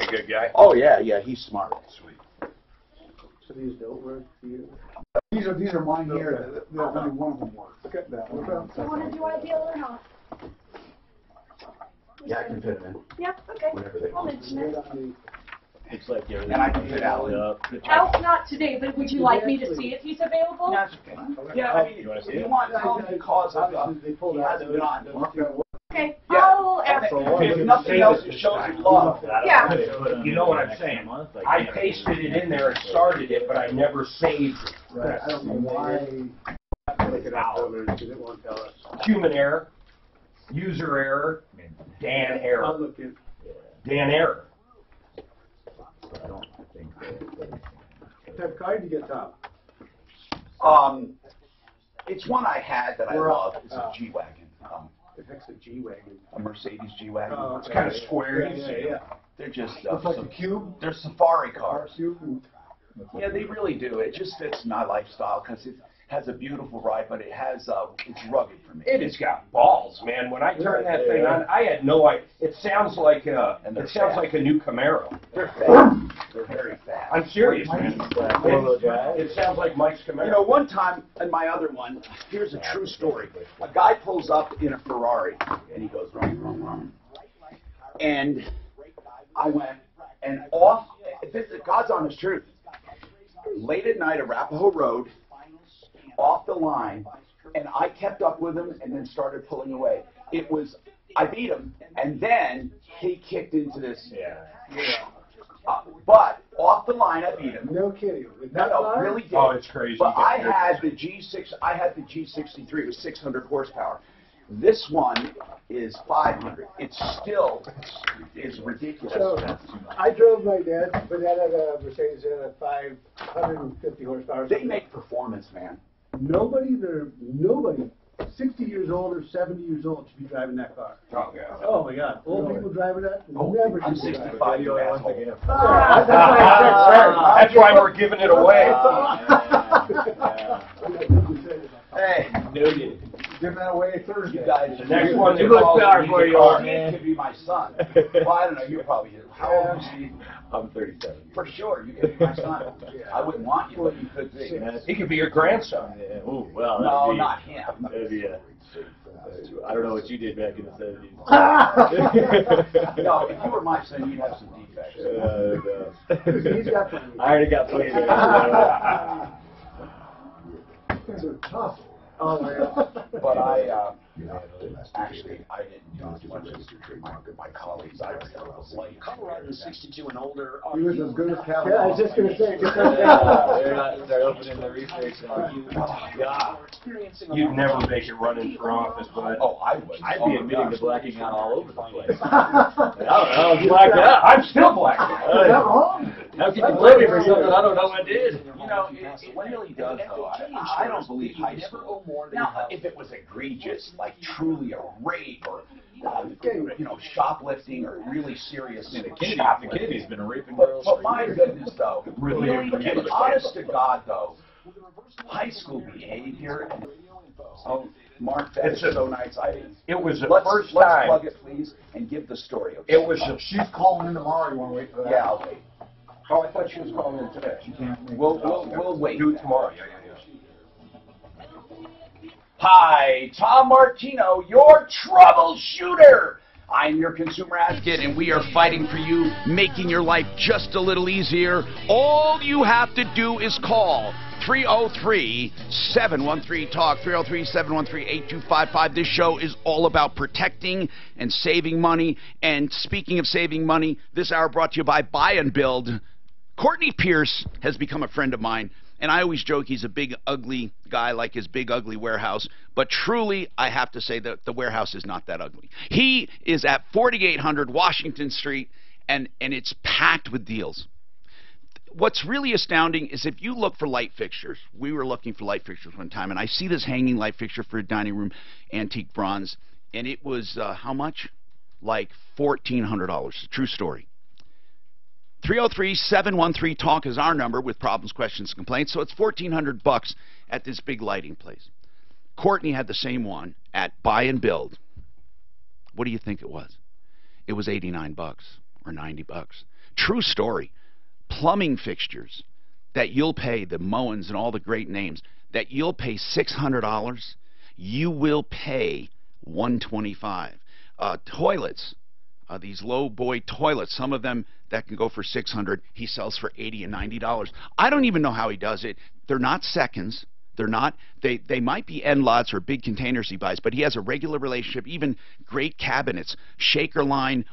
a good guy? Oh yeah, yeah, he's smart. Sweet. So these don't work for you? These are mine here. Only one of them works. Okay. That Do one. you want to do ideal or not? Yeah, I can fit him in. Yeah, okay. Whenever they I'll want. mention it. Looks like And I can fit Alan. Al's not today, but would you like me to see if he's available? That's okay. Yeah, I mean, You wanna see if you it? want to tell him because of, They pulled he out hasn't been on. Okay, Yeah. I'll ask. If nothing else, it shows you love. Yeah. You know what I'm saying? I pasted it in there and started it, but I never saved it. Right, I don't know why. Look it up over because it won't tell us. Human error, user error, Dan I'll error. look in. Dan error. What type of car did you get, Tom? It's one I had that I love. It's a G-Wagon. The heck's a G-Wagon. A Mercedes G-Wagon. Oh, It's kind of square. Yeah. They're just Looks like a cube. they're safari cars. Cube. Yeah, they really do. It just fits my lifestyle because it has a beautiful ride, but it has it's rugged for me. It has got balls, man. When I turned that thing on, I had no idea. It sounds like a new Camaro. They're fast. They're very fast. I'm serious, man. It sounds like Mike's Camaro. You know, one time in my other one, here's a true story. A guy pulls up in a Ferrari, and he goes, wrong, wrong, wrong. And I went, and off, God's honest truth. Late at night, Arapahoe Road, off the line, and I kept up with him and then started pulling away. I beat him, and then he kicked into this. But off the line, I beat him. No kidding. With No, that no, car? really did. Oh, it's crazy. But I had the G63. It was 600 horsepower. This one is 500. It still is ridiculous. So, I drove my dad, but that had a Mercedes that had 550 horsepower. They make performance, man. Nobody, 60 years old or 70 years old should be driving that car. Oh, yeah. Oh my God. Old people driving that? Never I'm should be driving 65, you asshole. That's why we're giving it away. Hey, Give that away Thursday. you guys. The next one You that look calls sorry me for the you, car. man. Could be my son. Well, I don't know. You're probably how old is he? I'm 37. For sure, you could be my son. I wouldn't want you, but you could be. He could be your grandson. Yeah. Ooh, well, No, that'd be, not him. That'd be I don't know what you did back in the 70s. No, if you were my son, you'd have some defects. He's got the. I already got plenty of These are tough. Oh my God. But actually, I didn't do as much as my colleagues. I was like, Colorado 62 and older. He was as good as Cal. Yeah, I was just going to say. they're not start opening the research. God. You'd never make it running for office, but oh, I would. I'd be admitting to blacking out all over the place. I don't know, I'm blacked out. I'm still black. Is that wrong? How can you blame me for something I don't know I did? You know, it really does, though. I don't believe high school. Now, if it was egregious, like truly a rape or, shoplifting or really serious shoplifting. The Kennedy's been raping girls. But my goodness, though, Really, really, honest to God, though, high school behavior. Oh, Mark, that's so nice. It was the Let's first time. plug it, please, and give the story. Okay? It was the. She's calling in tomorrow. You want to wait for that? Yeah, I'll wait. Oh, I thought she was calling in today. She can't make We'll wait. Do it tomorrow. Yeah. Hi, Tom Martino, your troubleshooter. I'm your consumer advocate, and we are fighting for you, making your life just a little easier. All you have to do is call 303-713-TALK, 303-713-8255. This show is all about protecting and saving money. And speaking of saving money, this hour brought to you by Buy and Build. Courtney Pierce has become a friend of mine. And I always joke he's a big, ugly guy like his big, ugly warehouse. But truly, I have to say that the warehouse is not that ugly. He is at 4800 Washington Street, and it's packed with deals. What's really astounding is if you look for light fixtures, we were looking for light fixtures one time, and I see this hanging light fixture for a dining room, antique bronze, and it was, how much? Like $1,400. True story. 303-713-TALK is our number with problems, questions, complaints. So it's $1,400 at this big lighting place. Courtney had the same one at Buy and Build. What do you think it was? It was $89 or $90. True story. Plumbing fixtures that you'll pay, the Moens and all the great names, that you'll pay $600, you will pay $125. Toilets, these low boy toilets, some of them that can go for $600, he sells for $80 and $90. I don't even know how he does it. They're not seconds. They're not. They might be end lots or big containers he buys, but he has a regular relationship. Even great cabinets, shaker line,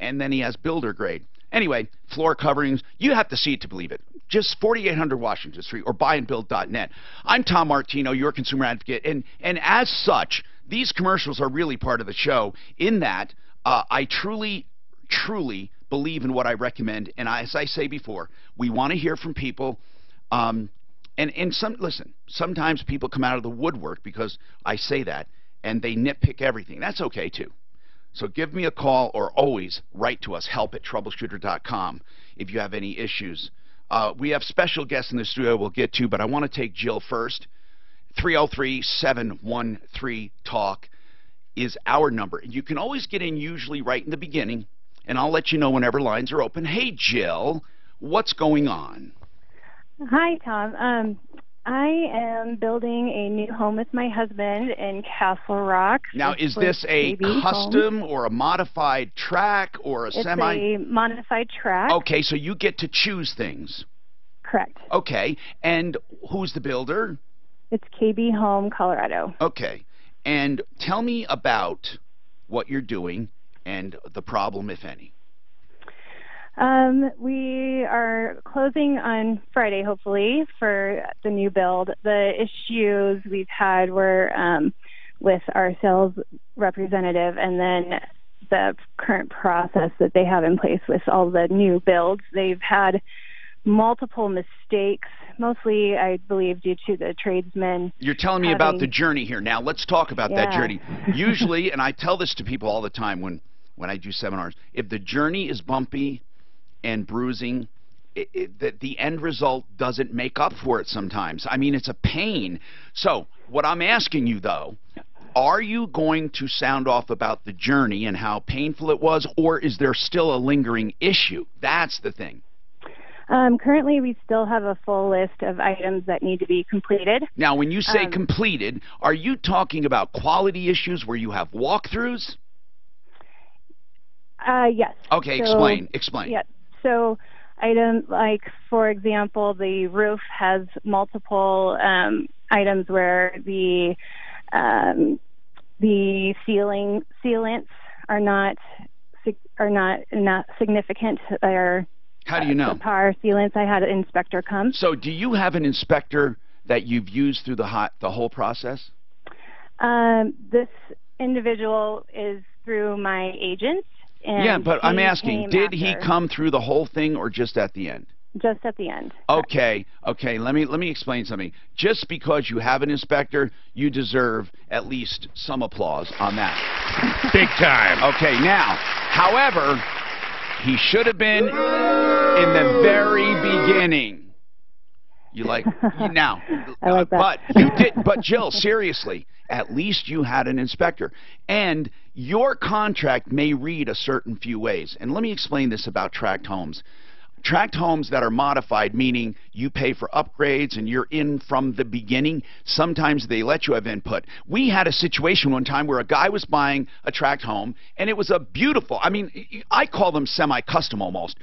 and then he has builder grade. Anyway, floor coverings. You have to see it to believe it. Just 4800 Washington Street or buyandbuild.net. I'm Tom Martino, your consumer advocate, and as such, these commercials are really part of the show. In that, I truly believe in what I recommend, and as I say before, we want to hear from people. Listen, sometimes people come out of the woodwork because I say that, and they nitpick everything. That's okay, too. So give me a call or always write to us, help@troubleshooter.com, if you have any issues. We have special guests in the studio we'll get to, but I want to take Jill first. 303-713-TALK is our number. You can always get in usually right in the beginning, and I'll let you know whenever lines are open. Hey, Jill, what's going on? Hi, Tom. I am building a new home with my husband in Castle Rock. Now, is this a custom or a modified track or a semi? It's a modified track. Okay, so you get to choose things. Correct. Okay, and who's the builder? It's KB Home, Colorado. Okay, and tell me about what you're doing and the problem, if any. We are closing on Friday, hopefully, for the new build. The issues we've had were with our sales representative and then the current process that they have in place with all the new builds. They've had multiple mistakes, mostly, I believe, due to the tradesmen. You're telling me about the journey here. Now, let's talk about that journey. Usually, and I tell this to people all the time when I do seminars, if the journey is bumpy and bruising, the end result doesn't make up for it sometimes. I mean, it's a pain. So what I'm asking you, though, are you going to sound off about the journey and how painful it was, or is there still a lingering issue? That's the thing. Currently, we still have a full list of items that need to be completed. Now, when you say completed, are you talking about quality issues where you have walkthroughs? Yes. Okay, so, explain. Yes. So items like, for example, the roof has multiple items where the sealants are not significant. How do you know? Par sealants. I had an inspector come. So do you have an inspector that you've used through the whole process? This individual is through my agent. Yeah, but I'm asking, did he come through the whole thing or just at the end? Just at the end. Okay, let me explain something. Just because you have an inspector, you deserve at least some applause on that. Big time. Okay, now, however, he should have been in the very beginning. You like now, I like that. but you did. But Jill, seriously, at least you had an inspector, and your contract may read a certain few ways. And let me explain this about tract homes. Tract homes that are modified, meaning you pay for upgrades and you're in from the beginning, sometimes they let you have input. We had a situation one time where a guy was buying a tract home, and it was a beautiful, I mean, I call them semi-custom almost.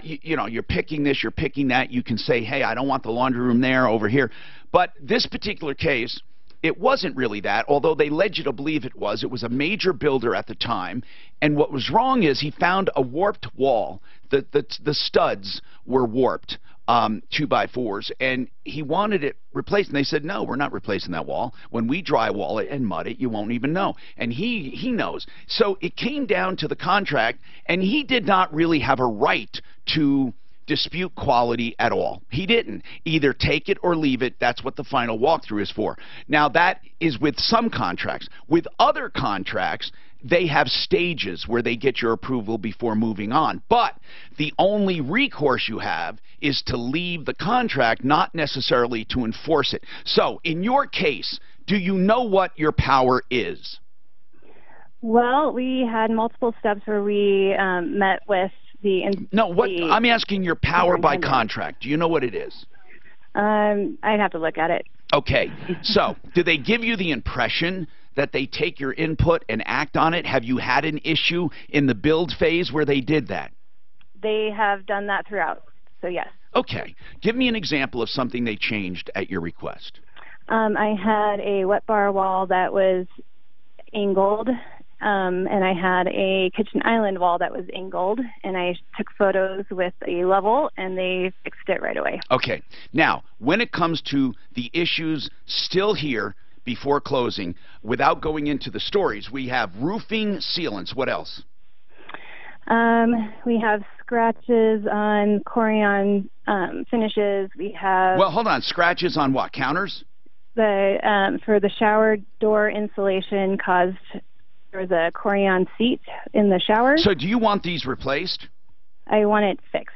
You know, you're picking this, you're picking that. You can say, hey, I don't want the laundry room there, over here. But this particular case, it wasn't really that, although they led you to believe it was. It was a major builder at the time, and what was wrong is he found a warped wall. The studs were warped, 2x4s, and he wanted it replaced, and they said, no, we're not replacing that wall. When we drywall it and mud it, you won't even know. And he knows. So it came down to the contract, and he did not really have a right to dispute quality at all. He didn't. Either take it or leave it. That's what the final walkthrough is for. Now, that is with some contracts. With other contracts, they have stages where they get your approval before moving on. But the only recourse you have is to leave the contract, not necessarily to enforce it. So, in your case, do you know what your power is? Well, we had multiple steps where we met with No, what I'm asking your power by contract. Do you know what it is? I'd have to look at it. Okay. So, do they give you the impression that they take your input and act on it? Have you had an issue in the build phase where they did that? They have done that throughout, so yes. Okay. Give me an example of something they changed at your request. I had a wet bar wall that was angled, and I had a kitchen island wall that was angled, and I took photos with a level, and they fixed it right away. Okay. Now, when it comes to the issues still here before closing, without going into the stories, we have roofing sealants. What else? We have scratches on Corian finishes. We have... Well, hold on. Scratches on what? Counters? For the shower door insulation caused... There was a Corian seat in the shower. So do you want these replaced? I want it fixed.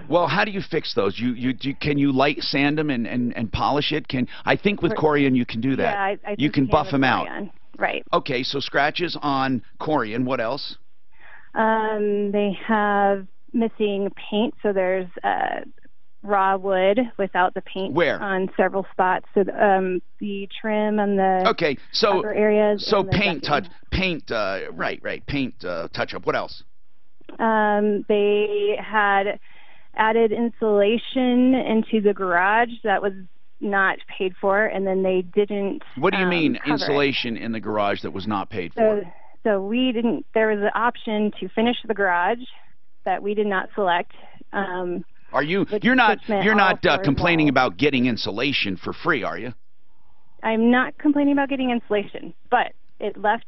Well, how do you fix those? Can you light sand them and polish it? I think with Corian you can do that. Yeah, I you can buff them out. Right. Okay, so scratches on Corian. What else? They have missing paint, so there's raw wood without the paint. Where? On several spots. So the trim and the upper areas. So paint touch up. What else? They had added insulation into the garage that was not paid for, and then they didn't. What do you mean insulation in the garage that was not paid for? So we didn't. There was an option to finish the garage that we did not select. You're not complaining about getting insulation for free, are you? I'm not complaining about getting insulation, but it left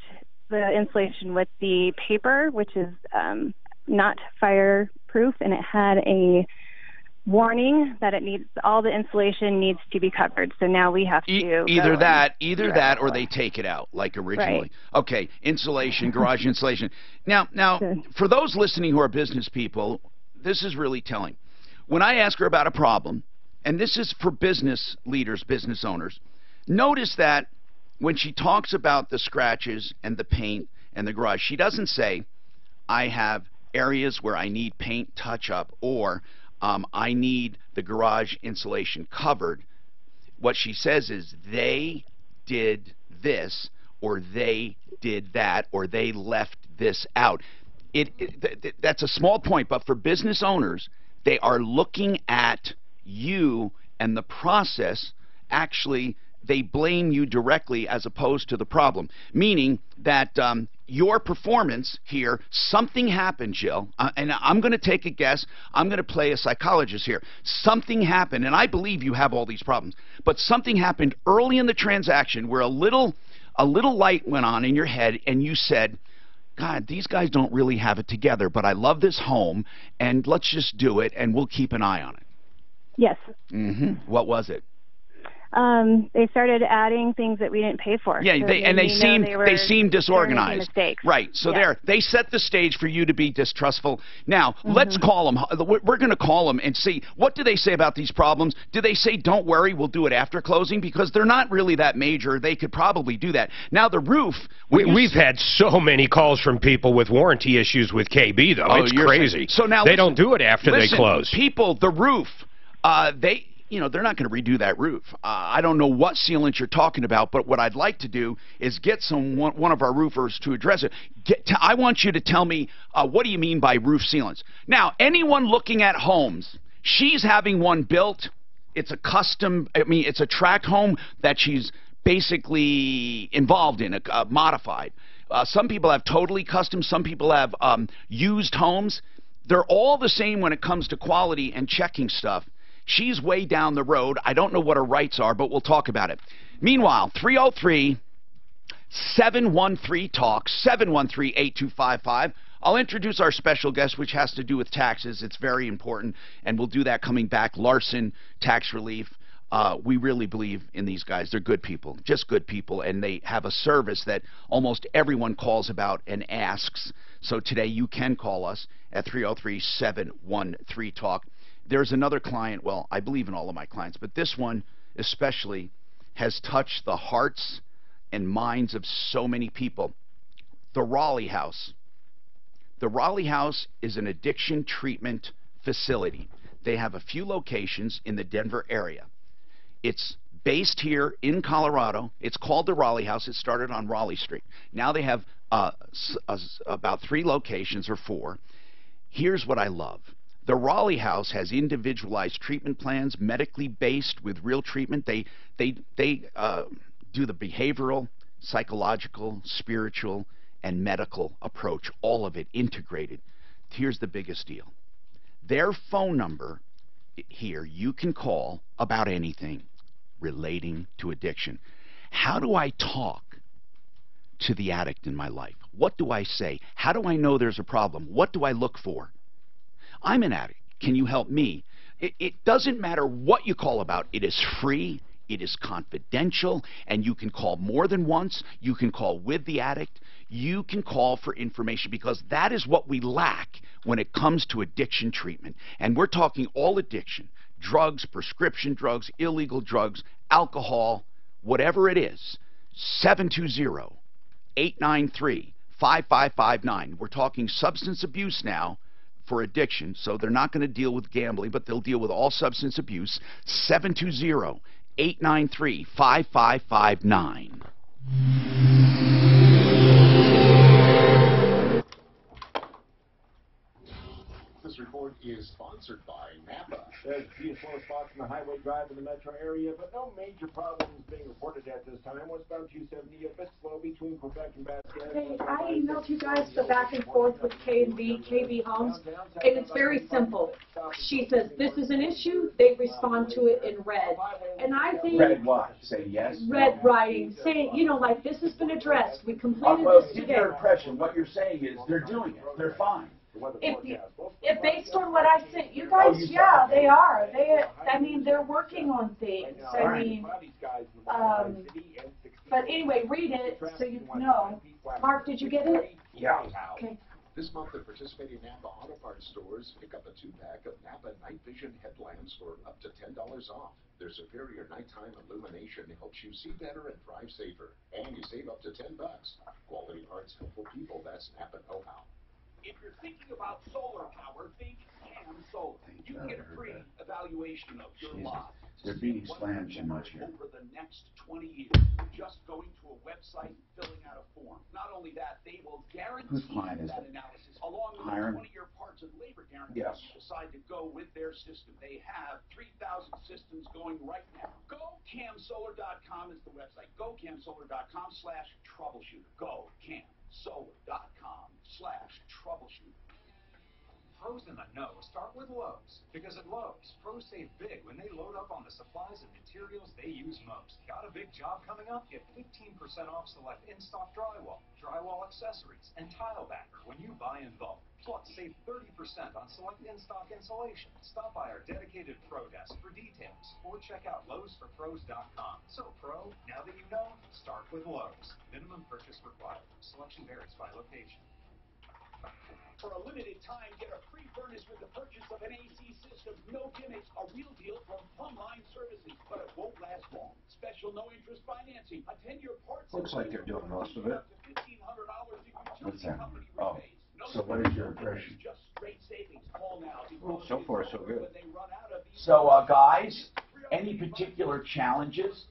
the insulation with the paper, which is not fireproof, and it had a warning that all the insulation needs to be covered. So now we have to either that or they take it out like originally. Right. Okay, insulation, garage insulation. Now, for those listening who are business people, this is really telling. When I ask her about a problem, and this is for business leaders, business owners, notice that when she talks about the scratches and the paint and the garage, she doesn't say, I have areas where I need paint touch-up, or I need the garage insulation covered. What she says is they did this, or they did that, or they left this out. That's a small point, but for business owners, they are looking at you and the process. Actually, they blame you directly as opposed to the problem, meaning that your performance here, something happened, Jill, and I'm going to take a guess. I'm going to play a psychologist here. Something happened, and I believe you have all these problems, but something happened early in the transaction where a little light went on in your head, and you said, God, these guys don't really have it together, but I love this home, and let's just do it, and we'll keep an eye on it. Yes. Mm-hmm. What was it? They started adding things that we didn't pay for. Yeah, so they seem disorganized. Right. So yeah. they set the stage for you to be distrustful. Now, let's call them. We're going to call them and see, what do they say about these problems? Do they say, don't worry, we'll do it after closing? Because they're not really that major. They could probably do that. Now, the roof. We've had so many calls from people with warranty issues with KB, though. It's crazy. So now they don't do it after they close. People, the roof, they're not going to redo that roof. I don't know what sealant you're talking about, but what I'd like to do is get one of our roofers to address it. I want you to tell me, what do you mean by roof sealants? Now, anyone looking at homes, she's having one built. It's a custom, it's a tract home that she's basically involved in, modified. Some people have totally custom. Some people have used homes. They're all the same when it comes to quality and checking stuff. She's way down the road. I don't know what her rights are, but we'll talk about it. Meanwhile, 303-713-TALK, 713-8255. I'll introduce our special guest, which has to do with taxes. It's very important, and we'll do that coming back. Larson Tax Relief. We really believe in these guys. They're good people, just good people, and they have a service that almost everyone calls about and asks. So today you can call us at 303-713-TALK. There's another client, well, I believe in all of my clients, but this one especially has touched the hearts and minds of so many people. The Raleigh house. The Raleigh House is an addiction treatment facility. They have a few locations in the Denver area. It's based here in Colorado. It's called the Raleigh House. It started on Raleigh Street. Now they have about 3 locations or 4. Here's what I love. The Raleigh House has individualized treatment plans, medically based with real treatment. They do the behavioral, psychological, spiritual, and medical approach, all of it integrated. Here's the biggest deal. Their phone number here you can call about anything relating to addiction. How do I talk to the addict in my life? What do I say? How do I know there's a problem? What do I look for? I'm an addict. Can you help me? It doesn't matter what you call about. It is free. It is confidential, and you can call more than once. You can call with the addict. You can call for information, because that is what we lack when it comes to addiction treatment. And we're talking all addiction: drugs, prescription drugs, illegal drugs, alcohol, whatever it is. 720-893-5559. We're talking substance abuse now for addiction, so they're not going to deal with gambling, but they'll deal with all substance abuse. 720-893-5559. This report is sponsored by Napa. There's beautiful spots in the Highway Drive in the metro area, but no major problems being reported at this time. Westbound 270, a bit slow between Quebec and Basquiat. Okay, I emailed you guys the back and forth with KB Homes, and it's very simple. She says, this is an issue, they respond to it in red. And I think... Red what? Say yes? Red writing, saying, you know, like, this has been addressed, we completed Well, this give today. your impression. What you're saying is they're doing it. They're fine. If based on what I sent you guys, yeah, they are. I mean, they're working on things. I mean, but anyway, read it so you know. Mark, did you get it? Yeah. Okay. This month at participating Napa Auto Parts stores, pick up a 2-pack of Napa Night Vision headlamps for up to $10 off. Their superior nighttime illumination helps you see better and drive safer. And you save up to $10. Quality parts, helpful people. That's Napa know-how. If you're thinking about solar power, think Cam Solar. You can get a free evaluation of your lot. They're being slammed too much here. Over the next 20 years, just going to a website, filling out a form. Not only that, they will guarantee that analysis, along with 20-year parts and labor guarantee. Yes. If you decide to go with their system. They have 3,000 systems going right now. GoCamSolar.com is the website. GoCamSolar.com/troubleshooter. GoCamSolar.com/troubleshooter. Pros in the know start with Lowe's, because at Lowe's, pros save big when they load up on the supplies and materials they use most. Got a big job coming up? Get 15% off select in-stock drywall, drywall accessories, and tile backer when you buy in bulk. Plus, save 30% on select in-stock insulation. Stop by our dedicated pro desk for details, or check out LowesForPros.com. So, pro, now that you know, start with Lowe's. Minimum purchase required. Selection varies by location. For a limited time, get a free furnace with the purchase of an AC system. No gimmicks, a real deal from Plumline Services, but it won't last long. Special no-interest financing, a 10-year parts. Looks like they're doing most of it. What's that? Oh, so what is your impression? Just straight savings. Call now. So far, so good. So, guys, any particular challenges?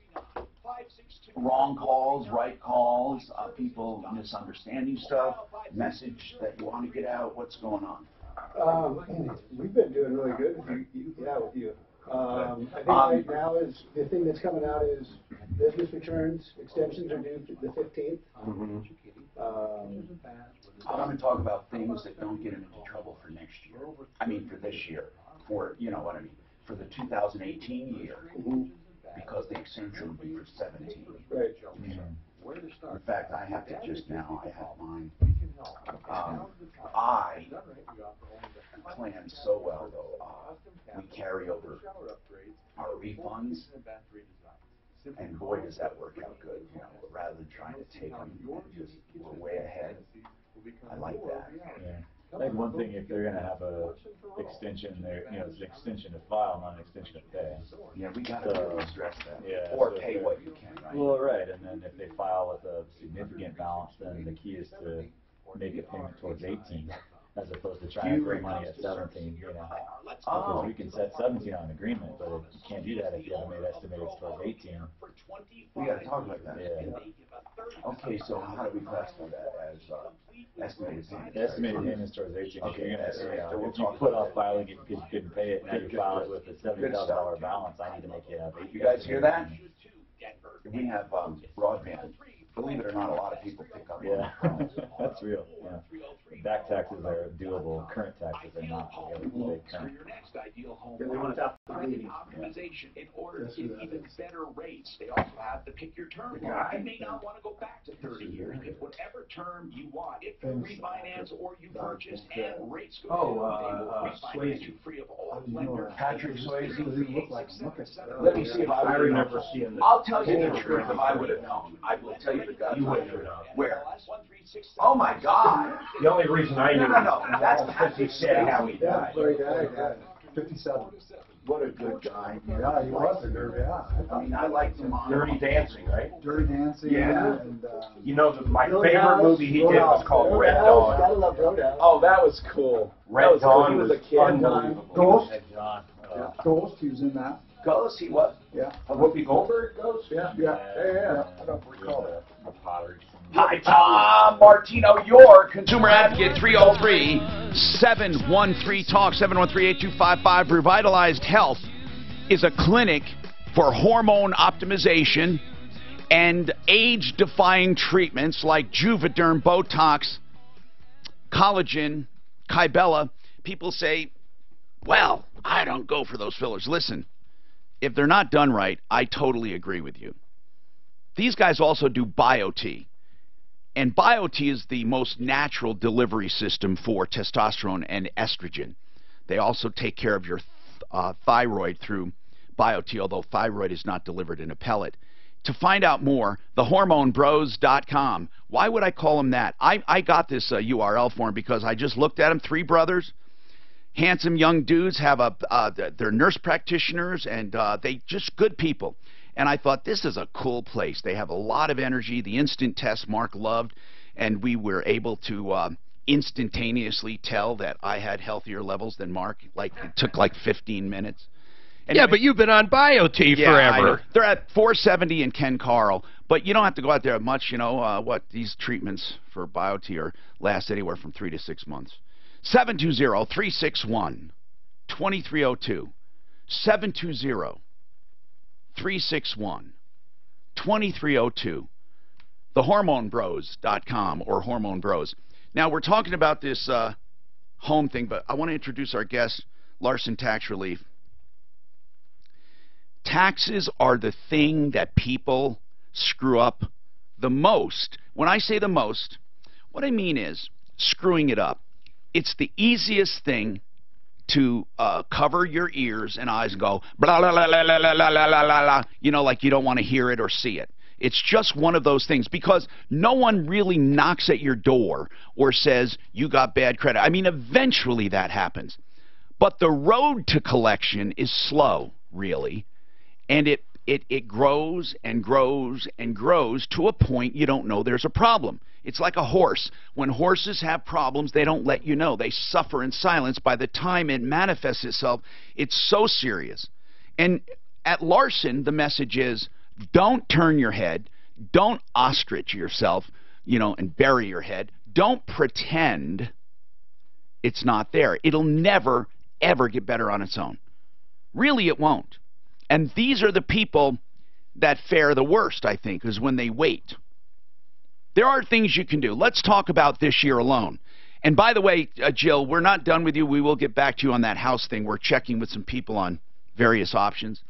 Wrong calls, right calls, people misunderstanding stuff, message that you want to get out, what's going on? We've been doing really good with you. I think right now is the thing that's coming out is business returns extensions are due the 15th. I'm going to talk about things that don't get them into trouble for next year. I mean, for this year, for, you know what I mean, for the 2018 year. Because the extension will be for 17. Right. In fact, I have to just now, I have mine. I planned so well, though. We carry over our refunds, and boy, does that work out good. You know, rather than trying to take them, just we're way ahead. I like that. Yeah. I think one thing, if they're going to have a extension, there, you know, it's an extension to file, not an extension to pay. Yeah, we got to really stress that. Yeah, or so pay what you can, right? Well, right, and then if they file with a significant balance, then the key is to make a payment towards 18. as opposed to trying to bring money at 17, you know. Because we can set 17 on an agreement, but you can't do that if you haven't made estimated towards 18. We gotta talk like that. Yeah. Okay, so how do we classify that as estimated payments? Estimated payments towards 18. Okay, You're gonna so if you put off filing it because you couldn't pay it, now you file it with a $70,000 balance, I need to make you have 8. You guys hear that? We have broadband. Believe it or not, a lot of people pick up Yeah, on it. that's real. Yeah. Back taxes are doable. Current taxes are not. You gotta pay current. They want to optimization in order to get even better rates. They also have the pick your term. You may not want to go back to 30 years. Pick whatever term you want. If you refinance or you purchase and rates go down, they will refinance you free of all lenders. Patrick Swayze. Let me see if I remember seeing this. I'll tell you the truth if I would have known. I will tell you the God. You wouldn't have known. Where? Oh my God! The only reason I knew. No. That's because he said how he died. Very died, 57. What a good guy. Yeah, he was a good guy. I mean, I liked him on Dirty Dancing, right? Dirty Dancing. Yeah. And, you know, my favorite movie he did was called Red Dawn. Gotta love Roadhouse. Oh, that was cool. Red Dawn He was a kid. unbelievable. Ghost. John. Ghost, he was in that. Ghost, he was. Yeah. Whoopi Goldberg Ghost? Yeah. I don't recall that. Hi, Tom Martino, your consumer advocate, 303-713-TALK, 713-8255. Revitalized Health is a clinic for hormone optimization and age-defying treatments like Juvederm, Botox, collagen, Kybella. People say, well, I don't go for those fillers. Listen, if they're not done right, I totally agree with you. These guys also do BioT. And BioT is the most natural delivery system for testosterone and estrogen. They also take care of your thyroid through BioT, although thyroid is not delivered in a pellet. To find out more, thehormonebros.com. Why would I call them that? I got this URL for them because I just looked at them. 3 brothers, handsome young dudes, have they're nurse practitioners, and they just good people. And I thought, this is a cool place. They have a lot of energy. The instant test Mark loved, and we were able to instantaneously tell that I had healthier levels than Mark. Like, it took like 15 minutes. Anyway, yeah, but you've been on BioT forever. They're at 470 in Ken Carl, but you don't have to go out there much. You know these treatments for BioT last anywhere from 3 to 6 months. 720-361-2302. 720-361-2302. Thehormonebros.com or Hormone Bros. Now, we're talking about this home thing, but I want to introduce our guest, Larson Tax Relief. Taxes are the thing that people screw up the most. When I say the most, what I mean is screwing it up. It's the easiest thing to cover your ears and eyes and go blah, blah, blah, blah, blah, blah, blah, blah, blah, you know, like you don't want to hear it or see it. It's just one of those things because no one really knocks at your door or says you got bad credit. I mean, eventually that happens. But the road to collection is slow, really, and it grows and grows and grows to a point you don't know there's a problem. It's like a horse. When horses have problems, they don't let you know. They suffer in silence. By the time it manifests itself, it's so serious. And at Larson, the message is, don't turn your head. Don't ostrich yourself, you know, and bury your head. Don't pretend it's not there. It'll never, ever get better on its own. Really, it won't. And these are the people that fare the worst, I think, is when they wait. There are things you can do. Let's talk about this year alone. And by the way, Jill, we're not done with you. We will get back to you on that house thing. We're checking with some people on various options.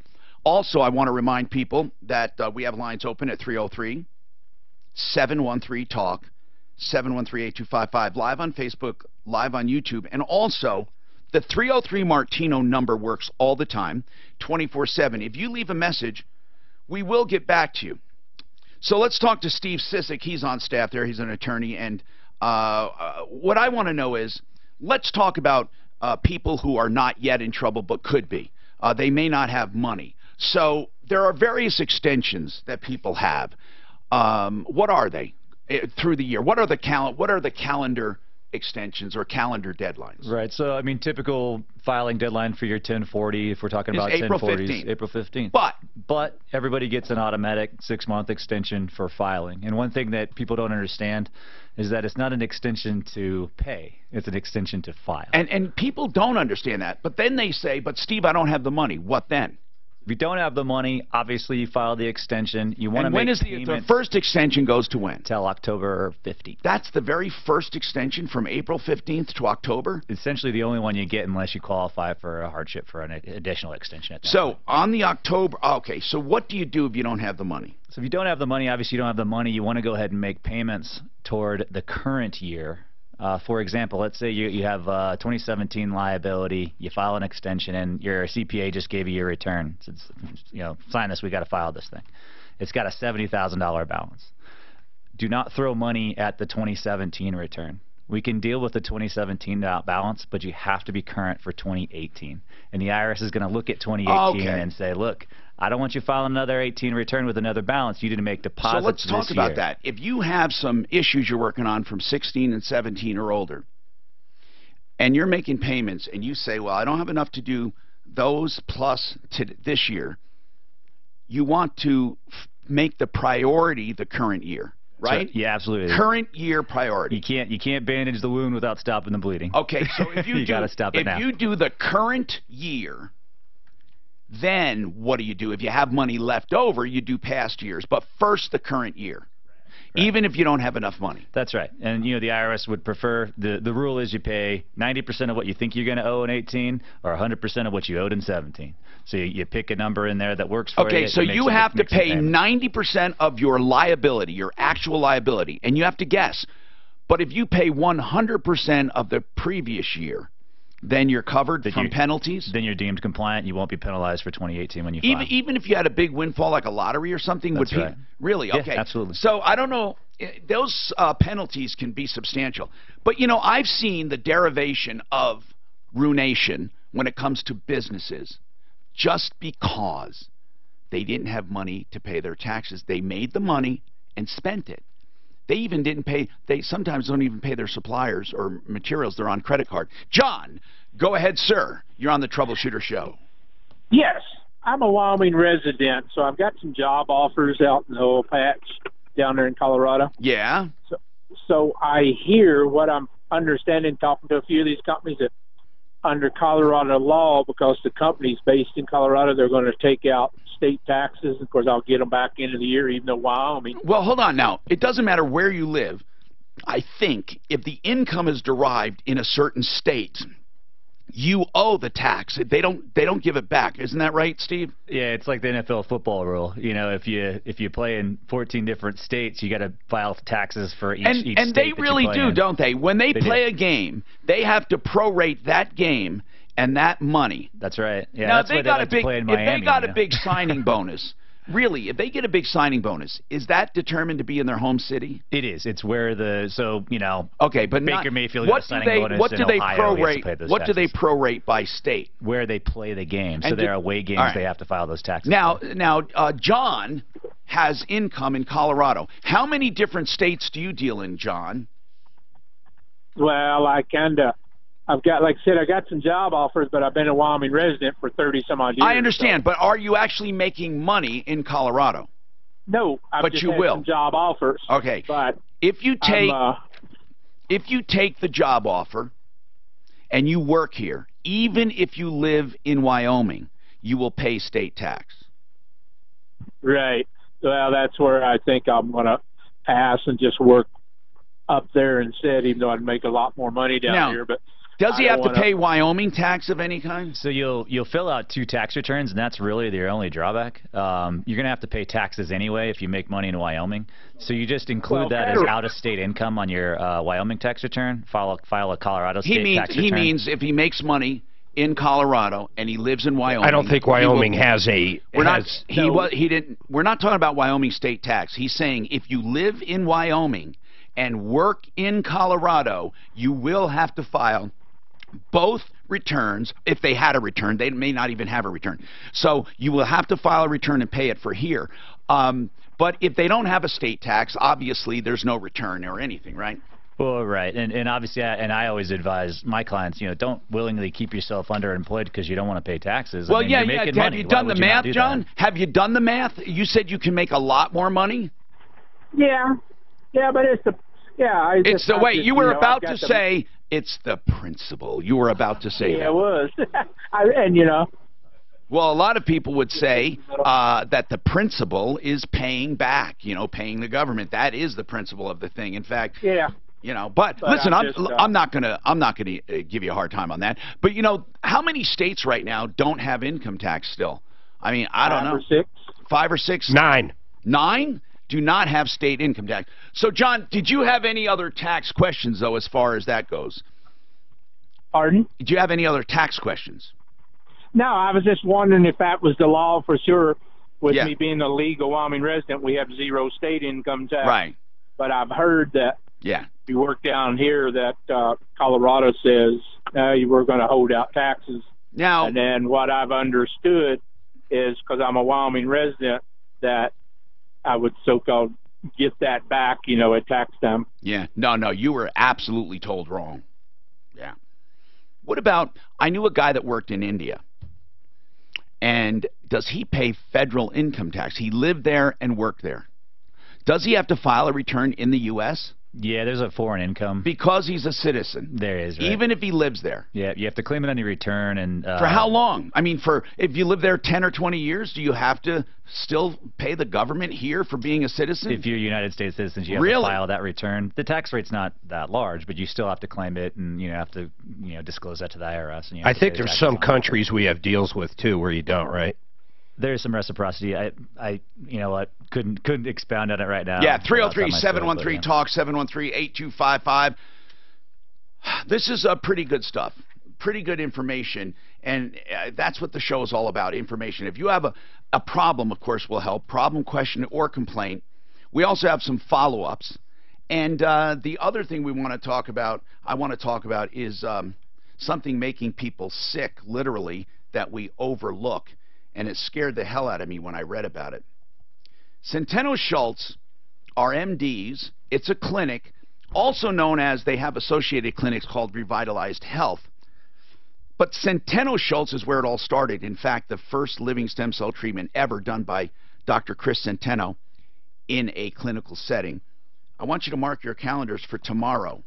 Also, I want to remind people that we have lines open at 303-713-TALK, 713-8255, live on Facebook, live on YouTube, and also the 303 Martino number works all the time, 24/7. If you leave a message, we will get back to you. So let's talk to Steve Sissick. He's on staff there. He's an attorney. And what I want to know is, let's talk about people who are not yet in trouble but could be. They may not have money. So there are various extensions that people have. What are they through the year? What are the calendar extensions or calendar deadlines. Right. So, I mean, typical filing deadline for your 1040, if we're talking about April 1040s, 15th. April 15th. But everybody gets an automatic 6-month extension for filing. And one thing that people don't understand is that it's not an extension to pay. It's an extension to file. And people don't understand that. But then they say, but Steve, I don't have the money. What then? If you don't have the money, obviously you file the extension. You want to make when is the first extension goes to when? Till October 15th. That's the very first extension from April 15th to October? Essentially the only one you get unless you qualify for a hardship for an additional extension. At that so point. on the October, okay, so what do you do if you don't have the money? So if you don't have the money, obviously you don't have the money, you want to go ahead and make payments toward the current year. For example, let's say you have 2017 liability, you file an extension, and your CPA just gave you your return. Says, sign this, we got to file this thing. It's got a $70,000 balance. Do not throw money at the 2017 return. We can deal with the 2017 balance, but you have to be current for 2018. And the IRS is going to look at 2018 and say, look, I don't want you filing another 18 return with another balance. You didn't make deposits. So let's talk about that. If you have some issues you're working on from 16 and 17 or older, and you're making payments, and you say, well, I don't have enough to do those plus to this year, you want to make the priority the current year. Right? So, yeah, absolutely. Current year priority. You can't bandage the wound without stopping the bleeding. Okay, so if you gotta stop it now. If you do the current year, then what do? If you have money left over, you do past years, but first the current year. Right. Even if you don't have enough money. That's right. And the IRS would prefer the rule is you pay 90% of what you think you're going to owe in 18 or 100% of what you owed in 17. So you pick a number in there that works for you. Okay, so you have to pay 90% of your liability, your actual liability, and you have to guess. But if you pay 100% of the previous year, then you're covered from penalties? Then you're deemed compliant. You won't be penalized for 2018 when you file. Even if you had a big windfall like a lottery or something? That's right. Really? Yeah, okay. absolutely. So I don't know. Those penalties can be substantial. But, I've seen the derivation of ruination when it comes to businesses just because they didn't have money to pay their taxes. They made the money and spent it. They even didn't pay, they sometimes don't even pay their suppliers or materials. They're on credit card. John, go ahead, sir. You're on the Troubleshooter Show. Yes. I'm a Wyoming resident, so I've got some job offers out in the oil patch down there in Colorado. Yeah. So I hear what I'm understanding talking to a few of these companies that under Colorado law, because the company's based in Colorado, they're going to take out state taxes. Of course, I'll get them back into the year, even though Wyoming. Well, hold on now. It doesn't matter where you live. I think if the income is derived in a certain state, you owe the tax. They don't give it back. Isn't that right, Steve? Yeah, it's like the NFL football rule. If you play in 14 different states, you got to file taxes for each state. And they really do, don't they? When they play a game, they have to prorate that game and that money. That's right. Yeah, now, that's why they like to play in Miami. If they got a big signing bonus, really, if they get a big signing bonus, is that determined to be in their home city? It is. It's where Okay, but Baker Mayfield got a signing bonus. What do they Ohio, prorate? What do they prorate by state? Where they play the game. So their away games, they have to file those taxes. Now, John has income in Colorado. How many different states do you deal in, John? Well, I've got, like I said, I got some job offers, but I've been a Wyoming resident for 30-some-odd years. I understand, but are you actually making money in Colorado? No, I've just had some job offers. Okay, but if you take the job offer and you work here, even if you live in Wyoming, you will pay state tax. Right. Well, that's where I think I'm going to pass and just work up there instead, even though I'd make a lot more money down here. But does he have to pay Wyoming tax of any kind? So you'll fill out 2 tax returns, and that's really your only drawback. You're going to have to pay taxes anyway if you make money in Wyoming. So you just include that as out-of-state income on your Wyoming tax return. File a Colorado state tax return. He means if he makes money in Colorado and he lives in Wyoming. I don't think Wyoming has a. We're not talking about Wyoming state tax. He's saying if you live in Wyoming and work in Colorado, you will have to file both returns. If they had a return, they may not even have a return. So you will have to file a return and pay it for here. But if they don't have a state tax, obviously there's no return or anything, right? Well, right, and obviously, I always advise my clients, don't willingly keep yourself underemployed because you don't want to pay taxes. Well, I mean, yeah, you're making Have money. you done Why the would you not math, do John? that? Have you done the math? You said you can make a lot more money. Yeah, but it's the It's the way you were about to say. It's the principle. You were about to say that. Yeah, it was, Well, a lot of people would say that the principle is paying back. Paying the government. That is the principle of the thing. In fact, yeah. But listen, I'm not gonna give you a hard time on that. But how many states right now don't have income tax still? I mean, I don't know. 5 or 6. 5 or 6. 9. 9 do not have state income tax. So, John, did you have any other tax questions though, as far as that goes? Pardon? Did you have any other tax questions? No, I was just wondering if that was the law for sure. With me being a legal Wyoming resident, we have 0 state income tax. Right. But I've heard that. Yeah. If you work down here, that Colorado says you were going to hold out taxes. Now, and then what I've understood is, because I'm a Wyoming resident, that I would so-called get that back, at tax time. Yeah. No, you were absolutely told wrong. Yeah. What about, I knew a guy that worked in India. And does he pay federal income tax? He lived there and worked there. Does he have to file a return in the U.S.? Yeah, there's a foreign income. Because he's a citizen. There is, right? Even if he lives there. Yeah, you have to claim it on your return. And for how long? I mean, if you live there 10 or 20 years, do you have to still pay the government here for being a citizen? If you're a United States citizen, you have to file that return. The tax rate's not that large, but you still have to claim it, and have to disclose that to the IRS. And I think there's some countries we have deals with too where you don't, right? There's some reciprocity. I couldn't expound on it right now. Yeah, 303-713-TALK, 713-8255. This is pretty good stuff, pretty good information, and that's what the show is all about, information. If you have a problem, of course, we'll help, problem, question, or complaint. We also have some follow-ups, and the other thing I want to talk about is something making people sick, literally, that we overlook. And it scared the hell out of me when I read about it. Centeno Schultz are MDs. It's a clinic, also known as, they have associated clinics called Revitalized Health. But Centeno Schultz is where it all started. In fact, the first living stem cell treatment ever done by Dr. Chris Centeno in a clinical setting. I want you to mark your calendars for tomorrow.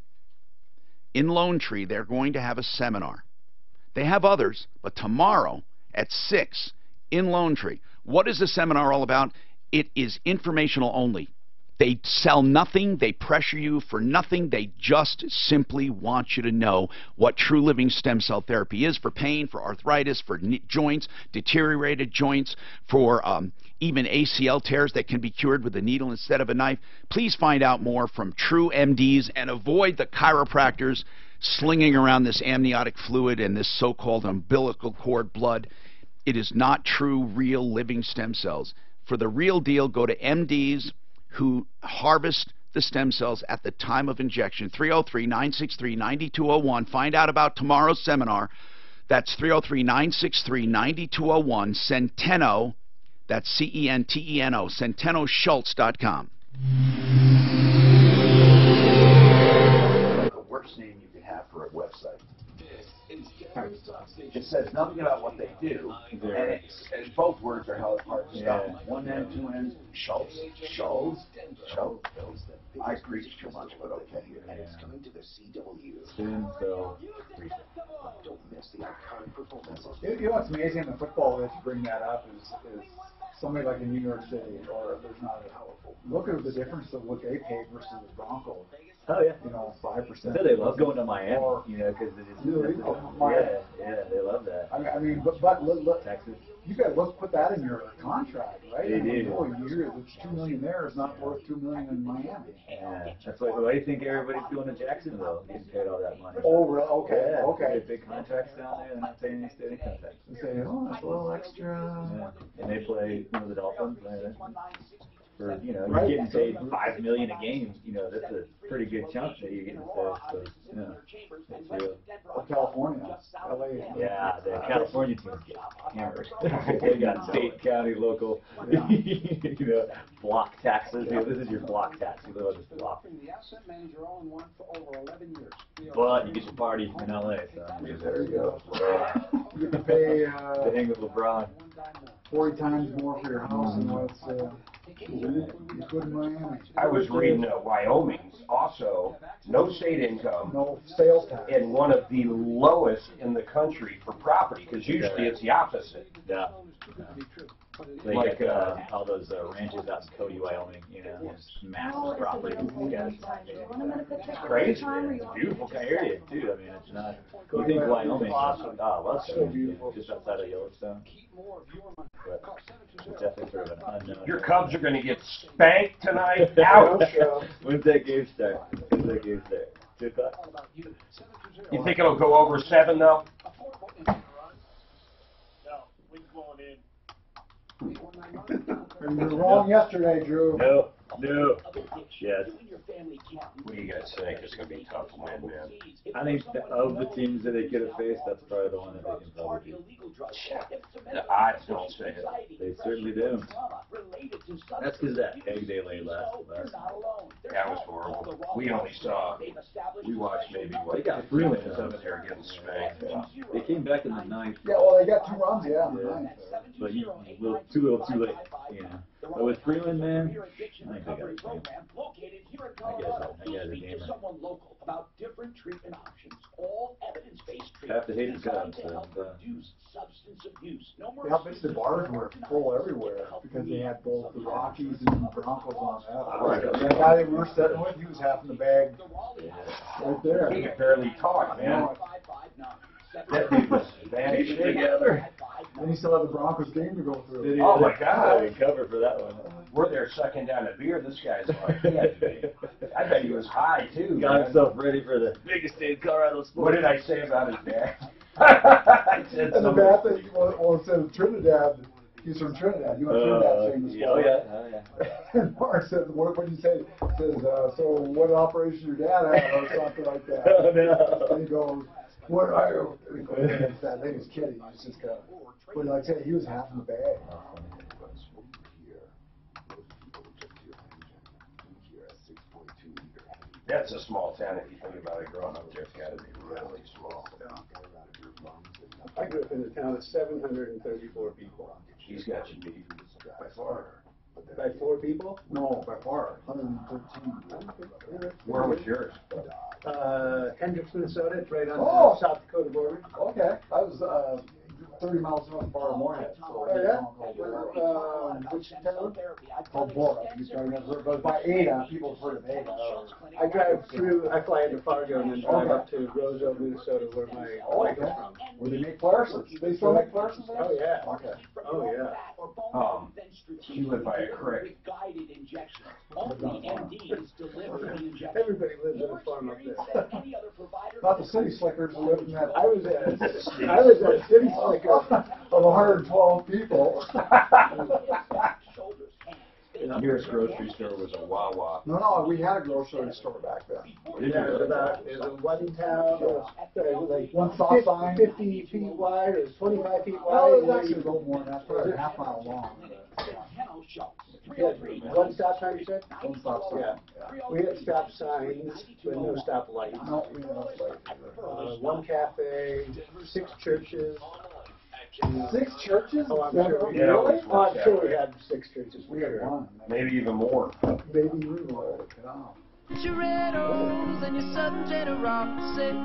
In Lone Tree, they're going to have a seminar. They have others, but tomorrow at 6 in Lone Tree. What is the seminar all about? It is informational only. They sell nothing. They pressure you for nothing. They just simply want you to know what true living stem cell therapy is for pain, for arthritis, for joints, deteriorated joints, for even ACL tears that can be cured with a needle instead of a knife. Please find out more from true MDs and avoid the chiropractors slinging around this amniotic fluid and this so-called umbilical cord blood. It is not true, real living stem cells. For the real deal, go to MDs who harvest the stem cells at the time of injection. 303-963-9201. Find out about tomorrow's seminar. That's 303-963-9201. Centeno, that's C-E-N-T-E-N-O, CentenoSchultz.com. The worst name you can have for a website. It says nothing about what they do, and both words are held apart. One end, two ends. Schultz. I preach too much, but okay. And it's coming to the CW. Soon, so don't miss the iconic performances. You know what's amazing in the football that you bring that up is somebody like in New York City, or there's not a powerful. Look at the difference of what they pay versus the Broncos. Oh yeah, 5%. They love going to Miami, because it is. Yeah, they love that. I mean, but look, Texas. You got to put that in your contract, right? They do. Boy, it's $2 million there is not worth $2 million in Miami. Yeah, that's why. Why do you think everybody's going to Jacksonville, getting paid all that money? Oh, really? Okay, yeah, okay. They get big contracts down there. They're not paying any state income tax. They say, oh, that's a little extra. Yeah. And they play the Dolphins. for you're getting paid $5 million a game. That's a pretty good chunk that you're getting paid. So it's real. Or California, LA. Yeah, the California teams get hammered. They got state, county, local, block taxes. This is your block tax. You live on this block. But you get your party in LA. So there you go. You have to pay to hang with LeBron 40 times more for your house than what's you put in Miami. I was reading Wyoming's also no state income, no sales tax, and one of the lowest in the country for property, because usually it's the opposite. Yeah. Like all those ranches out in Cody, Wyoming, massive property. It's crazy. It's a beautiful area too. I mean, it's not. You think Wyoming? Well, so beautiful, just outside of Yellowstone. But it's definitely sort of an unknown. Your Cubs are going to get spanked tonight. Ouch! When's that game start? 2 o'clock. You think it'll go over 7 though? You were wrong yesterday, Drew. No. Yes. What do you guys think? It's going to be a tough win, man. I think of the teams that they could have faced, that's probably the one that they can probably beat. The odds don't say it. They certainly do. That's because that egg they laid last. That was horrible. We watched maybe they got 3 minutes of it. They were getting spanked. They came back in the 9th. Yeah, well, they got 2 runs, in the 9th. But too little, too late. But with Freeland, man, I think they got it. I guess a gamer. Have to hate the Cubs. The opposite bars were full everywhere because they had both the Rockies and the Broncos on that. The guy they were sitting with, he was half in the bag right there. He could barely talk, man. That dude was vanished together. And he still had the Broncos game to go through. Oh my God! I cover for that one. We're there sucking down a beer. This guy's like, I bet he was high too. Got himself ready for the biggest day in Colorado sports. What did I say about his dad? I said and the bad thing, well, it says Trinidad. He's from Trinidad. You want Trinidad famous for? Oh yeah. And Mark said, what did you say? He says, so what operation your dad had or something like that. Oh no. And he goes, what are you? That lady's kidding. He's just kind of, but like I said, he was half in the bag. That's a small town if you think about it. Growing up there, it's got to be really small. I grew up in a town of 734 people. He's got you beat by far. By 4 people? No, by far. 113. Where was yours? Hendricks, Minnesota. It's right on the South Dakota border. Okay. I was 30 miles north of Moorhead. So which town? Called Bora. But by Ada, people have heard of Ada. I drive through, I fly into Fargo and then drive up to Roseville, Minnesota, where my wife is from. Where they make floursets. They still make floursets there? Oh, yeah. Okay. Oh, yeah. She lived by a creek. Everybody lives in a farm up there. Not the city slickers who live in that. I was a city slicker of 112 people. The nearest grocery store was a Wawa. No, we had a grocery store back then. Yeah, it was one town, like one stop sign, 50 feet wide or 25 feet wide. Oh, it was actually a little more than that, probably a half mile long. Yeah, one stop sign, you said? One stop sign. Yeah. We had stop signs, but no stop lights. No, we had no lights. One cafe, 6 churches. 6 churches? Oh, I'm sure. Yeah, Really? Oh, I'm sure we had 6 churches. We had one. Maybe even more. Maybe even more. Your red rose and your southern generosity.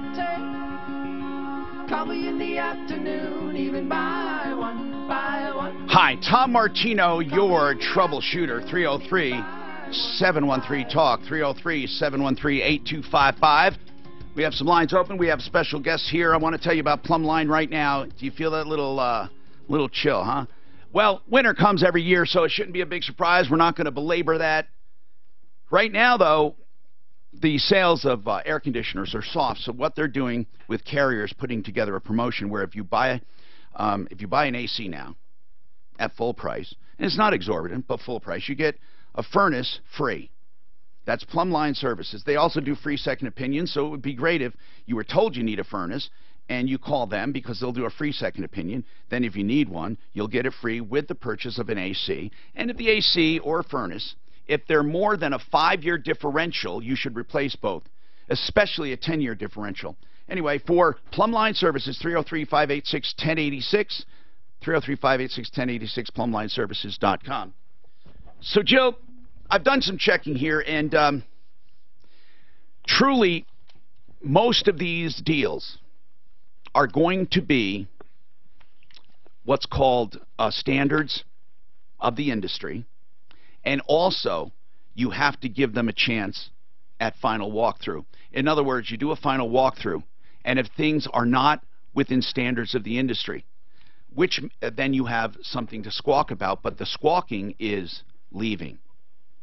Call me in the afternoon, even buy one, buy one. Hi, Tom Martino, your troubleshooter. 303-713-TALK, 303-713-8255. We have some lines open. We have special guests here. I want to tell you about Plumb Line right now. Do you feel that little chill, huh? Well, winter comes every year, so it shouldn't be a big surprise. We're not going to belabor that. Right now, though, the sales of air conditioners are soft. So what they're doing with carriers, putting together a promotion where if you buy an AC now at full price, and it's not exorbitant, but full price, you get a furnace free. That's Plumbline Services. They also do free second opinions, so it would be great if you were told you need a furnace and you call them because they'll do a free second opinion. Then if you need one, you'll get it free with the purchase of an AC. And if the AC or furnace, if they're more than a 5-year differential, you should replace both, especially a 10-year differential. Anyway, for Plumbline Services, 303-586-1086, 303-586-1086, plumblineservices.com. So, Joe, I've done some checking here, and truly, most of these deals are going to be what's called standards of the industry, and also you have to give them a chance at final walkthrough. In other words, you do a final walkthrough, and if things are not within standards of the industry, which then you have something to squawk about, but the squawking is leaving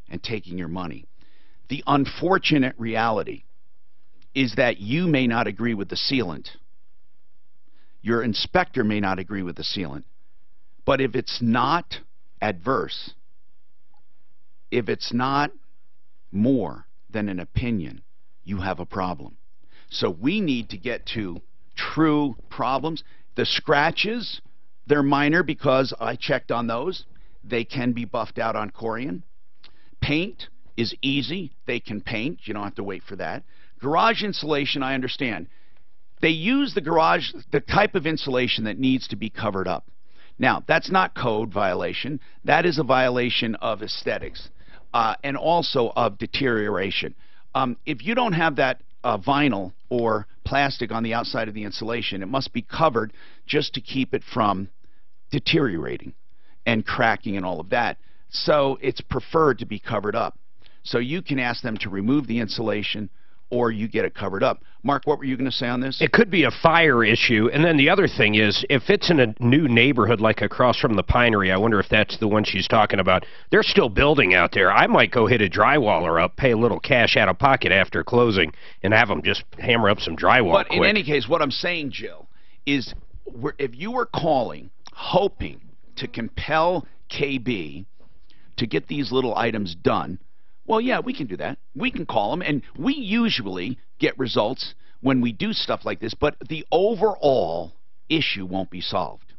and taking your money. The unfortunate reality is that you may not agree with the sealant. Your inspector may not agree with the sealant. But if it's not adverse, if it's not more than an opinion, you have a problem. So we need to get to true problems. The scratches, they're minor because I checked on those. They can be buffed out on Corian. Paint is easy. They can paint. You don't have to wait for that. Garage insulation, I understand. They use the type of insulation that needs to be covered up. Now, that's not code violation. That is a violation of aesthetics and also of deterioration. If you don't have that vinyl or plastic on the outside of the insulation, it must be covered just to keep it from deteriorating and cracking and all of that. So it's preferred to be covered up. So you can ask them to remove the insulation or you get it covered up. Mark, what were you going to say on this? It could be a fire issue. And then the other thing is, if it's in a new neighborhood like across from the Pinery, I wonder if that's the one she's talking about. They're still building out there. I might go hit a drywaller up, pay a little cash out of pocket after closing, and have them just hammer up some drywall But quick. in any case, what I'm saying, Jill, is if you were calling, hoping to compel KB to get these little items done, well, yeah, we can do that. We can call them, and we usually get results when we do stuff like this, but the overall issue won't be solved.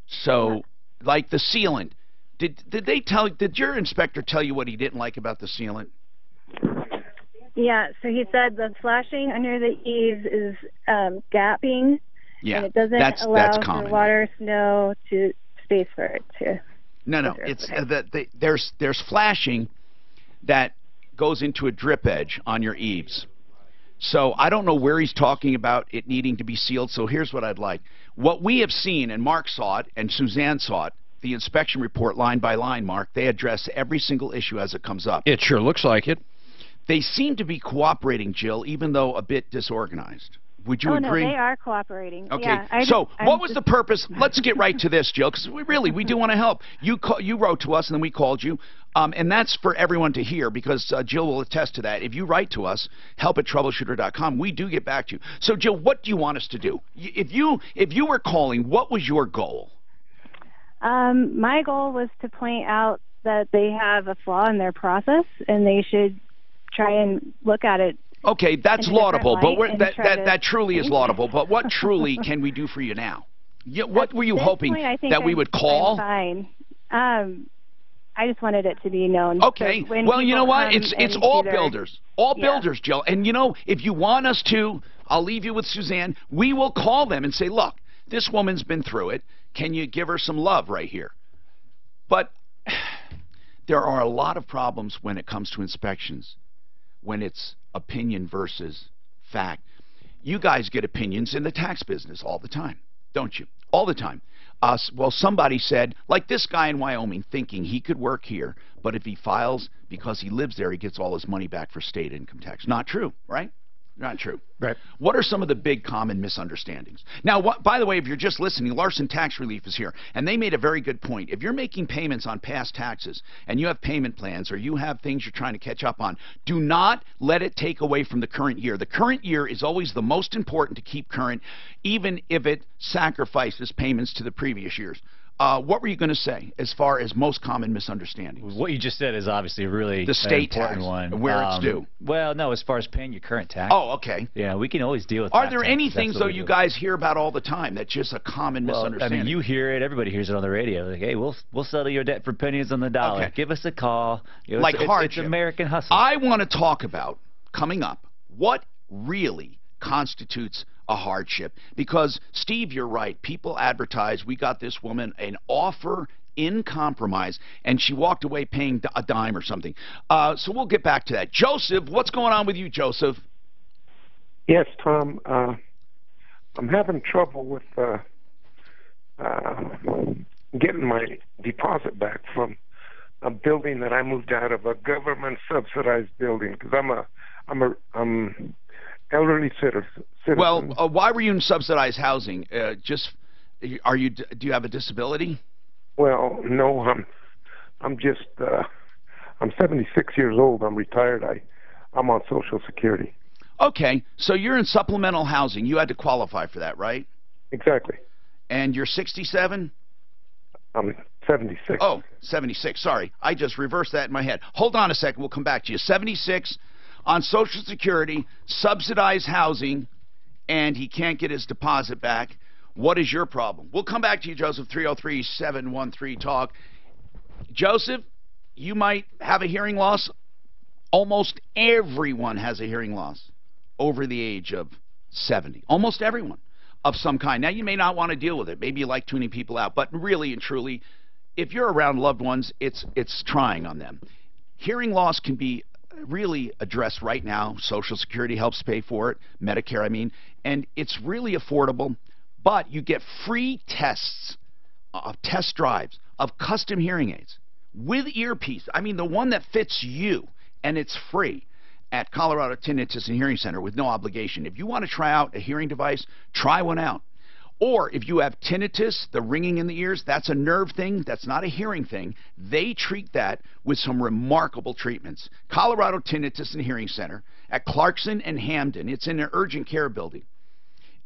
So, like the sealant, did your inspector tell you what he didn't like about the sealant? Yeah, so he said the flashing under the eaves is gapping, yeah, and it doesn't allow for water, snow to space for it to. No, it's there's flashing that goes into a drip edge on your eaves. So I don't know where he's talking about it needing to be sealed, so here's what I'd like. What we have seen, and Mark saw it, and Suzanne saw it, the inspection report line by line, Mark, they address every single issue as it comes up. It sure looks like it. They seem to be cooperating, Jill, even though a bit disorganized. Would you agree? No, they are cooperating. Okay, yeah, so what was the purpose? Let's get right to this, Jill, because we do want to help. You wrote to us, and then we called you, and that's for everyone to hear, because Jill will attest to that. If you write to us, help@troubleshooter.com, we do get back to you. So, Jill, what do you want us to do? If you were calling, what was your goal? My goal was to point out that they have a flaw in their process, and they should try and look at it. Okay, that's laudable, but that truly is laudable. But what truly can we do for you now? What were you hoping that we would call? I'm fine. I just wanted it to be known. Okay. Well, you know what? It's all builders. All builders, Jill. And, you know, if you want us to, I'll leave you with Suzanne. We will call them and say, look, this woman's been through it. Can you give her some love right here? But there are a lot of problems when it comes to inspections, when it's opinion versus fact. You guys get opinions in the tax business all the time, don't you? All the time. Well, somebody said, like this guy in Wyoming, thinking he could work here, but if he files because he lives there, he gets all his money back for state income tax. Not true, right? Not true. Right. What are some of the big common misunderstandings? Now, by the way, if you're just listening, Larson Tax Relief is here, and they made a very good point. If you're making payments on past taxes, and you have payment plans, or you have things you're trying to catch up on, do not let it take away from the current year. The current year is always the most important to keep current, even if it sacrifices payments to the previous years. What were you going to say as far as most common misunderstandings? What you just said is obviously really the state important tax, one. where it's due. Well, no, as far as paying your current tax. Oh, okay. Yeah, we can always deal with Are that there tax. any That's things, what though, we you do. guys hear about all the time that's just a common misunderstanding? I mean, you hear it. Everybody hears it on the radio. Like, hey, we'll settle your debt for pennies on the dollar. Okay. Give us a call. You know, like it's hardship. It's American hustle. I want to talk about, coming up, what really constitutes a hardship. Because, Steve, you're right. People advertise, we got this woman an offer in compromise, and she walked away paying a dime or something. So we'll get back to that. Joseph, what's going on with you, Joseph? Yes, Tom. I'm having trouble with getting my deposit back from a building that I moved out of, a government-subsidized building, because I'm elderly citizen. Well, why were you in subsidized housing? Do you have a disability? Well, no, I'm just I'm 76 years old. I'm retired. I'm on Social Security. Okay, so you're in supplemental housing. You had to qualify for that, right? Exactly. And you're 67? I'm 76. Oh, 76. Sorry. I just reversed that in my head. Hold on a second. We'll come back to you. 76 on Social Security, subsidized housing, and he can't get his deposit back. What is your problem? We'll come back to you, Joseph, 303-713-TALK. Joseph, you might have a hearing loss. Almost everyone has a hearing loss over the age of 70. Almost everyone of some kind. Now, you may not want to deal with it. Maybe you like tuning people out. But really and truly, if you're around loved ones, it's trying on them. Hearing loss can be really addressed right now. Social Security helps pay for it. Medicare, I mean. And it's really affordable. But you get free tests, test drives of custom hearing aids with earpiece. I mean, the one that fits you. And it's free at Colorado Tinnitus and Hearing Center with no obligation. If you want to try out a hearing device, try one out. Or if you have tinnitus, the ringing in the ears, that's a nerve thing, that's not a hearing thing. They treat that with some remarkable treatments. Colorado Tinnitus and Hearing Center at Clarkson and Hamden. It's in an urgent care building.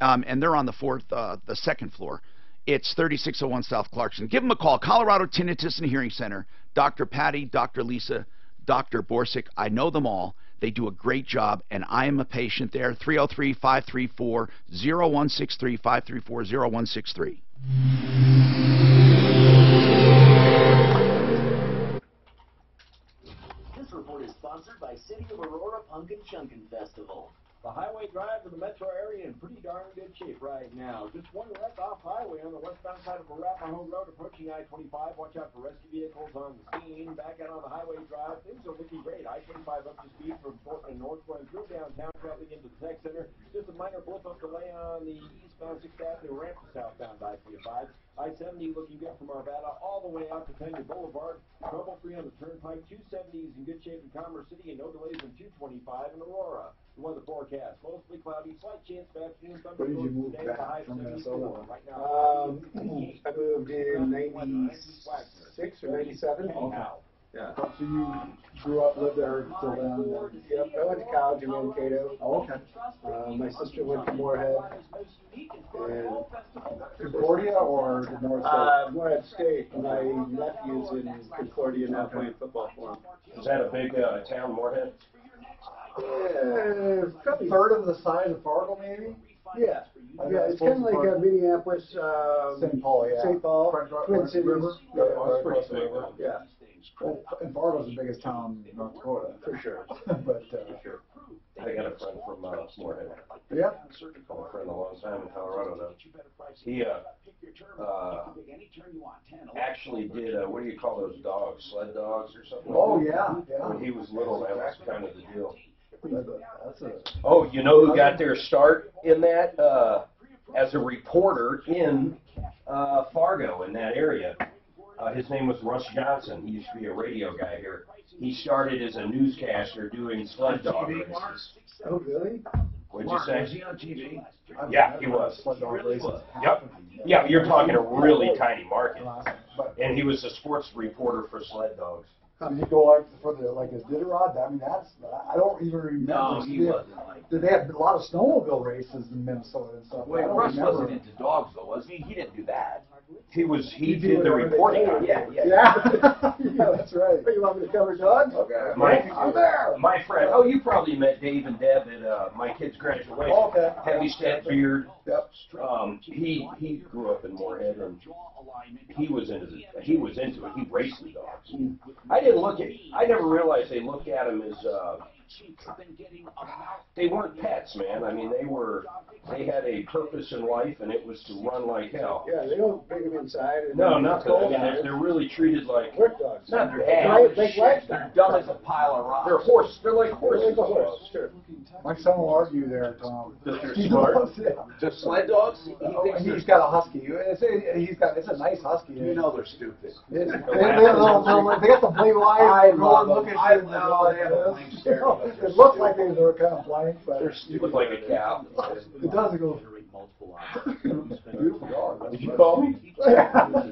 And they're on the second floor. It's 3601 South Clarkson. Give them a call. Colorado Tinnitus and Hearing Center. Dr. Patty, Dr. Lisa, Dr. Borsick, I know them all. They do a great job, and I am a patient there. 303-534-0163, 534-0163. This report is sponsored by City of Aurora Pumpkin Chunkin' Festival. The highway drive to the metro area in pretty darn good shape right now. Just one wreck off highway on the westbound side of Arapahoe Road approaching I-25. Watch out for rescue vehicles on the scene. Back out on the highway drive, things are looking great. I-25 up to speed from Portland North going through downtown, traveling into the tech center. Just a minor blip of delay on the eastbound 6th Avenue ramp to southbound I-25. I-70 looking good from Arvada all the way out to Pena Boulevard. Trouble-free on the Turnpike. 270 is in good shape in Commerce City and no delays in 225 in Aurora. The weather forecast, mostly cloudy, slight chance of afternoon thunderstorms today, the high of 74. Right now, I moved in 96 or 97. Yeah. So you grew up, lived there till then? Yep, I went to college in Mankato. Oh, okay. My sister went to Moorhead. And Concordia or the North State? Moorhead State. My nephew's in Concordia now playing football for him. Is that a big town, Moorhead? Probably third of the size of Fargo, maybe? Yeah. Yeah, it's kind of like Minneapolis, St. Paul, yeah. St. Paul, Twin Cities. River. Yeah, That's pretty big. Yeah. Well, and Fargo's the biggest town in North Dakota. For sure. But, Sure. I got a friend from Moorhead. Yeah. I'm a friend a long time in Colorado now. He actually did, what do you call those dogs? Sled dogs or something? Oh, yeah. When he was little, that was kind of the deal. That's a... Oh, you know who got their start in that? As a reporter in Fargo, in that area. His name was Russ Johnson. He used to be a radio guy here. He started as a newscaster doing sled dog races. Oh, really? What'd you say? Was he on TV? Yeah, he was. Sled dog races. Yep. Yeah, you're talking a really tiny market. And he was a sports reporter for sled dogs. Did he go like for the his Diderot? I mean, I don't even remember. No, he wasn't like. Did they have a lot of snowmobile races in Minnesota and stuff? Wait, Russ wasn't into dogs though, was he? He didn't do that. He do did the whatever they reporting. say. Yeah. Yeah, that's right. You want me to cover dogs? Okay. I'm there. My friend, oh, you probably met Dave and Deb at my kid's graduation. Okay. Heavy set beard. Yep. He grew up in Moorhead, and he was into it. He raced the dogs. I never realized they looked at him as they weren't pets, man. I mean, they had a purpose in life, and it was to run like hell. Yeah, they don't bring them inside. No, nothing. I mean, they're really treated like work dogs. Not bad. They're dumb as a pile of rocks. They're like horses. They're like a horse. Sure. My son will argue there, Tom. That they're smart. The sled dogs? He's got a husky. It's a nice husky. You know they're stupid. They got the blue eyes. I love them. It looked like they were kind of blank, but You look like a cow. it doesn't go. Beautiful dog. Did you call me?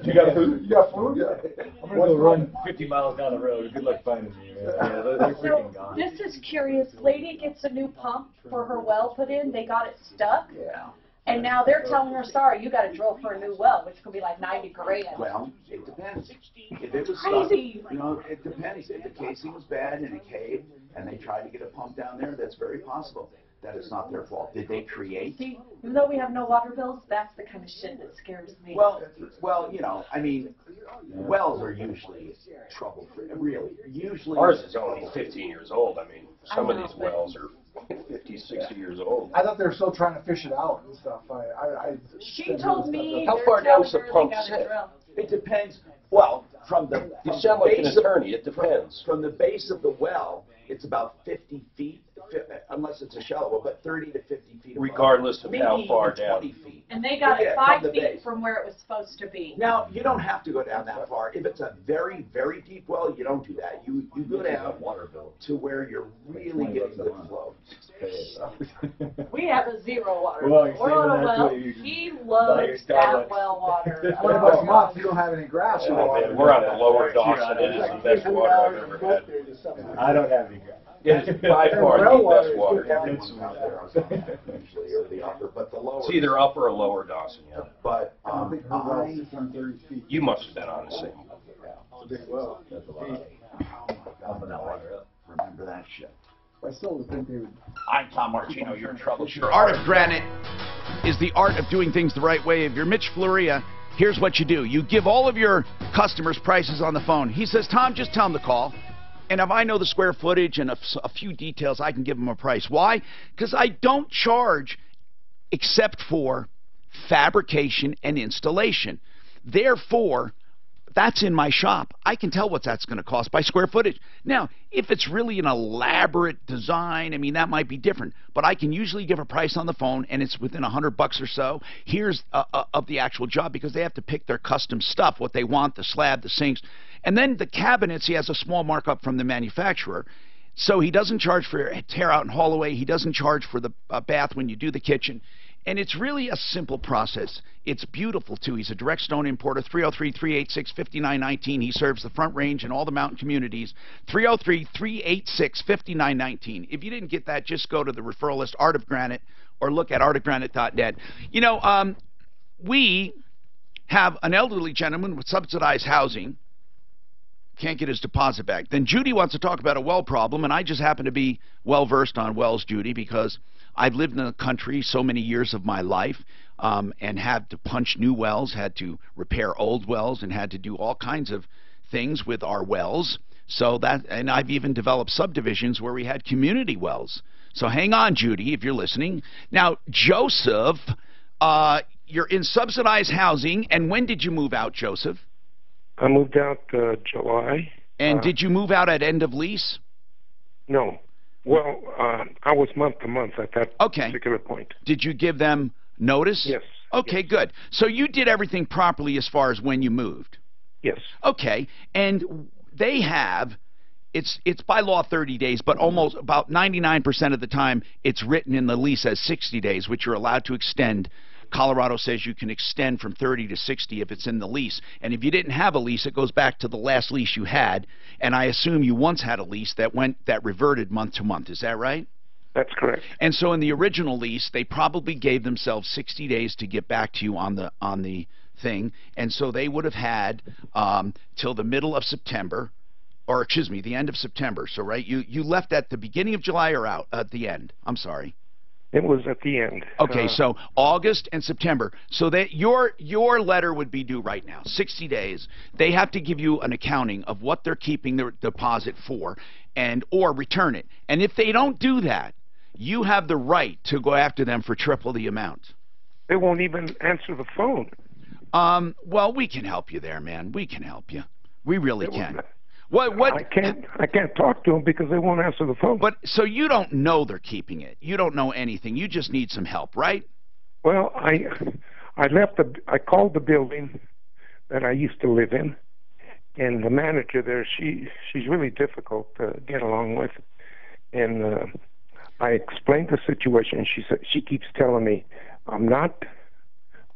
You got food? You got food? Yeah. I'm gonna go run 50 miles down the road. Good luck finding me. Yeah, they're freaking gone. This is curious. Lady gets a new pump for her well put in. They got it stuck. Yeah. And now they're telling her, sorry, you got to drill for a new well, which could be like 90 grand. Well, it depends. If it was Crazy. stuck, you know, it depends. If the casing was bad and it caved and they tried to get a pump down there, that's very possible. That is not their fault. Did they create? See, even though we have no water bills, that's the kind of shit that scares me. Well, you know, I mean, wells are usually trouble-free. Really, usually. Ours is only 15 years old. I mean, some of these wells are 50, 60 years old. I thought they were still trying to fish it out and stuff. She told me. How far down does the pump sit? It depends. Well, from the You sound like an attorney. It depends. From the base of the well, it's about 50 feet, unless it's a shallow well, but 30 to 50 feet above. Regardless of how far down. 20 feet. And they got it from 5 the feet base. from where it was supposed to be. Now, you don't have to go down that far. If it's a very, very deep well, you don't do that. You go down to where you're really getting good flow. We have a zero water. Well, We're on a well. He loves that well water. $20 a month, you don't have any grass. We're on the lower Dawson. It is the best water I've ever had. I don't have any grass. It is by far the best water. But the lower. It's either upper or lower Dawson, yeah. But you must have been on the same. Well, remember that shit. I still would think they would. I'm Tom Martino, your troubleshooter. The art of Granite is the art of doing things the right way. If you're Mitch Floria, here's what you do. You give all of your customers prices on the phone. He says, Tom, just tell him to call. And if I know the square footage and a few details, I can give him a price. Why? Because I don't charge except for fabrication and installation. Therefore, that's in my shop. I can tell what that's going to cost by square footage. Now, if it's really an elaborate design, I mean, that might be different. But I can usually give a price on the phone, and it's within $100 or so. Here's of the actual job, because they have to pick their custom stuff, what they want, the slab, the sinks. And then the cabinets, he has a small markup from the manufacturer. So he doesn't charge for tear out and haul away. He doesn't charge for the bath when you do the kitchen. And it's really a simple process. It's beautiful, too. He's a direct stone importer, 303-386-5919. He serves the Front Range and all the mountain communities, 303-386-5919. If you didn't get that, just go to the referral list, Art of Granite, or look at artofgranite.net. You know, we have an elderly gentleman with subsidized housing, can't get his deposit back. Then Judy wants to talk about a well problem, and I just happen to be well-versed on wells, Judy, because I've lived in the country so many years of my life and had to punch new wells, had to repair old wells, and had to do all kinds of things with our wells. So that, and I've even developed subdivisions where we had community wells. So hang on, Judy, if you're listening. Now, Joseph, you're in subsidized housing, and when did you move out, Joseph? I moved out July. And did you move out at end of lease? No. Well, I was month to month at that particular point. Did you give them notice? Yes. Okay, good. So you did everything properly as far as when you moved? Yes. Okay, and they have, it's by law 30 days, but almost about 99% of the time it's written in the lease as 60 days, which you're allowed to extend. Colorado says you can extend from 30 to 60 if it's in the lease. And if you didn't have a lease, it goes back to the last lease you had. And I assume you once had a lease that reverted month to month. Is that right? That's correct. And so in the original lease, they probably gave themselves 60 days to get back to you on the thing, and so they would have had till the middle of September, or excuse me, the end of September. So right, you left at the beginning of July or out at the end? I'm sorry. It was at the end. Okay, so August and September. So that your letter would be due right now, 60 days. They have to give you an accounting of what they're keeping their deposit for, or return it. And if they don't do that, you have the right to go after them for triple the amount. They won't even answer the phone. Well, we can help you there, man. We can help you. We really can. What? I can't talk to them because they won't answer the phone. But so you don't know they're keeping it. You don't know anything. You just need some help, right? Well, I called the building that I used to live in, and the manager there, she's really difficult to get along with, and I explained the situation. She keeps telling me I'm not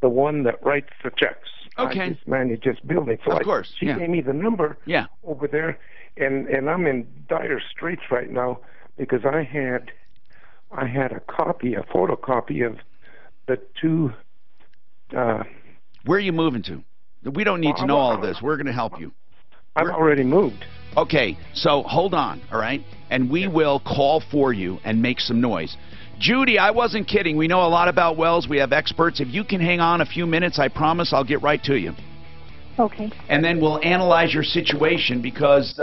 the one that writes the checks. Okay. I just manage this building. So of course. She gave me the number over there, and I'm in dire straits right now because I had a photocopy of the two. Where are you moving to? We don't need to know all of this. We're going to help you. I've already moved. Okay, so hold on, all right? And we will call for you and make some noise. Judy, I wasn't kidding. We know a lot about wells. We have experts. If you can hang on a few minutes, I promise I'll get right to you. Okay. And then we'll analyze your situation because,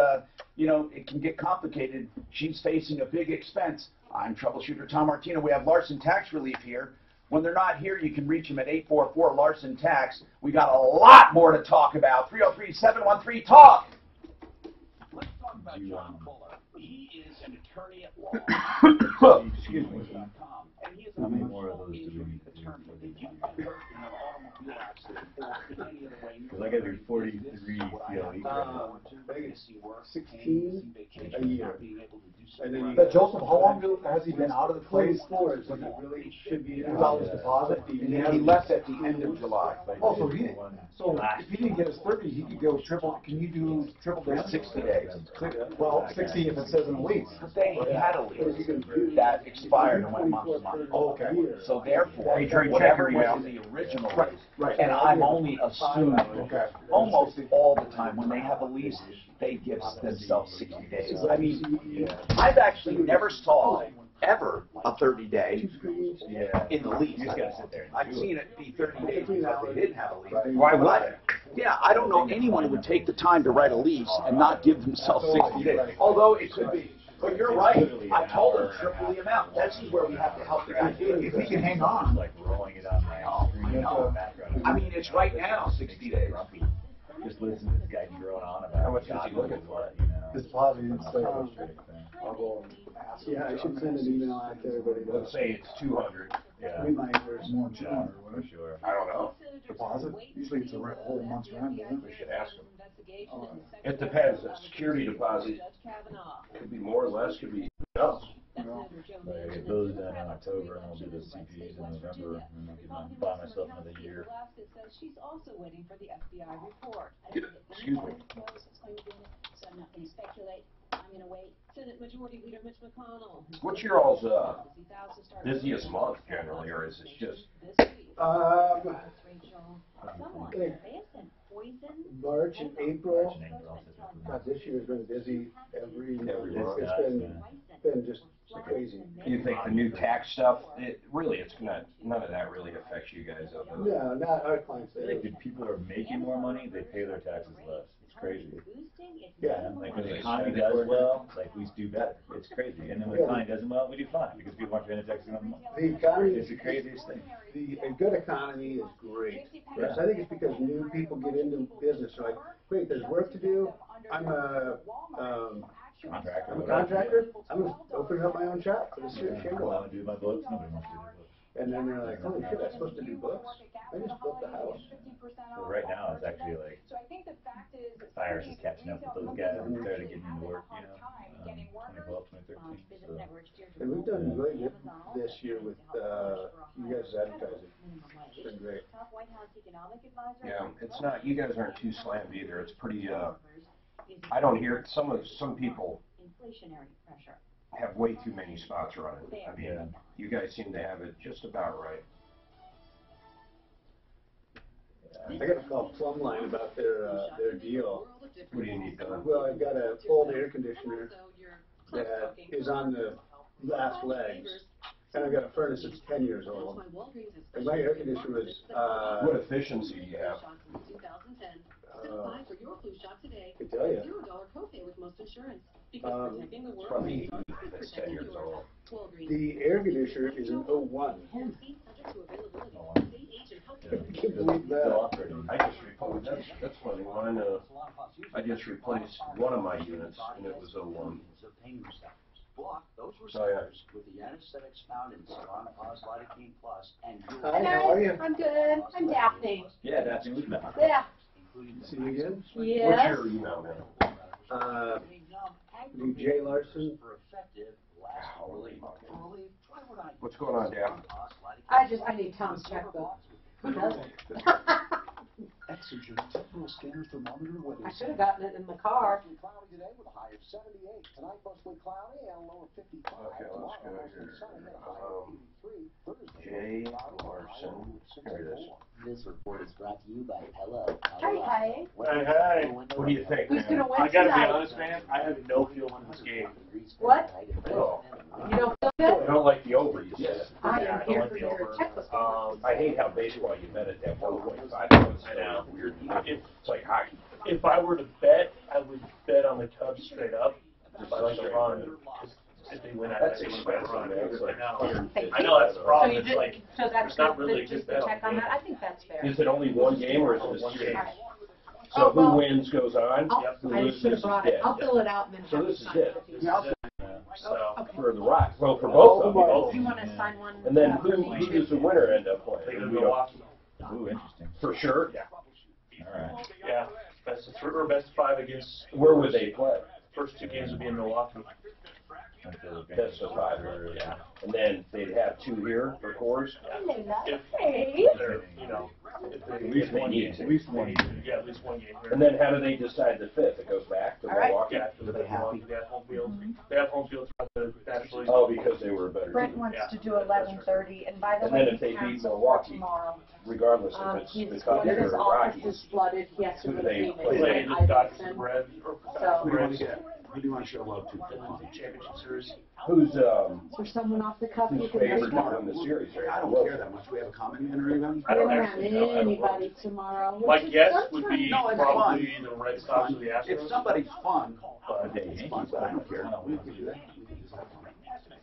it can get complicated. She's facing a big expense. I'm Troubleshooter Tom Martino. We have Larson Tax Relief here. When they're not here, you can reach them at 844-LARSON-TAX. We got a lot more to talk about. 303-713-TALK. Let's talk about John Fuller. He is an attorney at law. Excuse me. And he is How many more of those do we need? Because I got to do 43 CLE. 16 a year. And then But Joseph, how long has he been out of the place? When it really should be in $2 deposit. He left at the end of July. Oh, so if he didn't get his 30, he could go triple. Can you do triple damage? 60 days. Well, 60 if it says in the lease. But they had a lease that expired and went month to month. Oh, okay. So therefore, whatever was in the original lease, and I'm only assuming, almost all the time when they have a lease, they give themselves 60 days. I mean, I've actually never saw ever a 30-day in the lease. I've seen it be 30 days because they didn't have a lease. Why would? Yeah, I don't know anyone who would take the time to write a lease and not give themselves 60 days. Although it could be. But you're right. I told her triple the amount. This is where we have to help the guy. If he can hang on. Like rolling it on my screen. I mean, it's right now 60 days. Just listen to this guy drone on about how much is he looking for? His deposit didn't say. I'll go and ask him. Yeah, I should send an email out to everybody. Let's say it's 200. Yeah. We might, there's more than 200. For sure. I don't know. Deposit? Usually it's a whole month's rent, isn't it? We should ask him. It depends. A security deposit could be more or less, could be else. But I get those done in October, and I'll do the CPAs in November, and I'll buy myself another year. She's also waiting for the FBI report. Excuse me. So I'm not going to speculate. I'm going to wait. Senate Majority Leader Mitch McConnell. What's your all's busiest month generally, or is it just? March and April. God, this year's been busy every month. It's been just crazy. You think the new tax stuff? None of that really affects you guys, other than No, not our clients. Like, if people are making more money, they pay their taxes less. It's crazy. Yeah. Like when the economy does well, like we do better. It's crazy. And then when the economy doesn't well, we do fine because people aren't paying the taxes on the money. The economy is the craziest thing. A good economy is great. Yes, I think it's because new people get into business. They're like, wait, there's work to do. I'm a Contractor. I'm a contractor. I'm going to open up my own shop for the shingle. I want to do my books. Nobody wants to do my books. And then they're like, holy shit, I'm supposed to do books? I just built the house. So right now, it's actually like Cyrus is catching up with those guys and started getting into work, 2012, 2013. So. And we've done really good this year with you guys' advertising. It's been great. Yeah, it's not. You guys aren't too slammed either. It's pretty. I don't hear some people have way too many spots running. I mean, you guys seem to have it just about right. I got to call Plumline about their deal. What do you need done? Well, I've got an old air conditioner that is on the last legs, and I've got a furnace that's 10 years old. And my air conditioner was. What efficiency do you have? I can tell you. It's probably that's 10 years old. The air conditioner is an 01. I can't believe that. That's funny. Mine, I just replaced one of my units, and it was 01. Block those Oh, yeah. receptors with the anesthetics found in Salon Plus, Lidocaine Plus, and Hi, how are you? I'm good. I'm Daphne. Yeah, that's me. Yeah. See you again? Yes. What's your email, man? J. Larson. What's going on, Dan? I need Tom's checkbook. Who doesn't? Exogen temporal scanner thermometer weather. I should have gotten it in the car. Cloudy today with a high of 78. Tonight mostly cloudy and a low of 55. Okay, let's go here. Jay Larson. Here it is. This report is brought to you by Hello. Hey. Hey. What do you think, Who's man? gonna win I gotta tonight? be honest, man. I have no feel in this game. What? Oh. You don't feel I good? don't like the over, you said. I Yeah, am I here don't for like your the over. checkbook. I hate how baseball you bet at that 1.5. I know. Weird. It's like hockey. If I were to bet, I would bet on the Cubs straight up. Just like the run. If they win, That's I think expensive, run. man. It's like I know that's the problem. So It's you like did, so that's there's not really a just good the bet. check on that? I think that's fair. Is it only one game or is it a series? Alright. So who well, wins goes on? Who I loses should have is brought dead. it. I'll fill it out and then So have this it is signed it. with you. So For the Rock. Well, for both of Do you them. want to sign one? And then who does the winner end up they playing? go to Milwaukee. Ooh, interesting. For sure? Yeah. All right. Yeah. Best of 3 or best of 5 against. Where would they play? First 2 games would be in Milwaukee. That's the 5. Yeah. And then they'd have 2 here for cores? If Hey. they're, you know, if they At least one game. at least one game. Yeah, at least one game here. And then how do they decide the 5th? It goes back to All right. Milwaukee? Yeah, Are they happy? they have home field. They have home field throughout the National League. Oh, because they were a better Brent team. wants Yeah. to do 11:30, and by the And way, then if they he's beat canceled for Milwaukee, tomorrow. regardless if it's the He's, Cubs one of or his the offices Rockies. flooded. He has to Who go do to they Phoenix play? Play and the Dodgers Iverson. and Reds. So, Who do you want to get? Who do you want to show love to? Championship series. Who's is there someone off the cuff you who's can favored think to of? win the series? Right? I don't care that much. We have a comment or even. I We don't don't have actually know. anybody tomorrow. My which is guess sometimes- would be No, it's probably the Red Sox or the If Astros. somebody's fun, Yankees, it's fun, but I don't care. We can do that.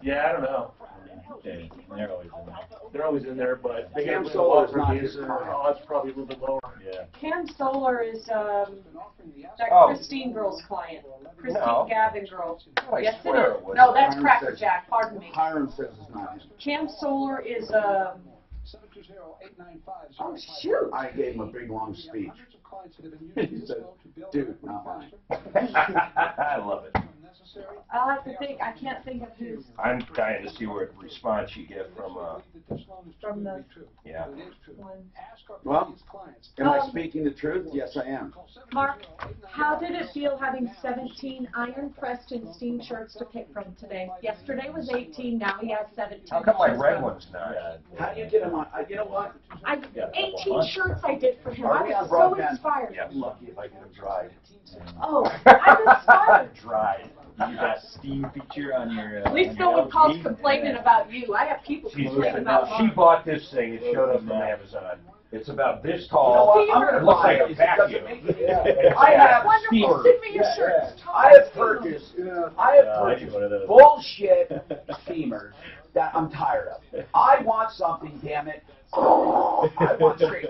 Yeah, I don't know. Okay. They're always in there. They're always in there, but they Cam get Solar's the not games. his kind. Odds probably a little bit lower. Yeah. Cam Solar is that Oh. Christine girl's client. Christine No. Gavin girl. I Yes, it swear is. it was. No, that's Hiram Cracker says- Jack. Pardon me. Hiram says it's not him. Cam Solar is oh shoot. I gave him a big long speech. He said, dude, not mine. I love it. I'll have to think. I can't think of who's I'm dying to see what response you get from from the yeah. one. Well, am I Um, speaking the truth? Yes, I am. Mark, how did it feel having 17 iron pressed and steam shirts to pick from today? Yesterday was 18. Now he has 17. How come my shirts red from. one's not? How do you get him on? You know what? 18 shirts I did for him. Are I we on was so broadband? inspired. Yeah, I'm lucky if I get him dried. Oh, I'm inspired. Dried. You got steam feature on your. At least on no your one calls LG? complaining Yeah. about you. I have people complaining about She Mark. bought this thing. It showed up from Amazon. It's about this You know tall. what? I'm gonna It looks buy like it. a It doesn't vacuum. make it- It's I got have Wonderful. steamer. Send me your shirts. I have purchased. I have I need purchased one of those. bullshit steamers that I'm tired of. I want something, damn it. I want straight.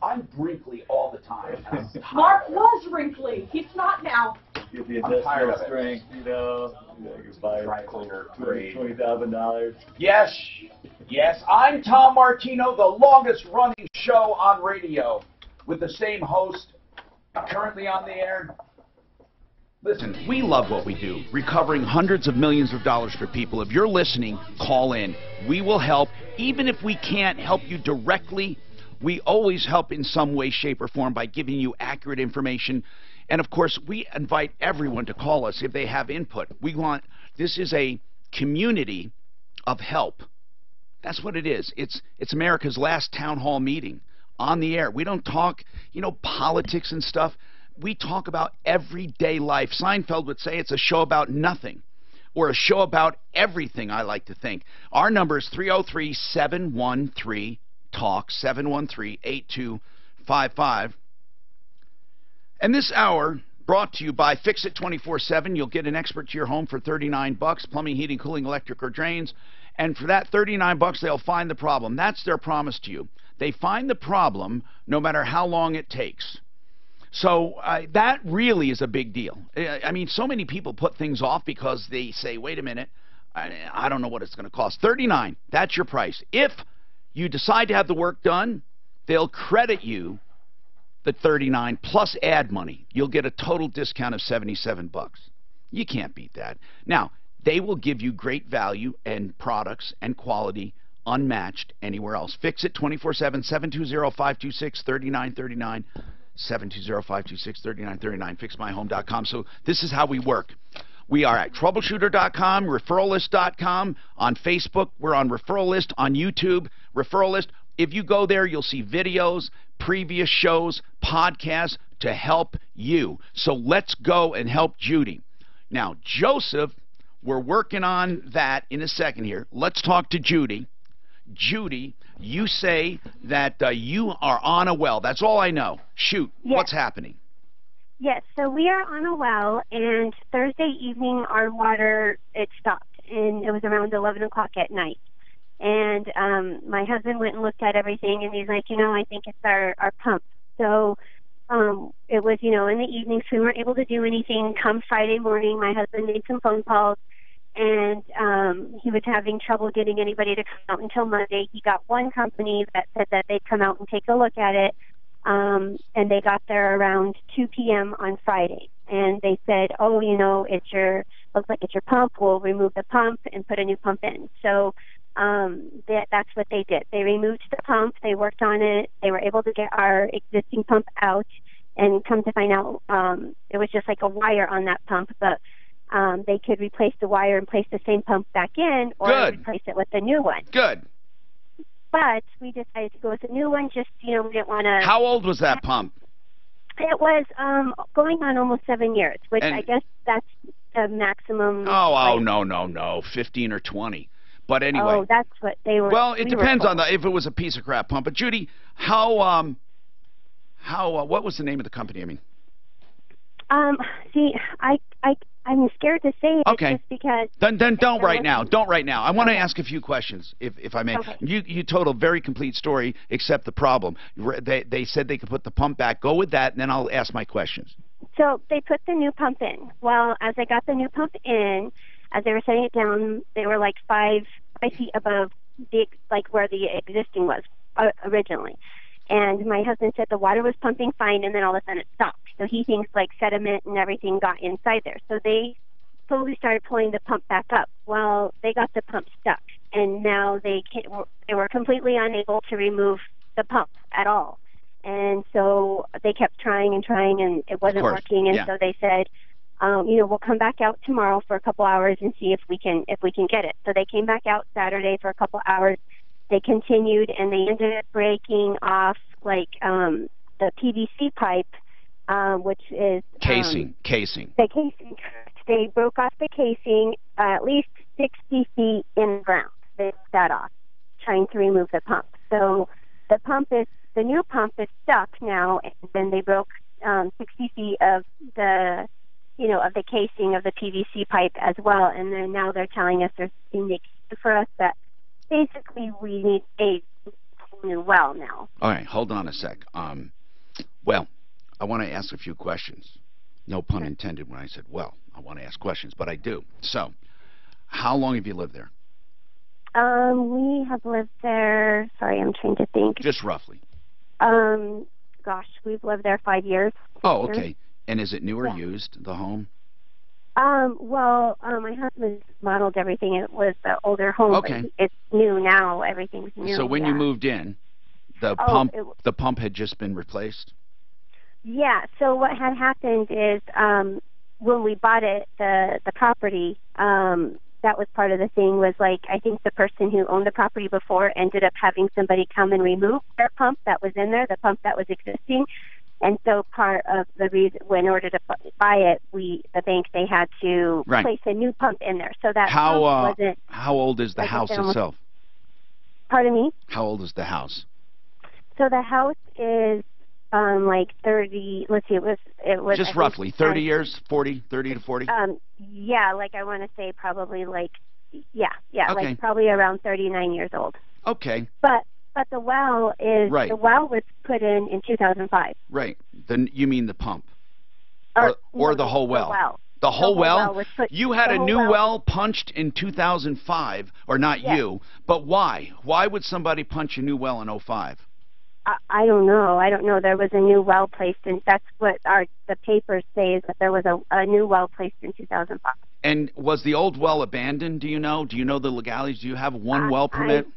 I'm wrinkly all the time. and I'm tired Mark of it. was wrinkly. He's not now. Get the I'm tired industrial of it. strength, you know. You can buy Dry cleaner grade. $20,000. Yes, yes. I'm Tom Martino, the longest running show on radio, with the same host, currently on the air. Listen, we love what we do, recovering hundreds of millions of dollars for people. If you're listening, call in. We will help. Even if we can't help you directly, we always help in some way, shape, or form by giving you accurate information. And of course, we invite everyone to call us if they have input. This is a community of help. That's what it is. It's America's last town hall meeting. on the air. We don't talk, politics and stuff. We talk about everyday life. Seinfeld would say it's a show about nothing, or a show about everything, I like to think. Our number is 303-713-TALK, 713-8255. And this hour, brought to you by Fix It 24/7. You'll get an expert to your home for $39, plumbing, heating, cooling, electric, or drains. And for that $39, they'll find the problem. That's their promise to you. They find the problem no matter how long it takes. So that really is a big deal. I mean, so many people put things off because they say, wait a minute, I don't know what it's going to cost. $39, that's your price. If you decide to have the work done, they'll credit you the $39 plus ad money. You'll get a total discount of $77. You can't beat that. Now, they will give you great value and products and quality unmatched anywhere else. Fix It 24/7, 720-526-3939, 720-526-3939, fixmyhome.com. So this is how we work. We are at Troubleshooter.com, ReferralList.com, on Facebook. We're on Referral List, on YouTube, Referral List. If you go there, you'll see videos, previous shows, podcasts to help you. So let's go and help Judy. Now, Joseph, we're working on that in a second here. Let's talk to Judy. Judy, you say that you are on a well. That's all I know. Shoot, yes. What's happening? Yes, so we are on a well, and Thursday evening our water, it stopped, and it was around 11 o'clock at night. And my husband went and looked at everything, and he's like, I think it's our pump. So it was, in the evenings we weren't able to do anything. Come Friday morning, my husband made some phone calls, and he was having trouble getting anybody to come out until Monday. He got one company that said that they'd come out and take a look at it, and they got there around 2 p.m. on Friday. And they said, looks like it's your pump. We'll remove the pump and put a new pump in. So that's what they did. They removed the pump. They worked on it. They were able to get our existing pump out, and come to find out it was just like a wire on that pump, but they could replace the wire and place the same pump back in, or replace it with a new one. Good. But we decided to go with a new one. Just, we didn't want to... How old was that pump? It was going on almost 7 years, which I guess that's the maximum... No, 15 or 20. But anyway... Oh, that's what they were... Well, it depends on if it was a piece of crap pump. But, Judy, what was the name of the company, I mean? I'm scared to say it just because... Then don't right now. Don't right now. I want to ask a few questions, if I may. Okay. You told a very complete story, except the problem. They said they could put the pump back. Go with that, and then I'll ask my questions. So they put the new pump in. Well, as I got the new pump in, as they were setting it down, they were like 5 feet above where the existing was originally. And my husband said the water was pumping fine, and then all of a sudden it stopped. So he thinks sediment and everything got inside there. So they slowly started pulling the pump back up. Well, they got the pump stuck, and now they were completely unable to remove the pump at all. And so they kept trying, and it wasn't working. And so they said, we'll come back out tomorrow for a couple hours and see if we can get it. So they came back out Saturday for a couple hours. They continued, and they ended up breaking off the PVC pipe, which is casing. The casing. They broke off the casing at least 60 feet in the ground. They took that off, trying to remove the pump. So the new pump is stuck now, and then they broke 60 feet of the casing of the PVC pipe as well. And then now they're telling us there's an excuse for us that basically we need a new well now. All right, hold on a sec. Well, I want to ask a few questions. No pun intended when I said, well, I want to ask questions, but I do. So, how long have you lived there? We have lived there, sorry, I'm trying to think. Just roughly. We've lived there 5 years. Oh, okay. And is it new or used, the home? My husband modeled everything. It was the older home. Okay. But it's new now. Everything's new. So when you moved in, the pump had just been replaced? Yeah. So what had happened is when we bought it, the property, the that was part of the thing was like, I think the person who owned the property before ended up having somebody come and remove their pump that was in there, the pump that was existing. And so part of the reason, in order to buy it, the bank, they had to place a new pump in there. So that pump wasn't. How old is the house itself? Pardon me? How old is the house? So the house is like 30. Let's see, it was just roughly 30 years, 40, 30 to 40. Yeah, like I want to say probably like okay. Like probably around 39 years old. Okay. But the well is the well was put in 2005. Right. Then you mean the pump, or the whole well? The whole well? Was put, you had a new well punched in 2005, or not you, but why? Why would somebody punch a new well in 05? I don't know. I don't know. There was a new well placed in. That's what the papers say, is that there was a new well placed in 2005. And was the old well abandoned? Do you know? Do you know the legalities? Do you have one well permit?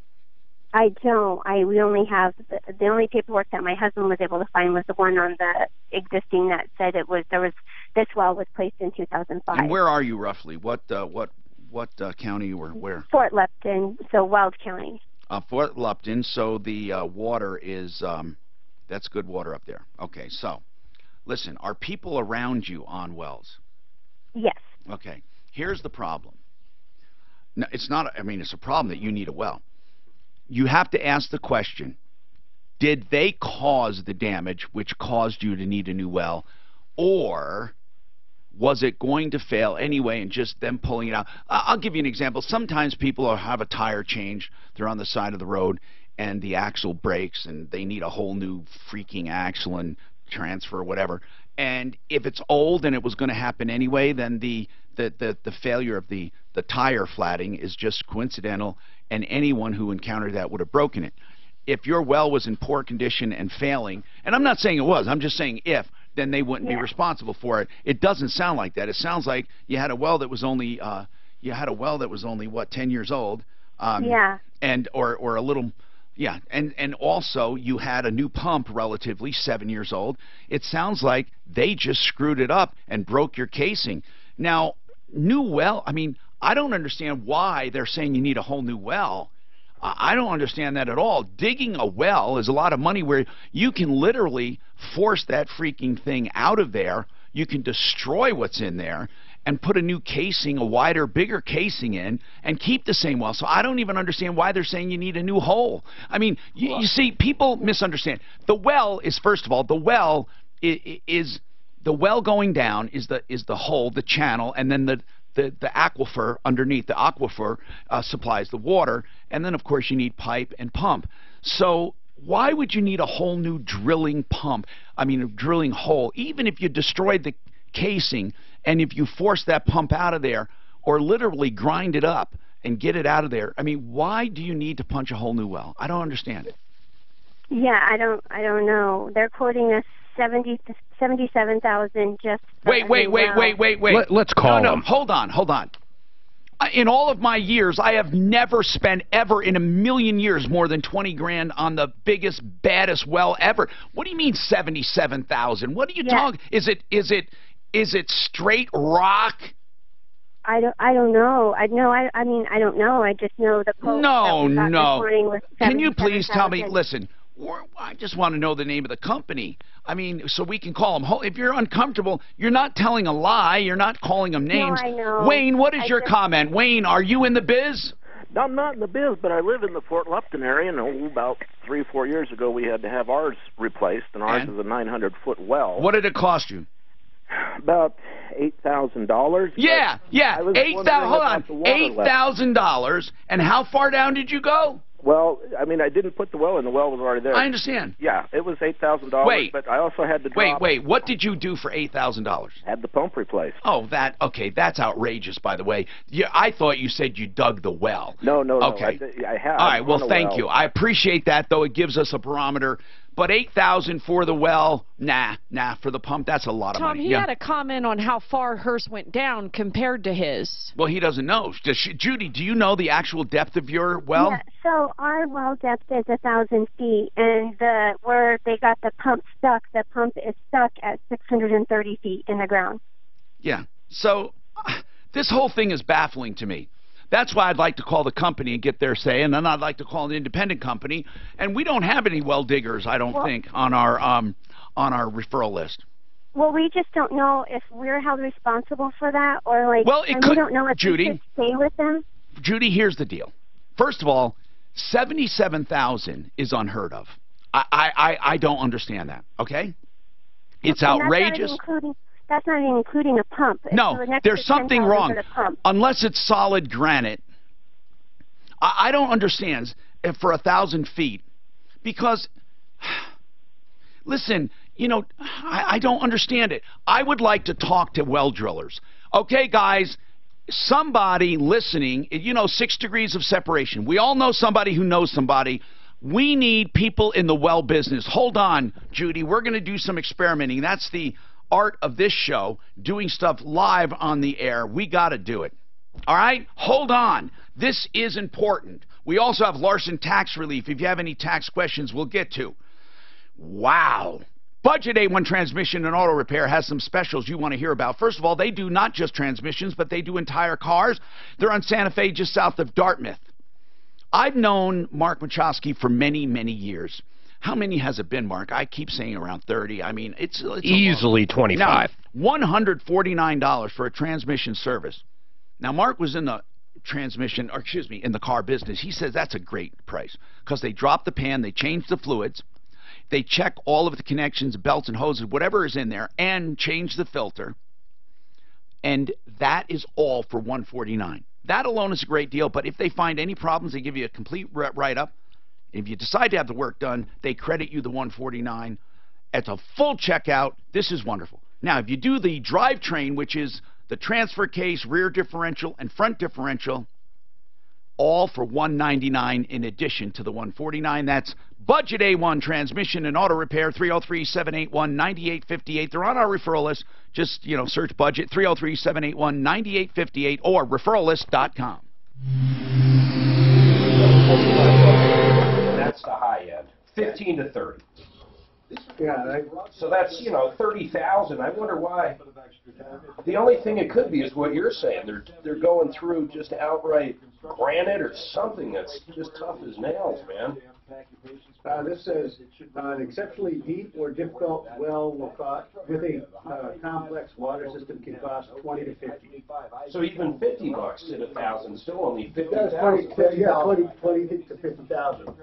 I don't. We only have the only paperwork that my husband was able to find was the one on the existing that said this well was placed in 2005. And where are you roughly? What county or where? Fort Lupton, so Weld County. Fort Lupton. So the water is that's good water up there. Okay, so listen, are people around you on wells? Yes. Okay. Here's the problem. No, it's not. I mean, it's a problem that you need a well. You have to ask the question, did they cause the damage which caused you to need a new well, or was it going to fail anyway and just them pulling it out? I'll give you an example. Sometimes people have a tire change. They're on the side of the road, and the axle breaks, and they need a whole new freaking axle and transfer or whatever. And if it's old and it was going to happen anyway, then the failure of the tire flatting is just coincidental, and anyone who encountered that would have broken it. If your well was in poor condition and failing, and I'm not saying it was, I'm just saying if, then they wouldn't be responsible for it. It doesn't sound like that. It sounds like you had a well that was only what, 10 years old, and or a little. Yeah, and also you had a new pump, relatively 7 years old. It sounds like they just screwed it up and broke your casing. Now, new well, I mean, I don't understand why they're saying you need a whole new well. I don't understand that at all. Digging a well is a lot of money where you can literally force that freaking thing out of there. You can destroy what's in there and put a new casing, a wider, bigger casing in, and keep the same well. So I don't even understand why they're saying you need a new hole. I mean, you see, people misunderstand. The well is, first of all, the well is the well going down is the hole, the channel, and then the aquifer underneath. The aquifer supplies the water, and then, of course, you need pipe and pump. So why would you need a whole new drilling pump? I mean, a drilling hole, even if you destroyed the casing, and if you force that pump out of there, or literally grind it up and get it out of there. I mean, why do you need to punch a whole new well? I don't understand it. Yeah, I don't know. They're quoting us $77,000 just. Wait. Let's call them. Hold on. In all of my years, I have never spent ever in a million years more than 20 grand on the biggest, baddest well ever. What do you mean 77,000? What are you talking? Is it straight rock? I don't know. I mean, I don't know. I just know the quote. No. Can you please tell me? Listen. I just want to know the name of the company. I mean, so we can call them. If you're uncomfortable, you're not telling a lie. You're not calling them names. No, I know. Wayne, what is your comment? Wayne, are you in the biz? I'm not in the biz, but I live in the Fort Lupton area, and about 3 or 4 years ago we had to have ours replaced, and ours is a 900-foot well. What did it cost you? About $8,000. Yeah. $8,000. And how far down did you go? Well, I mean, I didn't put the well in. The well was already there. I understand. Yeah, it was $8,000. But I also had to drop. Wait. What did you do for $8,000? Had the pump replaced. Oh, okay. That's outrageous, by the way. I thought you said you dug the well. No. Okay. I have. All right. Well, thank you. I appreciate that, though. It gives us a barometer. But $8,000 for the well, nah. For the pump, that's a lot of money. Tom, he had a comment on how far hers went down compared to his. Well, he doesn't know. Judy, do you know the actual depth of your well? Yeah, so our well depth is 1,000 feet, and where they got the pump is stuck at 630 feet in the ground. Yeah. So this whole thing is baffling to me. That's why I'd like to call the company and get their say, and then I'd like to call an independent company. And we don't have any well diggers, I don't think, on our referral list. Well, we just don't know if we're held responsible for that, or like, well, it and could, we don't know if Judy, we should stay with them. Judy, here's the deal. First of all, 77,000 is unheard of. I don't understand that. Okay, it's outrageous. That's not even including a pump. No, there's something wrong. Unless it's solid granite. I don't understand if for 1,000 feet, because listen, you know, I don't understand it. I would like to talk to well drillers. Okay, guys, somebody listening, you know, 6 degrees of separation. We all know somebody who knows somebody. We need people in the well business. Hold on, Judy. We're going to do some experimenting. That's the art of this show, doing stuff live on the air. We got to do it. All right? Hold on. This is important. We also have Larson tax relief. If you have any tax questions, we'll get to. Wow. Budget A1 Transmission and Auto Repair has some specials you want to hear about. First of all, they do not just transmissions, but they do entire cars. They're on Santa Fe, just south of Dartmouth. I've known Mark Machowski for many, many years. How many has it been, Mark? I keep saying around 30. I mean, it's easily 25. Now, $149 for a transmission service. Now, Mark was in the transmission, or excuse me, in the car business. He says that's a great price because they drop the pan, they change the fluids, they check all of the connections, belts and hoses, whatever is in there, and change the filter. And that is all for $149. That alone is a great deal, but if they find any problems, they give you a complete write-up. If you decide to have the work done, they credit you the $149. It's a full checkout. This is wonderful. Now, if you do the drivetrain, which is the transfer case, rear differential, and front differential, all for $199 in addition to the $149. That's Budget A1 Transmission and Auto Repair, 303-781-9858. They're on our referral list. Just, you know, search Budget, 303-781-9858, or referrallist.com. That's the high end. 15 to 30. Yeah. So that's, you know, 30,000. I wonder why. The only thing it could be is what you're saying. They're going through just outright granite or something that's just tough as nails, man. This says an exceptionally deep or difficult well will cost, with a complex water system, can cost 20 to 50. So even $50 at 1,000, still only 50,000. Yeah, 20 to 50,000 is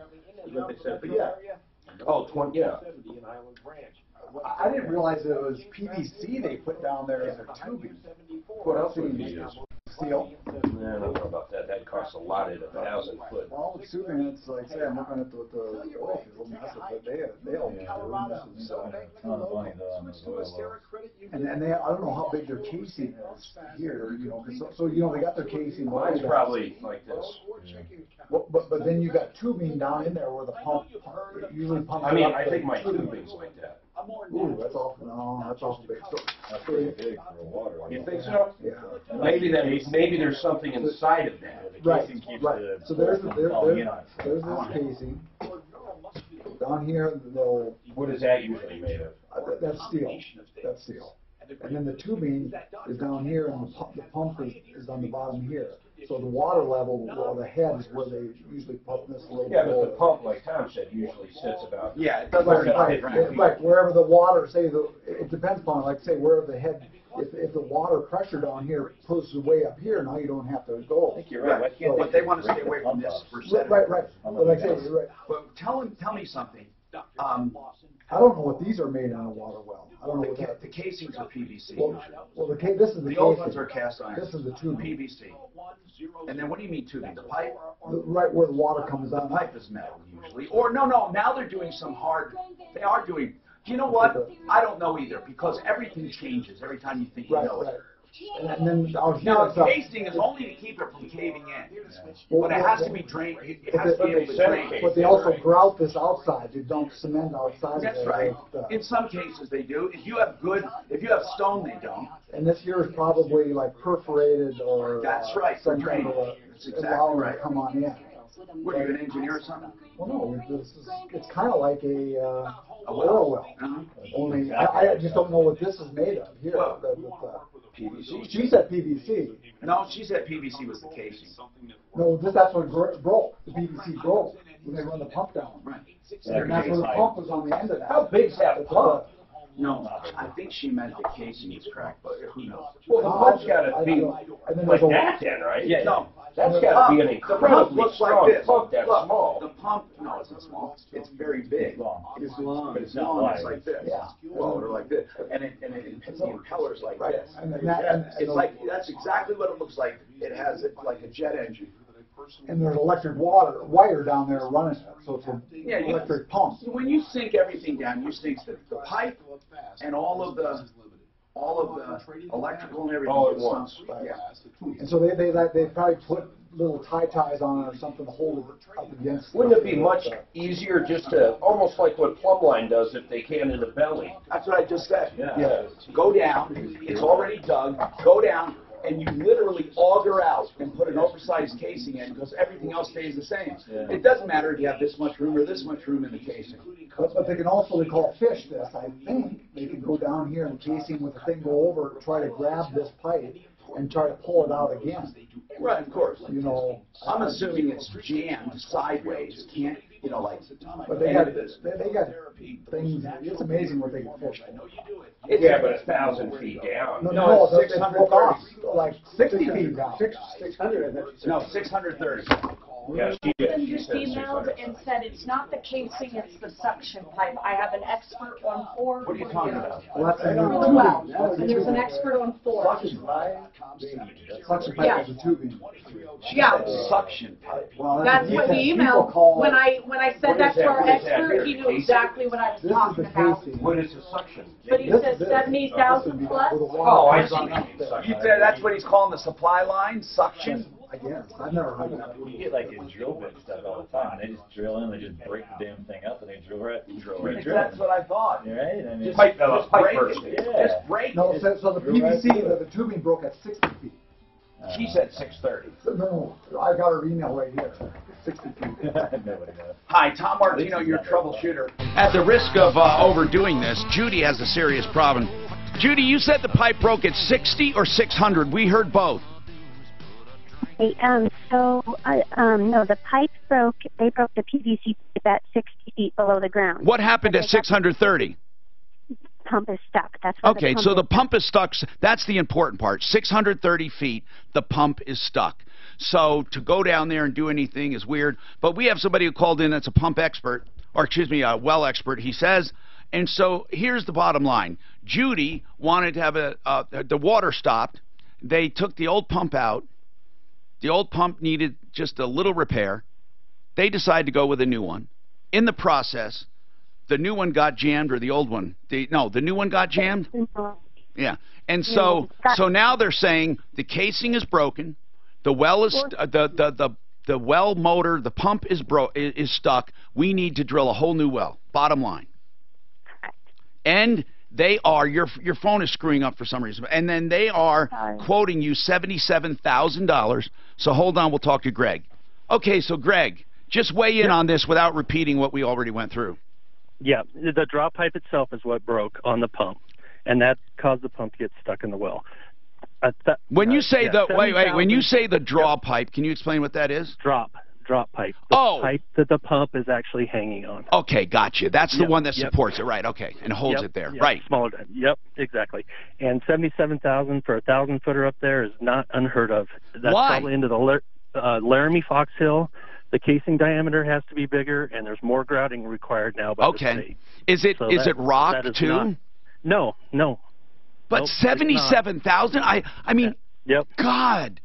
what they said. But yeah. Oh, 20, yeah. I didn't realize that it was PVC they put down there as their tubing. What else would you use? Steel. I don't know about that. That costs a lot at 1,000 foot. Well, with tubing, it's like, say, I'm looking at the oil field, and that's what they all do. And they, I don't know how big their casing is here, you know, so you know, they got their casing. Mine's probably like this. Well, but then you got tubing down in there where the pump usually pumps. I mean, I think my tubing's like that. Ooh, that's awful. No, that's awful big. So, that's pretty big for water. You think so? Yeah. Maybe there's something inside of that. Right. So there's this casing. Down here, what is that usually made of? That's steel. That's steel. And then the tubing is down here, and the pump is on the bottom here. So the water level, or the head, is where they usually pump this little. Yeah, but the pump, like Tom said, usually sits about. Yeah, it doesn't. Right, wherever the water, say, it depends upon, like, say, wherever the head. If the water pressure down here pushes way up here, now you don't have to go. I think you're right. But they want to stay away from this percentage. Right. But like I say, you're right. But tell me something. I don't know what these are made on a water well. I don't know what the casings are PVC. Well, this is the old ones are cast iron. This is the tubing. PVC. And then what do you mean tubing? The pipe? Right where the water comes down. The pipe is metal usually. Or no. Now they're doing some hard. They are doing. You know what? I don't know either, because everything changes every time you think you know it. And then out here, now, casing is only to keep it from caving in, but it has to be drained. It has to be able to drain. But they also grout this outside. They don't cement outside. That's right. In some cases they do. If you have stone, they don't. And this here is probably like perforated or. That's right. For drainage. That's exactly right. Come on in. What, are you an engineer or something? Well, no, it's kind of like a oil well. Only, I just don't know what this is made of here. Well, PVC. She said PVC. No, she said PVC was the casing. No, that's what broke. The PVC broke when they run the pump down. Right. And that's where the pump was on the end of that. How big's that pump? No, I think she meant the casing is cracked, but who knows? Well, the pump's got to be like that then, right? Yeah, no. That's got to be an incredibly strong pump that's Look, small. The pump, no, it's not small. It's very big. It's long. But it's long. It's like this. Yeah. Well, or like this. And the impeller's like this. And It's like, that's exactly what it looks like. It has it like a jet engine. And there's electric wire down there running it, so it's an electric pump. When you sink everything down, you sink the pipe and all of the electrical and everything. All at once. Yeah. And so they probably put little ties on it or something to hold it up against. Wouldn't it be much easier just to, almost like what Plumline does if they can in the belly? That's what I just said. Yeah. Go down. It's already dug. Go down. And you literally auger out and put an oversized casing in because everything else stays the same. Yeah. It doesn't matter if you have this much room or this much room in the casing. But they can also, they call fish this, I think. They can go down here and casing with the thing, go over, try to grab this pipe and try to pull it out again. Right, of course. You know, I'm assuming it's jammed sideways. Can't, you know, like. But they got things. It's amazing what they can fish. Yeah, but 1,000 feet down. No, it's 630. Like 60 feet down. 600. No, 630. Yeah, Then just emailed and said it's not the casing, it's the suction pipe. I have an expert on 4. What are you talking about? Well, that's For the well, and there's an expert on 4. Suction pipe is a tubing. Yeah. Suction pipe. Well, That's what the email, when I said that to our expert, he knew exactly what I was talking about. What is a suction? But he says 70,000 plus. Oh, I see. You said that's what he's calling the supply line? Suction? I guess. I've never heard of that. You get like a drill bit stuff all the time. They just drill in, they just break the damn thing up, and they drill right through. That's what I thought. Right? I mean, Just pipe break bursting. it. Yeah. Just break No, it. so the PVC, the tubing broke at 60 feet. She said 630. No, I got her email right here. 60 feet. Nobody knows. Hi, Tom Martino, your troubleshooter. At the risk of overdoing this, Judy has a serious problem. Judy, you said the pipe broke at 60 or 600. We heard both. Okay, no, the pipe broke. They broke the PVC pipe at 60 feet below the ground. What happened at 630? Pump is stuck. That's where Okay, so the pump is stuck. That's the important part. 630 feet, the pump is stuck. So to go down there and do anything is weird. But we have somebody who called in that's a pump expert, or excuse me, a well expert, he says. And so here's the bottom line. Judy wanted to have the water stopped. They took the old pump out. The old pump needed just a little repair. They decided to go with a new one. In the process, the new one got jammed, or the old one? The new one got jammed? Yeah. And so now they're saying the casing is broken, the well is the well motor, the pump is stuck. We need to drill a whole new well. Bottom line. And they are your phone is screwing up for some reason, and then they are quoting you $77,000. So hold on, we'll talk to Greg. Okay, so Greg, just weigh in on this without repeating what we already went through. Yeah, the drop pipe itself is what broke on the pump, and that caused the pump to get stuck in the well. When you say when you say the draw pipe, can you explain what that is? Drop pipe. The pipe that the pump is actually hanging on. Okay, gotcha. That's the one that supports it, right? Okay, and holds it there, right? Smaller. Yep, exactly. And 77,000 for a 1,000-footer up there is not unheard of. That's probably into the Laramie Fox Hill. The casing diameter has to be bigger, and there's more grouting required now by the state. Is it rock too? No. But 77,000? I mean, God.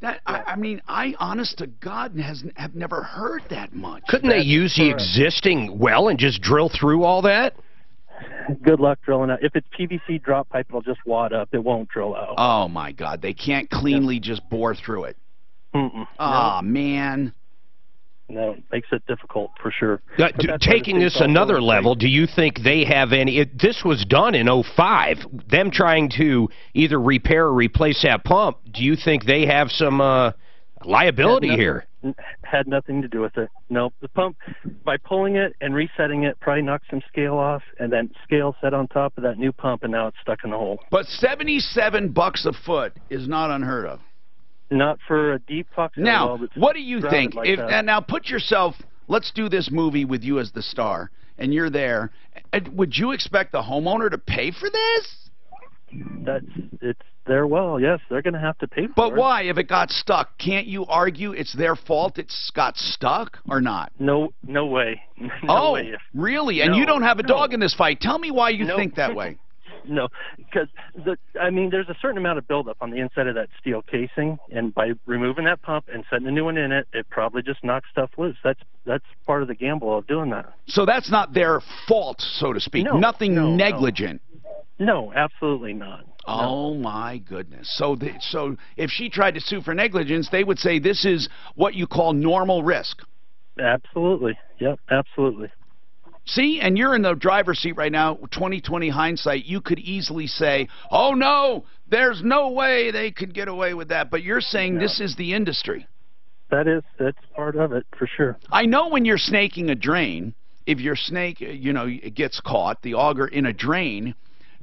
I honest to God have never heard that much. Couldn't they use the existing well and just drill through all that? Good luck drilling out. If it's PVC drop pipe, it'll just wad up. It won't drill out. Oh, my God. They can't cleanly just bore through it. Man. No, it makes it difficult for sure. Taking this another level, do you think they have any... This was done in 2005. Them trying to either repair or replace that pump, do you think they have some liability here? Had nothing to do with it. No, the pump, by pulling it and resetting it, probably knocked some scale off, and then scale set on top of that new pump, and now it's stuck in the hole. But $77 a foot is not unheard of. Not for a deep fox. Now, what do you think? Like And now put yourself, let's do this movie with you as the star, and you're there. Would you expect the homeowner to pay for this? It's their well, yes, they're going to have to pay for it. But why? If it got stuck, can't you argue it's their fault it's got stuck or not? No way. No way. Really? And you don't have a dog in this fight. Tell me why you think that way. No, because there's a certain amount of buildup on the inside of that steel casing, and by removing that pump and setting a new one in it, it probably just knocks stuff loose. That's part of the gamble of doing that. So that's not their fault, so to speak. Nothing negligent. No, absolutely not. Oh my goodness. So if she tried to sue for negligence, they would say this is what you call normal risk. Absolutely. Yep, absolutely. See, and you're in the driver's seat right now, 20/20 hindsight. You could easily say, oh, no, there's no way they could get away with that. But you're saying this is the industry. That's part of it, for sure. I know when you're snaking a drain, if your snake, it gets caught, the auger in a drain,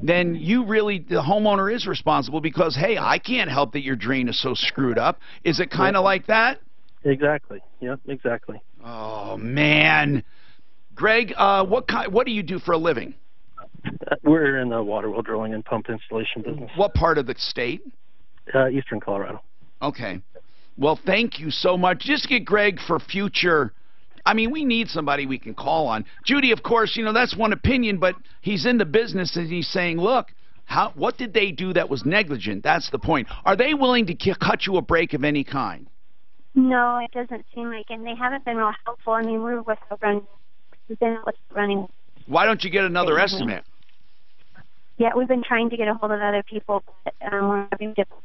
then the homeowner is responsible because, hey, I can't help that your drain is so screwed up. Is it kind of like that? Exactly. Yep, exactly. Oh, man. Greg, what do you do for a living? We're in the water well drilling and pump installation business. What part of the state? Eastern Colorado. Okay. Well, thank you so much. Just get Greg for future. I mean, we need somebody we can call on. Judy, of course, that's one opinion, but he's in the business and he's saying, look, what did they do that was negligent? That's the point. Are they willing to cut you a break of any kind? No, it doesn't seem like, and they haven't been real helpful. I mean, we're with we've been running. Why don't you get another estimate? Yeah, we've been trying to get a hold of other people, but we're having difficulty.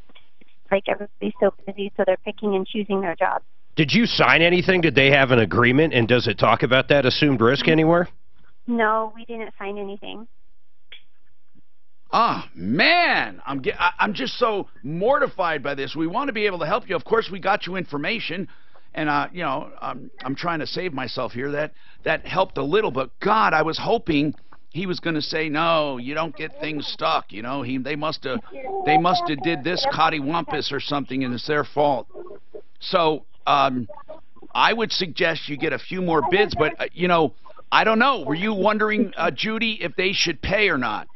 Like everybody's so busy, so they're picking and choosing their jobs. Did you sign anything? Did they have an agreement? And does it talk about that assumed risk anywhere? No, we didn't sign anything. Ah, man, I'm just so mortified by this. We want to be able to help you. Of course, we got you information. And, I'm trying to save myself here. That helped a little, but God, I was hoping he was going to say, no, you don't get things stuck. They must have did this cottywampus or something, and it's their fault. So I would suggest you get a few more bids, but, I don't know. Were you wondering, Judy, if they should pay or not?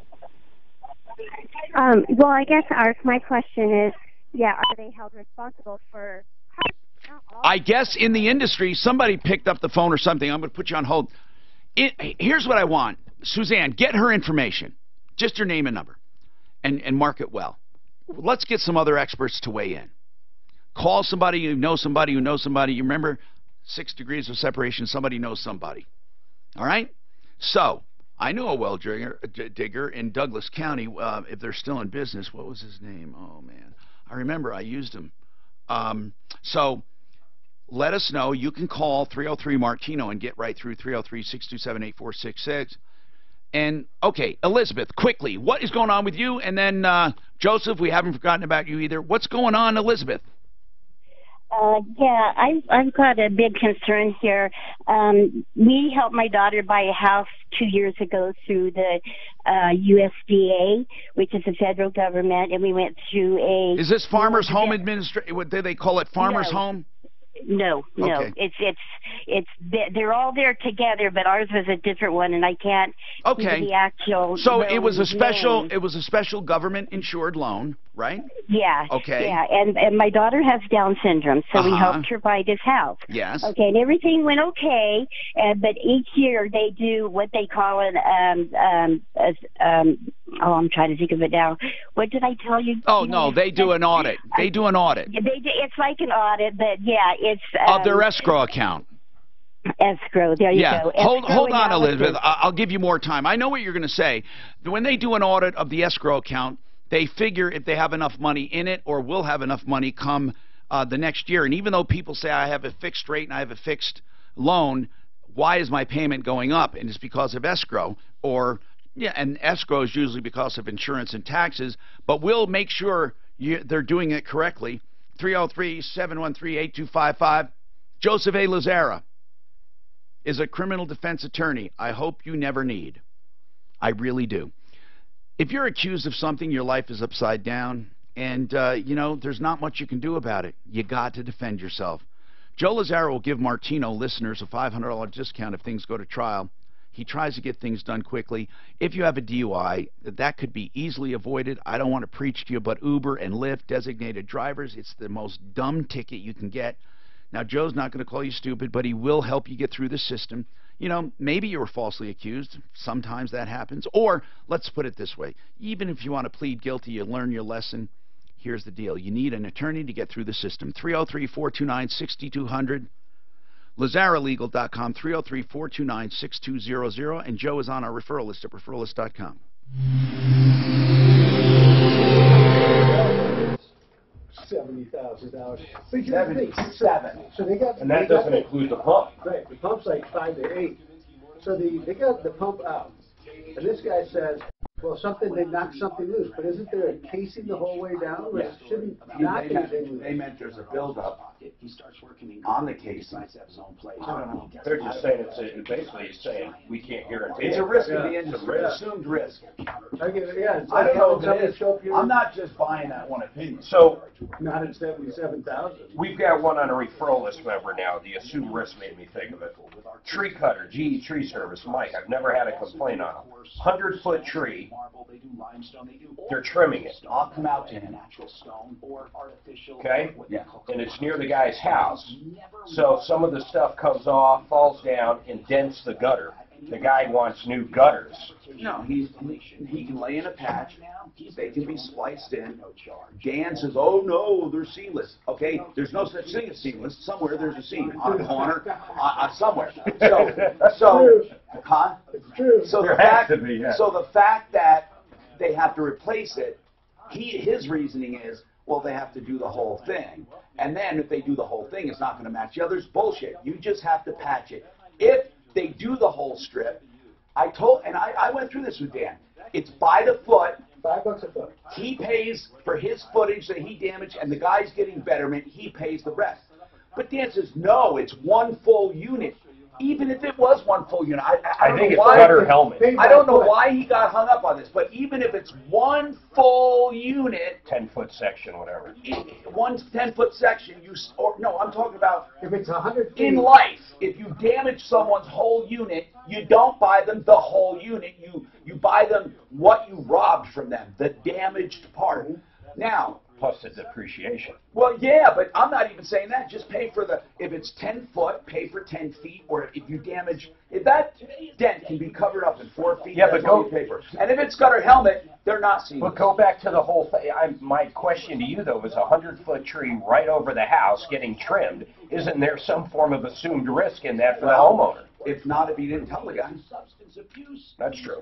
Well, I guess my question is, are they held responsible for... I guess in the industry, somebody picked up the phone or something. I'm going to put you on hold. Here's what I want. Suzanne, get her information. Just her name and number. And mark it well. Let's get some other experts to weigh in. Call somebody who knows somebody who knows somebody. You remember 6 degrees of separation, somebody knows somebody. All right? So, I know a well digger in Douglas County, if they're still in business. What was his name? Oh, man. I remember I used him. So let us know. You can call 303-MARTINO and get right through 303-627-8466. And, okay, Elizabeth, quickly, what is going on with you? And then, Joseph, we haven't forgotten about you either. What's going on, Elizabeth? I've got a big concern here. We helped my daughter buy a house 2 years ago through the USDA, which is the federal government, and we went through a... Is this Farmers Home Administration? What do they call it? Farmers Home? No. Okay. It's they're all there together, but ours was a different one, and I can't see the actual. So it was a special government insured loan, right? Yeah. Okay. Yeah, and my daughter has Down syndrome, so we helped her buy this house. Yes. Okay, and everything went okay, but each year they do what they call it I'm trying to think of it now. What did I tell you? Oh no, they do an audit. They do an audit. It's like an audit, but it's of their escrow account. Escrow. There you go. Hold on, Elizabeth. I'll give you more time. I know what you're going to say. When they do an audit of the escrow account, they figure if they have enough money in it or will have enough money come the next year. And even though people say I have a fixed rate and I have a fixed loan, why is my payment going up? And it's because of escrow and escrow is usually because of insurance and taxes, but we'll make sure they're doing it correctly. 303-713-8255. Joseph A. Lazara is a criminal defense attorney I hope you never need. I really do. If you're accused of something, your life is upside down, and, there's not much you can do about it. You got to defend yourself. Joe Lazara will give Martino listeners a $500 discount if things go to trial. He tries to get things done quickly. If you have a DUI, that could be easily avoided. I don't want to preach to you, but Uber and Lyft, designated drivers, it's the most dumb ticket you can get. Now, Joe's not going to call you stupid, but he will help you get through the system. Maybe you were falsely accused. Sometimes that happens. Or, let's put it this way. Even if you want to plead guilty, you learn your lesson. Here's the deal. You need an attorney to get through the system. 303-429-6200. LazaraLegal.com, 303-429-6200. And Joe is on our referral list at referralist.com. $70,000. 77. So they got, and that doesn't include the pump. Right, the pump's like 5 to 8. So they got the pump out, and this guy says, well, they knocked something loose, but isn't there a casing the whole way down? Yes. It shouldn't knock anything loose. They meant there's a buildup on the casing. They're just saying basically saying we can't guarantee It's it. a risk of the industry, assumed risk. I don't know if it is. I'm not just buying that one opinion. So, not at 77,000. We've got one on a referral list member now. The assumed risk made me think of it. Tree cutter, GE Tree Service, Mike. I've never had a complaint on them. 100-foot tree. They're trimming it. I'll come out to him. Okay? Yeah. And it's near the guy's house. So some of the stuff comes off, falls down, and dents the gutter. The guy wants new gutters. No, he can lay in a patch. They can be spliced in. Dan says, oh, no, they're seamless. Okay, there's no such thing as seamless. Somewhere there's a seam on a corner, somewhere. So the fact that they have to replace it, his reasoning is, well, they have to do the whole thing. And then if they do the whole thing, it's not going to match the others. Bullshit. You just have to patch it. If they do the whole strip, I went through this with Dan. It's by the foot. $5 a foot. He pays for his footage that he damaged, and the guy's getting betterment. He pays the rest. But Dan says, no, it's one full unit. Even if it was one full unit, I think it's a gutter helmet. I don't know why he got hung up on this, but even if it's one full unit, 10-foot section, whatever. One 10-foot section, I'm talking about if it's 100 feet. In life, if you damage someone's whole unit, you don't buy them the whole unit. You buy them what you robbed from them, the damaged part. Now, plus the depreciation. Well, yeah, but I'm not even saying that. Just pay for if it's 10 foot, pay for 10 feet, or if you damage, if that dent can be covered up in 4 feet, that's what you pay for. And if it's gutter helmet, they're not seamless. But go back to the whole thing. My question to you, though, is a 100-foot tree right over the house getting trimmed. Isn't there some form of assumed risk in that for the homeowner? If not, if he didn't tell the guy. That's true.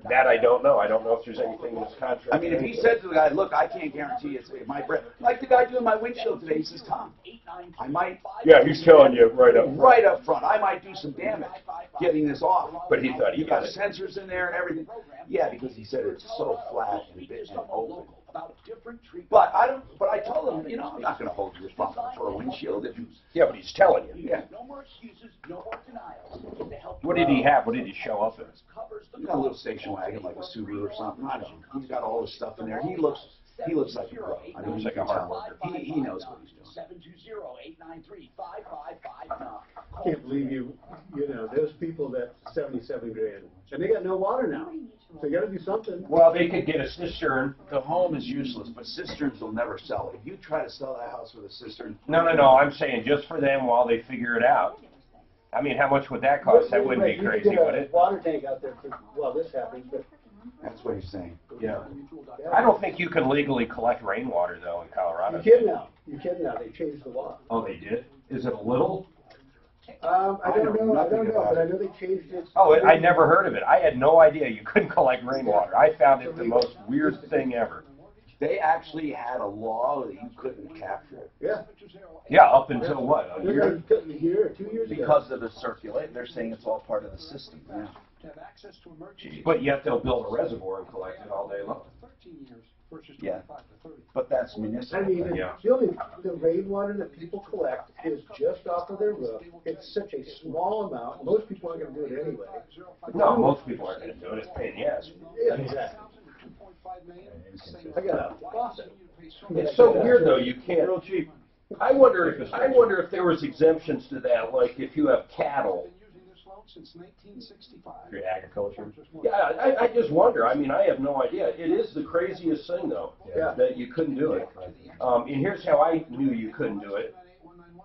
That I don't know. I don't know if there's anything in this contract. I mean, if he said to the guy, look, I can't guarantee it's my breath. Like the guy doing my windshield today, he says, Tom, I might. Yeah, he's telling you right up front. Right up front. I might do some damage getting this off. But he thought he got sensors in there and everything. Yeah, because he said it's so flat and oval. But I told him, I'm not going to hold you responsible for a windshield. Yeah, but he's telling you. Yeah. No more excuses, no more denials. What did he have? What did he show up in? He's got a little station wagon like a Subaru or something. I don't know. He's got all this stuff in there. He looks like a pro. I mean, he's like a hard worker. He knows what he's doing. 720-893-5559. I can't believe those people that 77 grand, and they got no water now. So you got to do something. Well, they could get a cistern. The home is useless, but cisterns will never sell. If you try to sell that house with a cistern. No. I'm saying just for them while they figure it out. I mean, how much would that cost? That wouldn't be crazy, would it? Water tank out there while this happens, but. That's what he's saying. Yeah. I don't think you can legally collect rainwater, though, in Colorado. You can now. They changed the law. Oh, they did? Is it a little? I don't know, but I know they changed it. Oh, I never heard of it. I had no idea you couldn't collect rainwater. I found it the most weird thing ever. They actually had a law that you couldn't capture it. Yeah. Yeah, up until what? A year? A year or 2 years ago. Because of the circulation. They're saying it's all part of the system. Yeah. But yet they'll build a reservoir and collect it all day long. Yeah. But that's municipal. I mean, the rainwater that people collect is just off of their roof. It's such a small amount. Most people aren't going to do it anyway. No, most people aren't going to do it. It's a pain in the ass. Yeah, exactly. I got a faucet. It's so weird though. You can't. Real cheap. I wonder if there was exemptions to that, like if you have cattle. For agriculture. Yeah, I just wonder. I mean, I have no idea. It is the craziest thing though, that you couldn't do it. And here's how I knew you couldn't do it.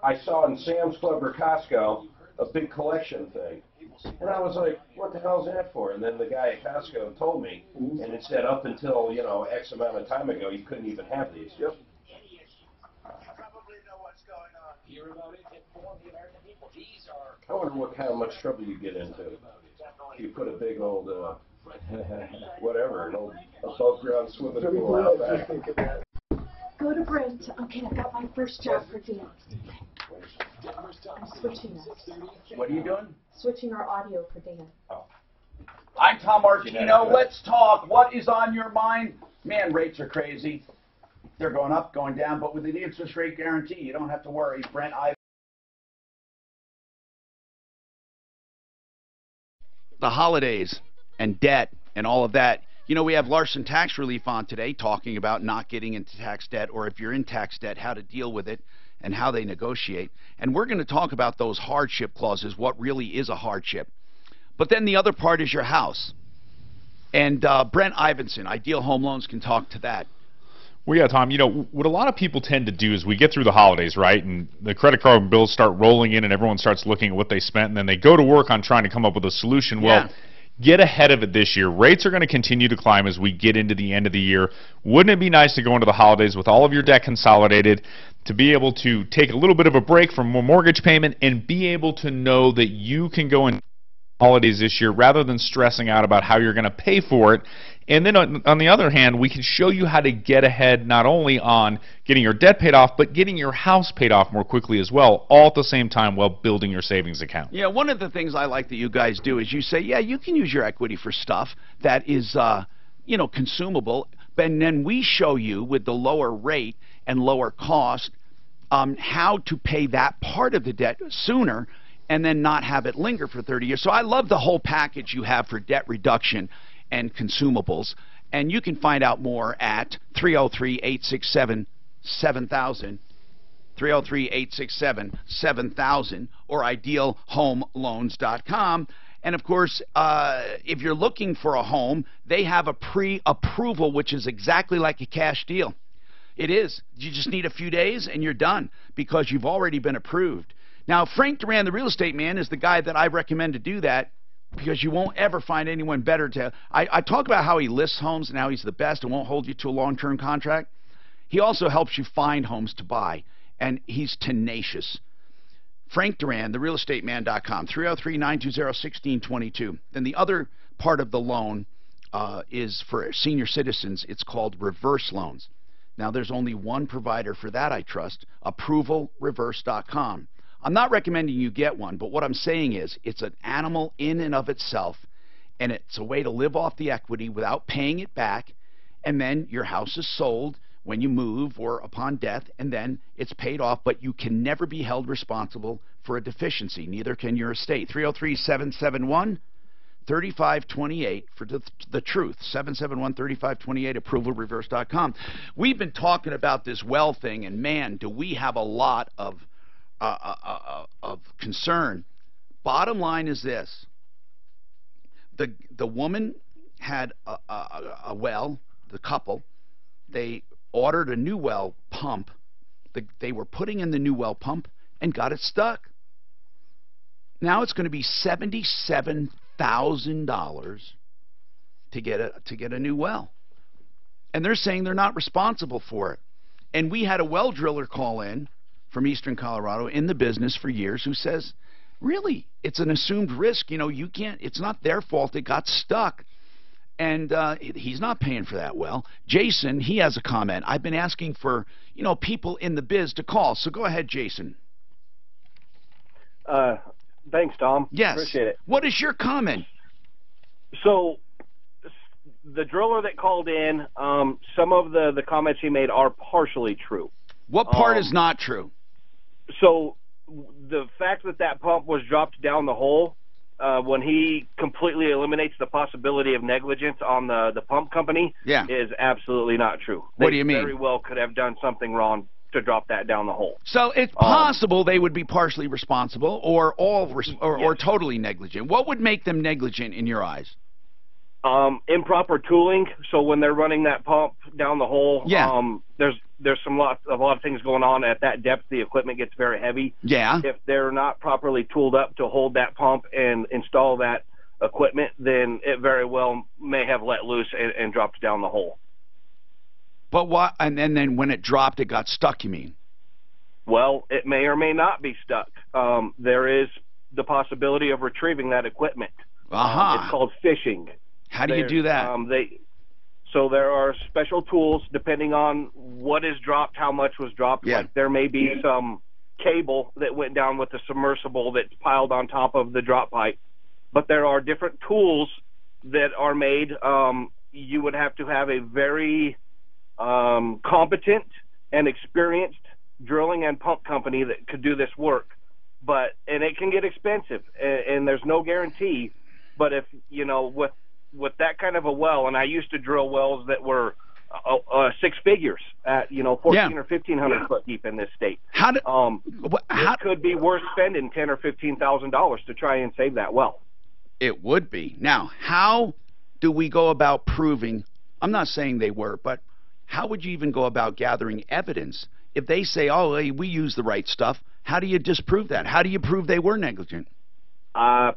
I saw in Sam's Club or Costco a big collection thing. And I was like, what the hell is that for? And then the guy at Costco told me, and it said up until, X amount of time ago, you couldn't even have these. Yep. I wonder how much trouble you get into. You put a big old, an old above ground swimming pool out back. Go to Brent. Okay, I got my first job for Dan. I'm switching us. What are you doing? Switching our audio for Dan. Oh. I'm Tom Martino. Let's talk. What is on your mind? Man, rates are crazy. They're going up, going down, but with the interest rate guarantee, you don't have to worry. Brent, the holidays and debt and all of that. We have Larson Tax Relief on today talking about not getting into tax debt, or if you're in tax debt, how to deal with it and how they negotiate. And we're going to talk about those hardship clauses, what really is a hardship. But then the other part is your house. And Brent Ivinson, Ideal Home Loans, can talk to that. Well, yeah, Tom, what a lot of people tend to do is we get through the holidays, right, and the credit card bills start rolling in and everyone starts looking at what they spent, and then they go to work on trying to come up with a solution. Yeah. Well, get ahead of it this year. Rates are going to continue to climb as we get into the end of the year. Wouldn't it be nice to go into the holidays with all of your debt consolidated, to be able to take a little bit of a break from a mortgage payment and be able to know that you can go in holidays this year rather than stressing out about how you're going to pay for it? And then on the other hand, we can show you how to get ahead not only on getting your debt paid off, but getting your house paid off more quickly as well, all at the same time while building your savings account. Yeah, one of the things I like that you guys do is you say, yeah, you can use your equity for stuff that is, consumable, and then we show you with the lower rate and lower cost how to pay that part of the debt sooner and then not have it linger for 30 years. So I love the whole package you have for debt reduction and consumables, and you can find out more at 303-867-7000, 303-867-7000, or idealhomeloans.com. And of course, if you're looking for a home, they have a pre-approval, which is exactly like a cash deal. It is. You just need a few days and you're done because you've already been approved. Now, Frank Duran, the real estate man, is the guy that I recommend to do that, because you won't ever find anyone better to. I talk about how he lists homes and how he's the best and won't hold you to a long-term contract. He also helps you find homes to buy, and he's tenacious. Frank Duran, therealestateman.com, 303-920-1622. Then the other part of the loan is for senior citizens. It's called reverse loans. Now, there's only one provider for that, I trust, approvalreverse.com. I'm not recommending you get one, but what I'm saying is it's an animal in and of itself, and it's a way to live off the equity without paying it back, and then your house is sold when you move or upon death, and then it's paid off, but you can never be held responsible for a deficiency. Neither can your estate. 303-771-3528 for the truth. 771-3528, approvalreverse.com. We've been talking about this well thing, and man, do we have a lot of concern. Bottom line is this: the woman had a well, the couple, they ordered a new well pump. They were putting in the new well pump and got it stuck. Now it's going to be $77,000 to get a new well, and they're saying they're not responsible for it. And we had a well driller call in from Eastern Colorado, in the business for years, who says, really, it's an assumed risk. You can't, it's not their fault it got stuck. And he's not paying for that well. Jason, he has a comment. I've been asking for, people in the biz to call. So go ahead, Jason. Thanks, Tom. Yes. Appreciate it. What is your comment? So the driller that called in, some of the comments he made are partially true. What part is not true? So the fact that pump was dropped down the hole, when he completely eliminates the possibility of negligence on the pump company, is absolutely not true. What do you mean? They very well could have done something wrong to drop that down the hole. So it's possible they would be partially responsible or or totally negligent. What would make them negligent in your eyes? Improper tooling. So when they're running that pump down the hole, there's a lot of things going on at that depth. The equipment gets very heavy. Yeah. If they're not properly tooled up to hold that pump and install that equipment, then it very well may have let loose and dropped down the hole. But what? And then when it dropped, it got stuck. You mean? Well, it may or may not be stuck. There is the possibility of retrieving that equipment. It's called fishing. How do you do that? So there are special tools depending on what is dropped, how much was dropped. Yeah. Like there may be some cable that went down with the submersible that's piled on top of the drop pipe. But there are different tools that are made. You would have to have a very competent and experienced drilling and pump company that could do this work. And it can get expensive, and there's no guarantee. But if, with that kind of a well, and I used to drill wells that were 6 figures at 1,400 or 1,500 foot deep in this state. It could be worth spending $10,000 or $15,000 to try and save that well. It would be. Now, how do we go about proving? I'm not saying they were, but how would you even go about gathering evidence if they say, "Oh, hey, we use the right stuff"? How do you disprove that? How do you prove they were negligent?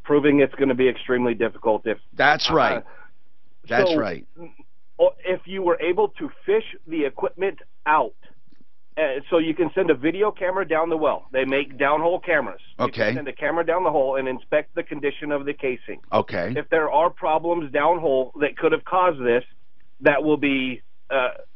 Proving it's going to be extremely difficult. That's right. That's right. If you were able to fish the equipment out, so you can send a video camera down the well. They make downhole cameras. Okay. You can send a camera down the hole and inspect the condition of the casing. Okay. If there are problems downhole that could have caused this, that will be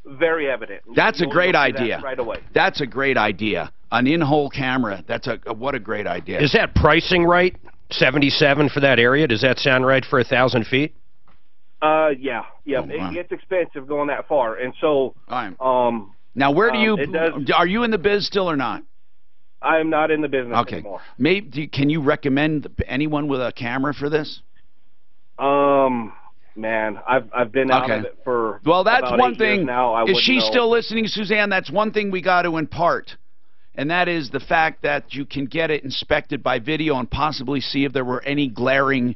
very evident. That's a great idea. Right away. That's a great idea. An in-hole camera. That's what a great idea. Is that pricing right? 77 for that area. Does that sound right for 1,000 feet? Yeah. It gets expensive going that far, and so. Now, where do you? Are you in the biz still or not? I am not in the business anymore. Maybe can you recommend anyone with a camera for this? Man, I've been out of it for that's about one 8 thing. years now. Is she still listening, Suzanne? That's one thing we got to impart. And that is the fact that you can get it inspected by video and possibly see if there were any glaring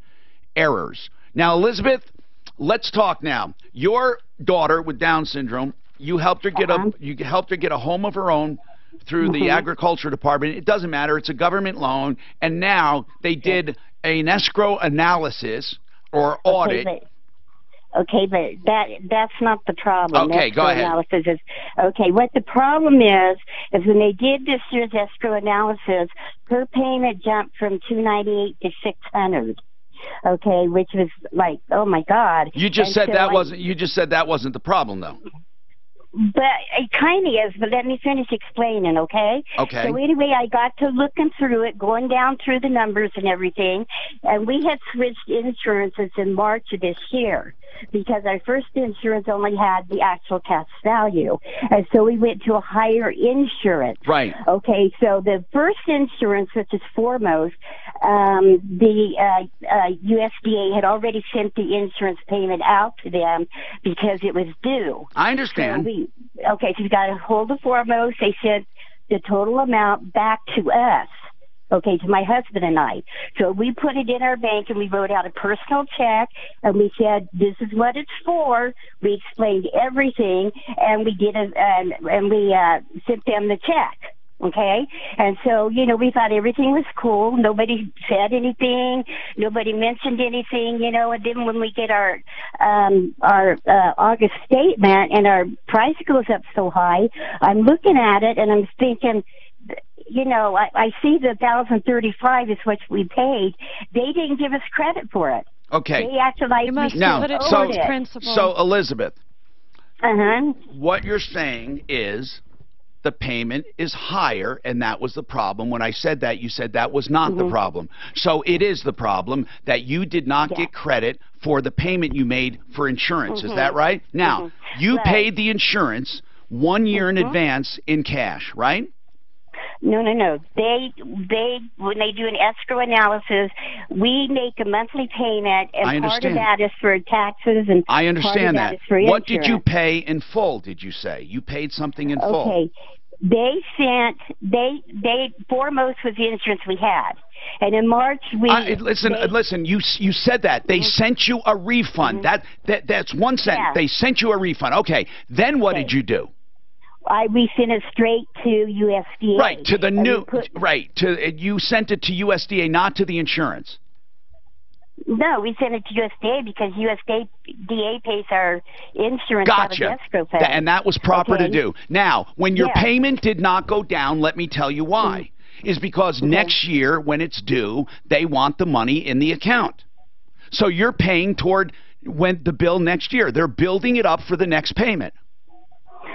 errors. Now, Elizabeth, let's talk now. Your daughter with Down syndrome, you helped her get a home of her own through the agriculture department. It doesn't matter. It's a government loan. And now they did an escrow analysis or audit. Okay, but that's not the problem. Okay, go ahead. Analysis is, what the problem is when they did this year's escrow analysis, her payment jumped from $298 to $600. Okay, which was like, oh my God. You just said that wasn't. You just said that wasn't the problem, though. But it kind of is, but let me finish explaining, okay? Okay. So anyway, I got to looking through it, going down through the numbers and everything, and we had switched insurances in March of this year because our first insurance only had the actual tax value. And so we went to a higher insurance. Right. Okay, so the first insurance, which is Foremost, the USDA had already sent the insurance payment out to them because it was due. I understand. So we got a hold of Foremost. They sent the total amount back to us, to my husband and I. So we put it in our bank and we wrote out a personal check and we said, this is what it's for. We explained everything and we did we sent them the check. Okay, and so, we thought everything was cool. Nobody said anything. Nobody mentioned anything, and then when we get our August statement and our price goes up so high, I'm looking at it and I'm thinking, I see the $1,035 is what we paid. They didn't give us credit for it. Okay. They acted like so Elizabeth, what you're saying is the payment is higher, and that was the problem. When I said that, you said that was not the problem. So it is the problem that you did not get credit for the payment you made for insurance. Is that right? Now, you paid the insurance 1 year in advance in cash, right? No. They when they do an escrow analysis, we make a monthly payment, and part of that is for taxes, and I understand part of that. is for What did you insurance. pay in full? Did you say you paid something in full? Okay, they foremost was the insurance we had, and in March we listen. You said that they sent you a refund. That's one sentence. Yeah. They sent you a refund. Okay. Then what did you do? We sent it straight to USDA. Right, to the new, you sent it to USDA, not to the insurance. No, we sent it to USDA because USDA pays our insurance out of the Gotcha. escrow fund. And that was proper to do. Now, when your payment did not go down, let me tell you why. Is because next year, when it's due, they want the money in the account. So you're paying toward the bill next year. They're building it up for the next payment.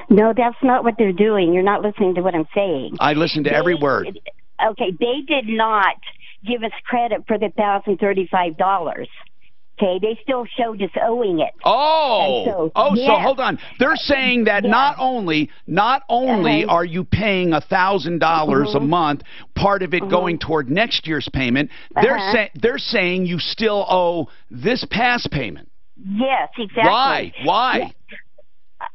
No, that's not what they're doing. You're not listening to what I'm saying. I listened to every word. Okay, they did not give us credit for the $1,035. Okay, they still showed us owing it. So hold on. They're saying that not only are you paying $1,000 a month, part of it going toward next year's payment, they're saying you still owe this past payment. Yes, exactly. Why? Yeah.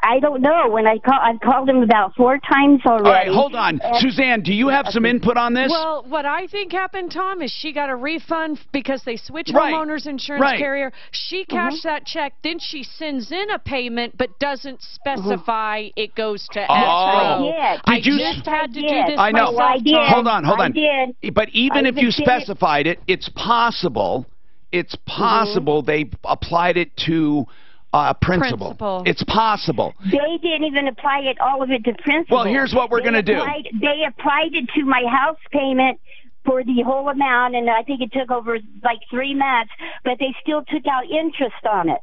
I don't know. When I've called him about 4 times already. All right, hold on. Suzanne, do you have some input on this? Well, what I think happened, Tom, is she got a refund because they switched homeowners insurance carrier. She cashed that check, then she sends in a payment but doesn't specify it goes to escrow. I just had to do this I know. myself, Tom. Hold on. I did. But even if you specified it, it's possible they applied it to principal. It's possible. They didn't even apply all of it to principal. Well, here's what we're going to do. They applied it to my house payment for the whole amount, and I think it took over like 3 months, but they still took out interest on it.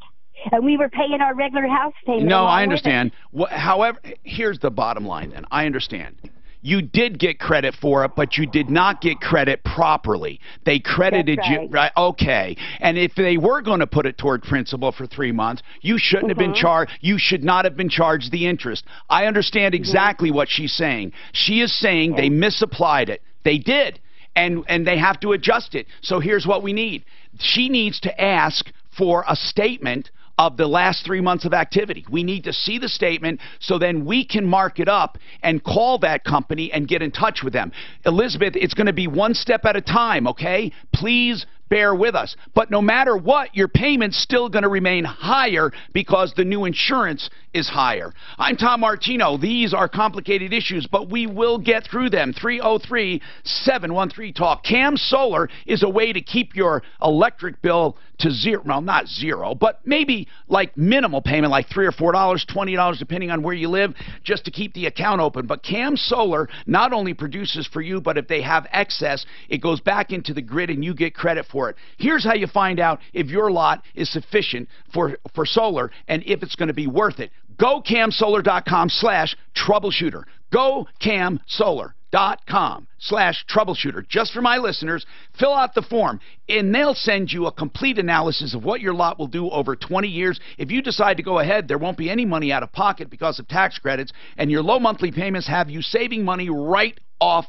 And we were paying our regular house payment. No, I understand. However, here's the bottom line then. I understand. You did get credit for it, but you did not get credit properly. They credited you, right? Okay. And if they were going to put it toward principal for 3 months, you shouldn't have been charged. You should not have been charged the interest. I understand exactly what she's saying. She is saying they misapplied it. They did. And they have to adjust it. So here's what we need. She needs to ask for a statement of the last 3 months of activity. We need to see the statement so then we can mark it up and call that company and get in touch with them. Elizabeth, it's going to be one step at a time, okay? Please bear with us. But no matter what, your payment's still going to remain higher because the new insurance is higher. I'm Tom Martino. These are complicated issues, but we will get through them. 303-713-TALK. Cam Solar is a way to keep your electric bill to zero. Well, not zero, but maybe like minimal payment, like $3 or $4, $20, depending on where you live, just to keep the account open. But Cam Solar not only produces for you, but if they have excess, it goes back into the grid and you get credit for it. Here's how you find out if your lot is sufficient for solar and if it's going to be worth it. Go camsolar.com/troubleshooter. Go camsolar.com/troubleshooter. Just for my listeners, fill out the form and they'll send you a complete analysis of what your lot will do over 20 years. If you decide to go ahead, there won't be any money out of pocket because of tax credits, and your low monthly payments have you saving money right off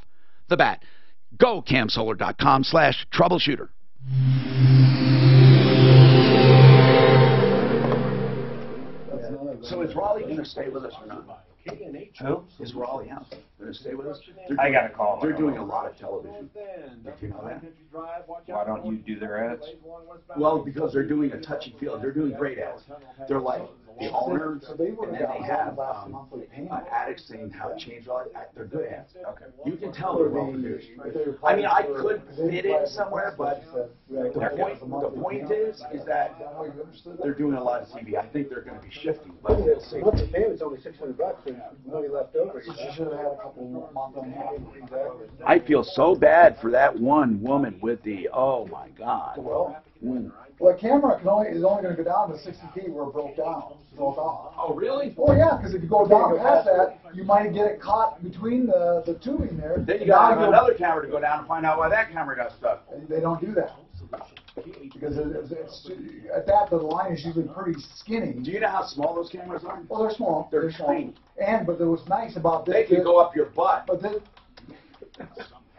the bat. Go camsolar.com/troubleshooter. So is Raleigh going to stay with us or not? Who? Is Raleigh House going to stay with us? I got to call them. They're doing a lot of television. Did you know that? Why don't you do their ads? Well, because they're doing a touchy field. They're doing great ads. They're like the owners, and then they have addicts saying how to change all that. They're good ads. Okay. You can tell they're well produced. I mean, I could fit in somewhere, but the point is that they're doing a lot of TV. I think they're going to be shifting. But we'll see. Monthly payment's only $600. There's money left over. You should have had a couple months on hand. I feel so bad for that one woman with the, oh my God. Well, Well, a camera is only going to go down to 60 feet where it broke off. Oh, really? Oh, yeah, because if you go down past that, you might get it caught between the tubing there. Then you got to have another camera to go down and find out why that camera got stuck. They don't do that. Because it's at that, the line is usually pretty skinny. Do you know how small those cameras are? Well, they're small. They're small. tiny. But what's nice about this, they could go up your butt. But this,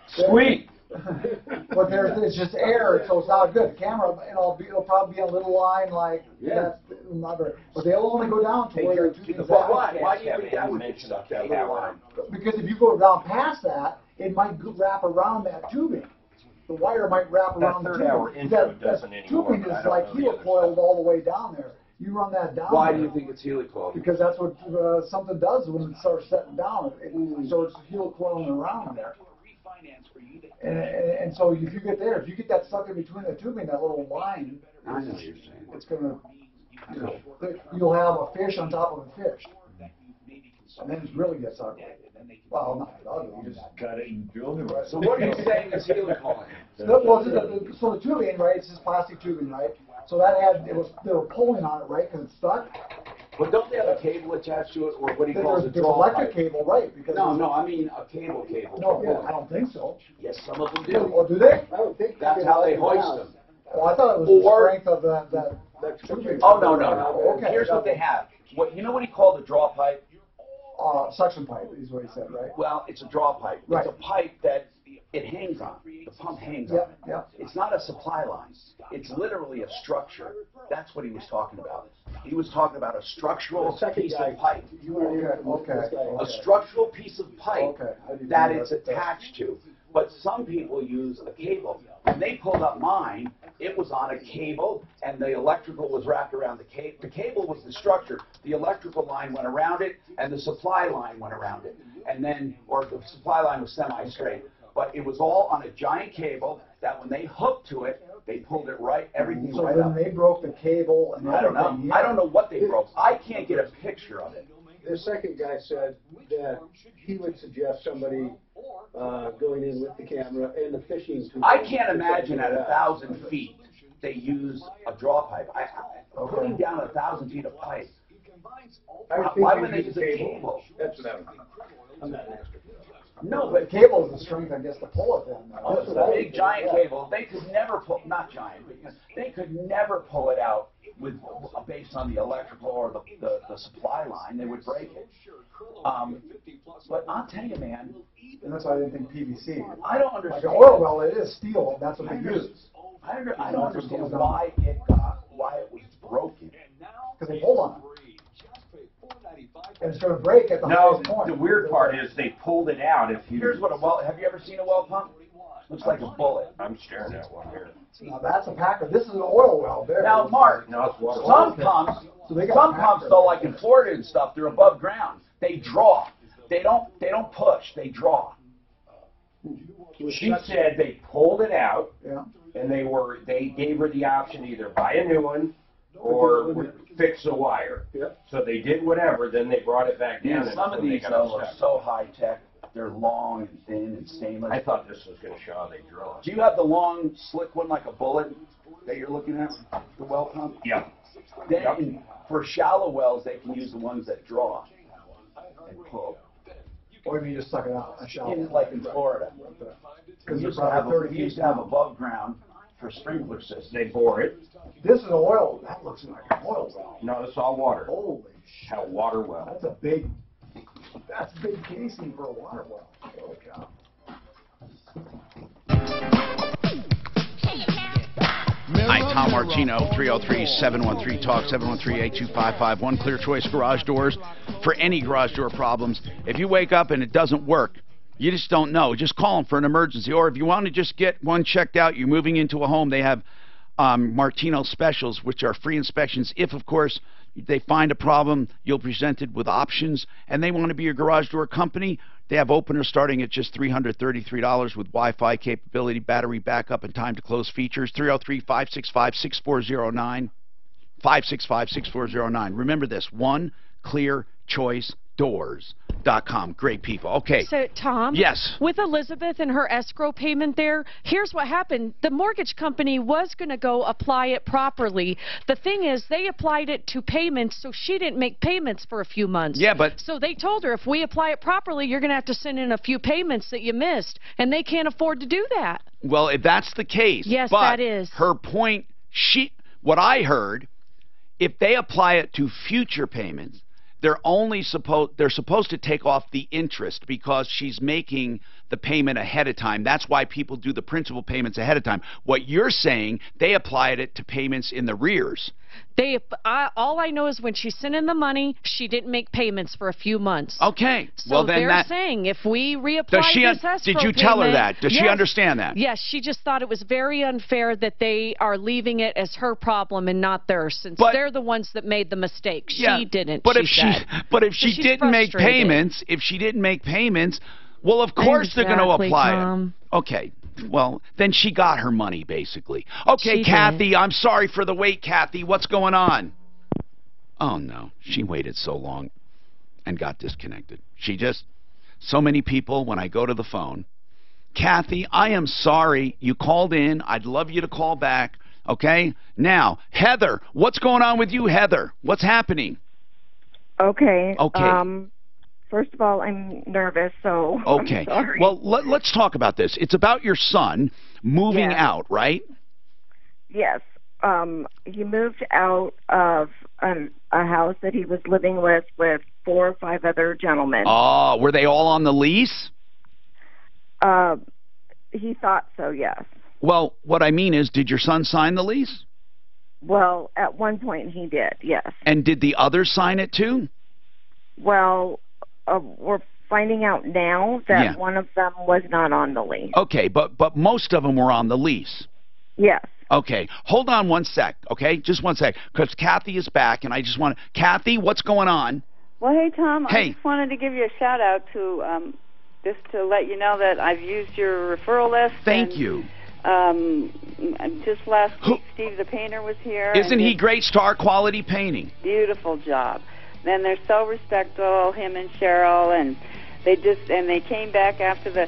sweet. But it's just air, so it's not good. The camera, it'll probably be a little line like that. But they'll only go down to where the tubing is. Why do you think that would get stuck that line? Because if you go down past that, it might wrap around that tubing. The wire might wrap around the tubing. That 3rd hour intro doesn't anymore. Tubing is like helicoiled all the way down there. You run that down. Why do you think it's helicoiled? Because that's what something does when it starts setting down. It starts helicoiling around there. And so if you get there, if you get that stuck in between the tubing, that little line, I know what you're saying. It's gonna, you'll have a fish on top of a fish, and then it really gets ugly. Well, not ugly. You just cut it and drill it. So what are you saying is helicoiling? So the tubing, right? It's this plastic tubing, right? So they were pulling on it, right? Because it's stuck. But don't they have a cable attached to it, or what do you call it? There's electric cable, right? Because no, I mean a cable. No, I don't think so. Yes, some of them do. Oh, do they? I don't think that's how they hoist them. Oh, I thought it was the strength of that tubing. Oh, no. Okay. Here's what they have. You know what he called a draw pipe? Suction pipe is what he said, right? Well, it's a draw pipe. Right. It's a pipe that it hangs on. The pump hangs on it. Yeah. It's not a supply line. It's literally a structure. That's what he was talking about. He was talking about a structural piece of pipe. A structural piece of pipe that it's attached to. But some people use a cable. When they pulled up mine, it was on a cable, and the electrical was wrapped around the cable. The cable was the structure. The electrical line went around it, and the supply line went around it. And then, or the supply line was semi-straight. But it was all on a giant cable that when they hooked to it, they pulled it right, everything so right then up. They broke the cable and I don't know. I don't know what they broke. I can't get a picture of it. The second guy said that he would suggest somebody going in with the camera and the fishing tool. I can't imagine at 1,000 feet they use a draw pipe. Putting down 1,000 feet of pipe. Why would they use a cable? That's what I'm not an expert. No, but cable is the strength, I guess, to pull it then. It's a big giant cable. They could never pull, not giant, but they could never pull it out based on the electrical or the supply line. They would break it. But I'll tell you, man. And that's why I didn't think PVC. I don't understand. Like an oil well, it is steel. That's what they use. I don't understand why it was broken. Because they pulled on it. And it's going to break at the highest point. The weird part is they pulled it out. Here's what a well. Have you ever seen a well pump? Looks like a bullet. I'm staring at one here. Now that's a packer. This is an oil well. There. Now, Mark, some pumps, though, like in Florida and stuff, they're above ground. They draw. They don't push. They draw. She said they pulled it out, and they gave her the option to either buy a new one or fix the wire. So they did whatever. Then they brought it back down. And some of these though are so high tech. They're long and thin and stainless. I thought this was going to show how they drill it. Do you have the long, slick one like a bullet that you're looking at, the well pump? Yeah. Then for shallow wells, they can use the ones that draw and pull. Or you mean just suck it out? Like in Florida. Because we used to have above ground for sprinkler systems. They bore it. This is oil. That looks like an oil well. No, it's all water. Holy shit. A water well. That's a big casing for a water well. Holy cow. Hi, Tom Martino, 303-713-TALK, 713-8255. One Clear Choice Garage Doors for any garage door problems. If you wake up and it doesn't work, you just don't know. Just call them for an emergency. Or if you want to just get one checked out, you're moving into a home, they have Martino specials, which are free inspections. If, of course, they find a problem, you'll be presented with options. And they want to be your garage door company. They have openers starting at just $333 with Wi-Fi capability, battery backup, and time to close features. 303-565-6409. 565-6409. Remember this, One Clear Choice Doors. Troubleshooter.com. Great people. Okay. So, Tom? Yes. With Elizabeth and her escrow payment there, here's what happened. The mortgage company was going to go apply it properly. The thing is, they applied it to payments, so she didn't make payments for a few months. Yeah, but... So they told her, if we apply it properly, you're going to have to send in a few payments that you missed, and they can't afford to do that. Well, if that's the case... Yes, but that is. Her point, what I heard, if they apply it to future payments, they're supposed to take off the interest because she's making the payment ahead of time. That's why people do the principal payments ahead of time. What you're saying, they applied it to payments in the rears. All I know is when she sent in the money, she didn't make payments for a few months. Okay. So well, then they're saying if we reapply this escrow did you tell her that? Does she understand that? Yes, she just thought it was very unfair that they are leaving it as her problem and not theirs, since they're the ones that made the mistake. She didn't. But if she didn't make payments, well, of course they're going to apply it. Okay. Well, then she got her money, basically. Okay, Kathy, I'm sorry for the wait, Kathy. What's going on? Oh, no. She waited so long and got disconnected. So many people, when I go to the phone, Kathy, I am sorry you called in. I'd love you to call back. Okay? Now, Heather, what's going on with you, Heather? What's happening? Okay. Okay. First of all, I'm nervous, so okay. I'm sorry. Well, let's talk about this. It's about your son moving out, right? Yes. He moved out of a house that he was living with 4 or 5 other gentlemen. Oh, were they all on the lease? He thought so, yes. Well, what I mean is, did your son sign the lease? Well, at one point he did, yes. And did the others sign it too? Well, we're finding out now that one of them was not on the lease. Okay, but most of them were on the lease. Yes. Okay, hold on one sec, okay? Just one sec, because Kathy is back, and I just want to... Kathy, what's going on? Well, hey, Tom, hey. I just wanted to give you a shout-out to just to let you know that I've used your referral list. Thank you. Just last week, Steve the painter was here. Isn't he great? Star quality painting. Beautiful job. Then they're so respectful, him and Cheryl, and they came back after the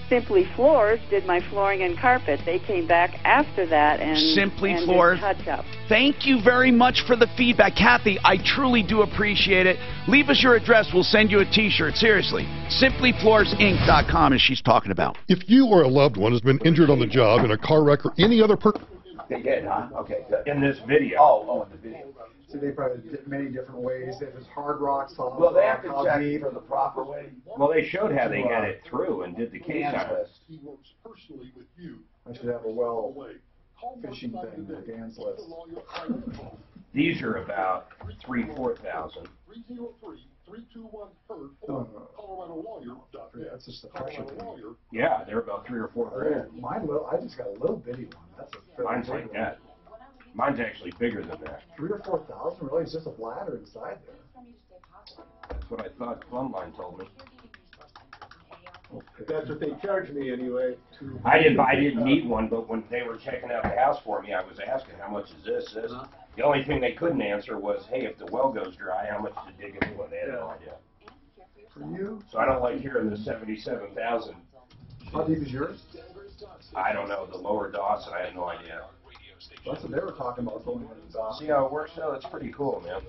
Simply Floors did my flooring and carpet. They came back after that and Simply Floors. Touch up. Thank you very much for the feedback, Kathy. I truly do appreciate it. Leave us your address. We'll send you a T-shirt. Seriously, simplyfloorsinc.com is she's talking about. If you or a loved one has been injured on the job in a car wreck or any other They did, huh? Okay, good. In this video. Oh, in the video. So they probably did many different ways. If it's hard rock, soft Well, they rock, have to how check deep. for the proper way. Well, they showed how they got it through and did the case on it. He works personally with you. I should have a well fishing thing, the Dan's list. These are about 3,000-4,000. 321-HURT. That's just the pressure thing. Yeah, they're about 3 or 4 grand. Mine, I just got a little bitty one. That's a Mine's like that. Mine's actually bigger than that. 3,000 or 4,000, really? It's just a bladder inside there. That's what I thought Plumline told me. That's what they charged me anyway. I didn't need one, but when they were checking out the house for me, I was asking, how much is this? The only thing they couldn't answer was, hey, if the well goes dry, how much to dig a new one? They had no idea. For you? So I don't like hearing the 77,000. How deep is yours? I don't know. The lower Dawson, I had no idea. That's what they were talking about going into the Dawson. See how it works now? It's pretty cool, man.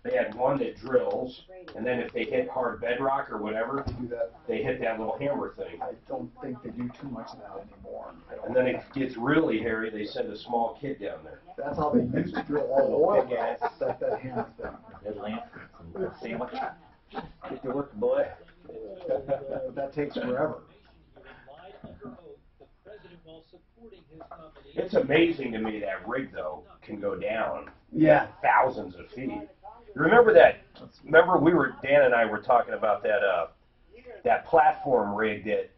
They had one that drills, and then if they hit hard bedrock or whatever, they hit that little hammer thing. I don't think they do too much of that anymore. And then it gets really hairy, they send a small kid down there. That's how they used to drill all the oil wells, that hammer thing. Good lamp and sandwich. Get to work, boy. That takes forever. It's amazing to me that rig, though, can go down thousands of feet. Remember that? Remember Dan and I were talking about that platform rig that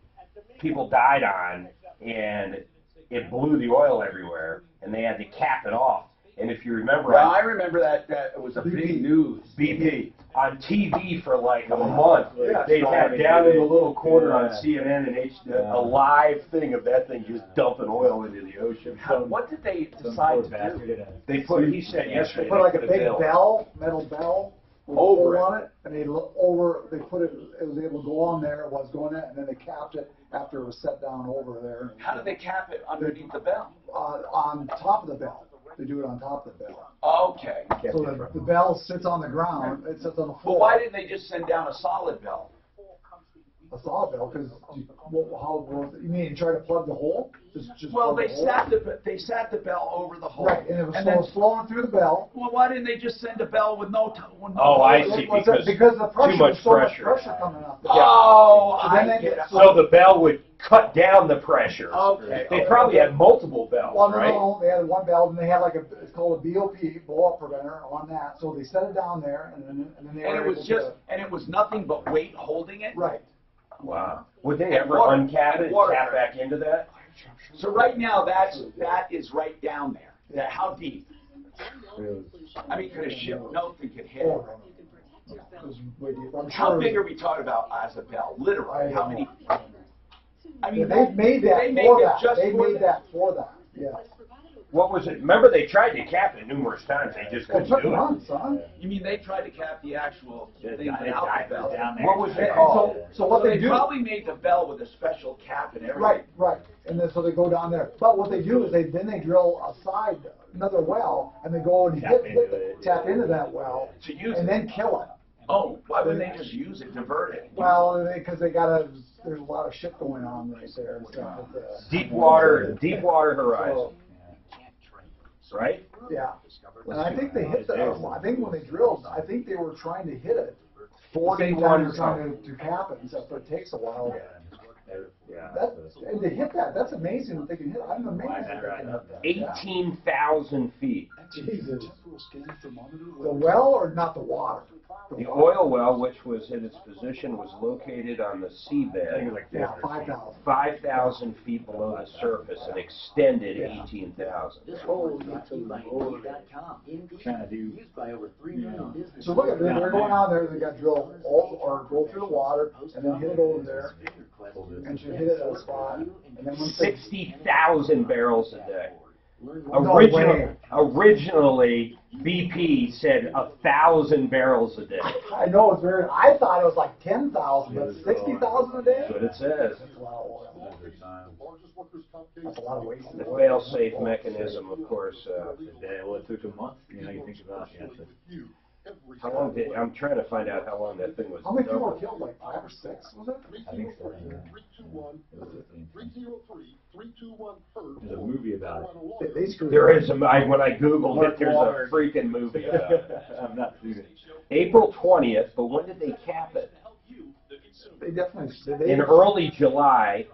people died on, and it blew the oil everywhere, and they had to cap it off. And if you remember, I remember that it was a big news. BP on TV for like a month. They had down in the little corner on CNN and a live thing of that thing just dumping oil into the ocean. What did they decide to do? They put, he said yesterday, they put like a big metal bell over on it, and they put it. It was able to go on there. It was going in, and then they capped it after it was set down over there. How did they cap it underneath the bell? On top of the bell. They do it on top of the bell. Okay. So the bell sits on the ground. It sits on the floor. Well, why didn't they just send down a solid bell? A solid bell, because you mean try to plug the hole? Well, they sat the bell over the hole. Right, and it was flowing through the bell. Well, why didn't they just send a bell with no? I see. Because the pressure, too much pressure coming up. So the bell would cut down the pressure. Okay. They probably had multiple bells, right? No, they had one bell, and they had it's called a BOP, blow-up preventer, on that. So they set it down there, and then they were able to. And it was nothing but weight holding it. Right. Wow. Would they ever uncap it and tap back into that? So right now, that is right down there. Yeah. How deep? I mean, could a ship? Nothing could hit it. How big are we talking about as a bell? Literally, how many? I mean, they made that for that. They made that for that. Yeah. What was it? Remember, they tried to cap it numerous times. They just couldn't do it. You mean they tried to cap the actual thing without the bell? What was it called? So what they do? Probably made the bell with a special cap and everything. Right. And then so they go down there. But what they do is they drill another well, and they go and tap into that well to use and then kill it. Oh, why wouldn't they just use it, divert it? Well, because there's a lot of shit going on right there and stuff. Deepwater Horizon. Right? Yeah. And I think they hit I think when they drilled, I think they were trying to hit it. 41 trying to cap it and stuff, but it takes a while. Yeah. And to hit that's amazing that they can hit. I'm amazed that they can hit that. 18,000 feet. Jesus. The well or not the water? The oil well, which was in its position, was located on the seabed. 5,000. 5,000 feet below the surface and extended 18,000. This hole is brought to you by Indeed.com. Indeed used by over 3 million businesses. So look at them. They're going out there. They got drilled go through the water and then hit it over there and should hit it at a spot. And then 60,000 barrels a day. No Originally, BP said 1,000 barrels a day. I know it's very. I thought it was like 10,000, but 60,000 a day. That's what it says. That's a lot of oil. That's a lot of waste. The fail-safe mechanism, of course. Well, it took a month. You think about How long did? I'm trying to find out how long that thing was. How many people were killed? Like 5 or 6, was it? I think so. There's a movie about it. They screwed There is when I googled it, there's a freaking movie about it. I'm not seeing it. April 20th, but when did they cap it? They definitely. In early July,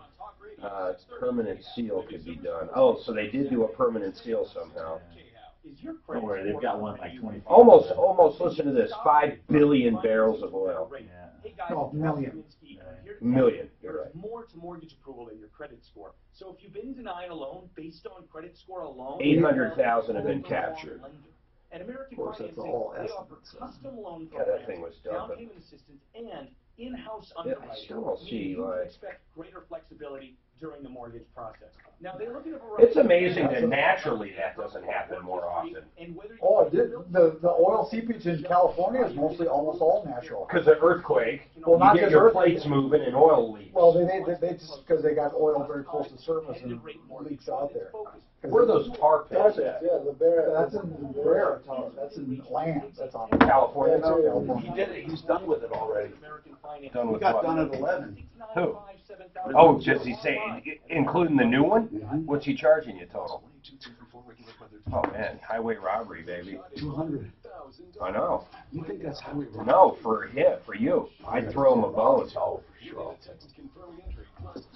permanent seal could be done. Oh, so they did do a permanent seal somehow. Don't worry, they've got one like 20. Almost. Listen to this: 5 billion barrels of oil. No, million. Million. You're right. More to mortgage approval than your credit score. So if you've been denied a loan based on credit score alone, 800,000 have been captured. And American Of course, that's all estimates. custom loan Yeah, that thing was down dumping. payment assistance, and in-house I underwriting. still don't see You can like. expect greater flexibility during the mortgage process. Now they look at a variety. It's amazing that naturally that doesn't happen more often. Oh, it did. The oil seepage in California is mostly almost all natural. Because of earthquake, Well, not you get just your earthquake. plates moving and oil leaks. Well, they just because they got oil very close to the surface and leaks out there. Where are those tar pits at? Yeah, the bear. That's in Bear. That's in land. That's on California now? He did it. He's done with it already. Done He with got what? done at 11. Who? Oh, does he say, including the new one? What's he charging you total? Oh man, highway robbery, baby. 200. I know. You think that's highway robbery? No, for you. I'd throw him a bone. Oh, sure.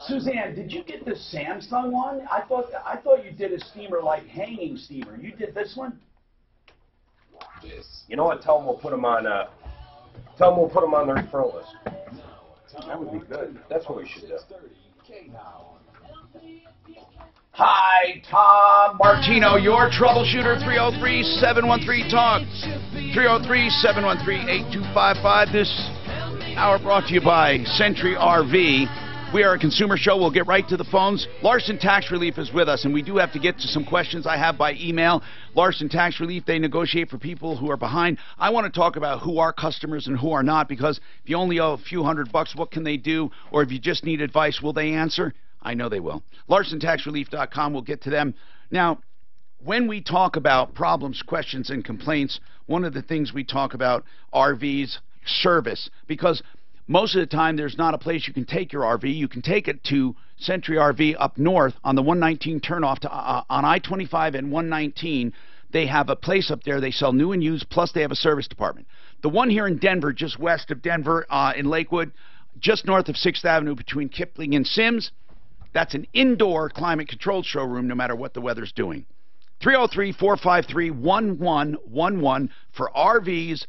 Suzanne, did you get the Samsung one? I thought you did a steamer like hanging steamer. You did this one? You know what? Tell him we'll put him on. Tell him we'll put him on the referral list. That would be good. That's what we should do. Hi, Tom Martino, your troubleshooter, 303-713-TALK, 303-713-8255. This hour brought to you by Century RV. We are a consumer show. We'll get right to the phones. Larson Tax Relief is with us, and we do have to get to some questions I have by email. Larson Tax Relief, they negotiate for people who are behind. I want to talk about who are customers and who are not, because if you only owe a few $100, what can they do? Or if you just need advice, will they answer? I know they will. LarsonTaxRelief.com, we'll get to them. Now, when we talk about problems, questions, and complaints, one of the things we talk about, RVs, service, because most of the time there's not a place you can take your RV. You can take it to Century RV up north on the 119 turnoff to, on I-25 and 119. They have a place up there. They sell new and used, plus they have a service department. The one here in Denver, just west of Denver in Lakewood, just north of 6th Avenue between Kipling and Sims, that's an indoor climate-controlled showroom no matter what the weather's doing. 303-453-1111 for RVs,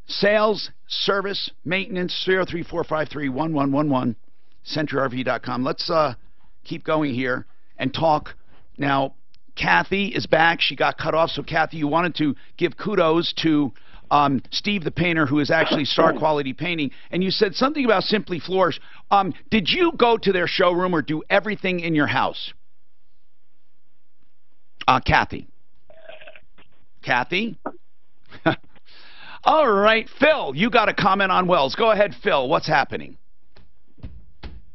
sales, service, maintenance, 303-453-1111, CentryRV.com. Let's keep going here and talk. Now, Kathy is back. She got cut off. So, Kathy, you wanted to give kudos to Steve the painter, who is actually Star Quality Painting. And you said something about Simply Floors. Did you go to their showroom or do everything in your house? Kathy. Kathy? All right, Phil, you got a comment on wells. Go ahead, Phil. What's happening?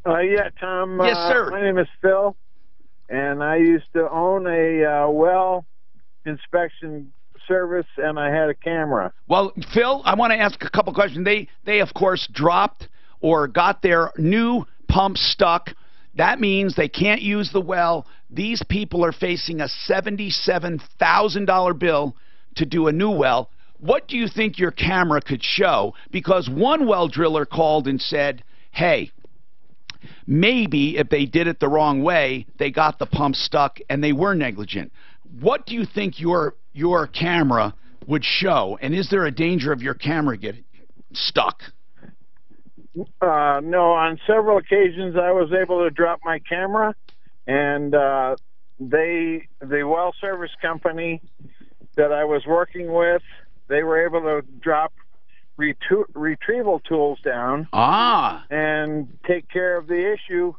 Yeah, Tom. Yes, sir. My name is Phil, and I used to own a well inspection service, and I had a camera. Well, Phil, I want to ask a couple questions. They of course, dropped or got their new pump stuck. That means they can't use the well. These people are facing a $77,000 bill to do a new well. What do you think your camera could show? Because one well driller called and said, hey, maybe if they did it the wrong way, they got the pump stuck and they were negligent. What do you think your camera would show? And is there a danger of your camera getting stuck? No, on several occasions I was able to drop my camera, and the well service company that I was working with, they were able to drop retrieval tools down and take care of the issue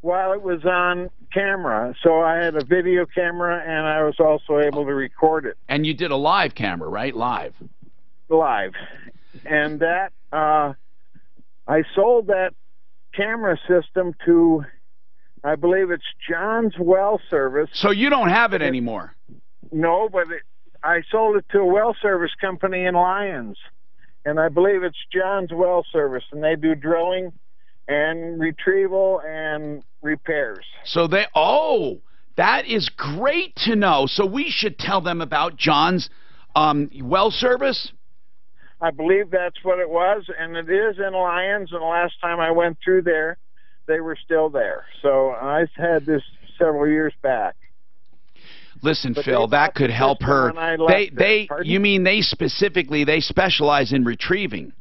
while it was on camera. So I had a video camera, and I was also able to record it. And you did a live camera, right? Live. And that, I sold that camera system to, I believe it's John's Well Service. So you don't have it anymore? No, but I sold it to a well service company in Lyons, and I believe it's John's Well Service, and they do drilling and retrieval and repairs. So that is great to know. So we should tell them about John's well service? I believe that's what it was, and it is in Lyons, and the last time I went through there, they were still there. So I've had this several years back. Listen, Phil, that could help her. You mean they specialize in retrieving?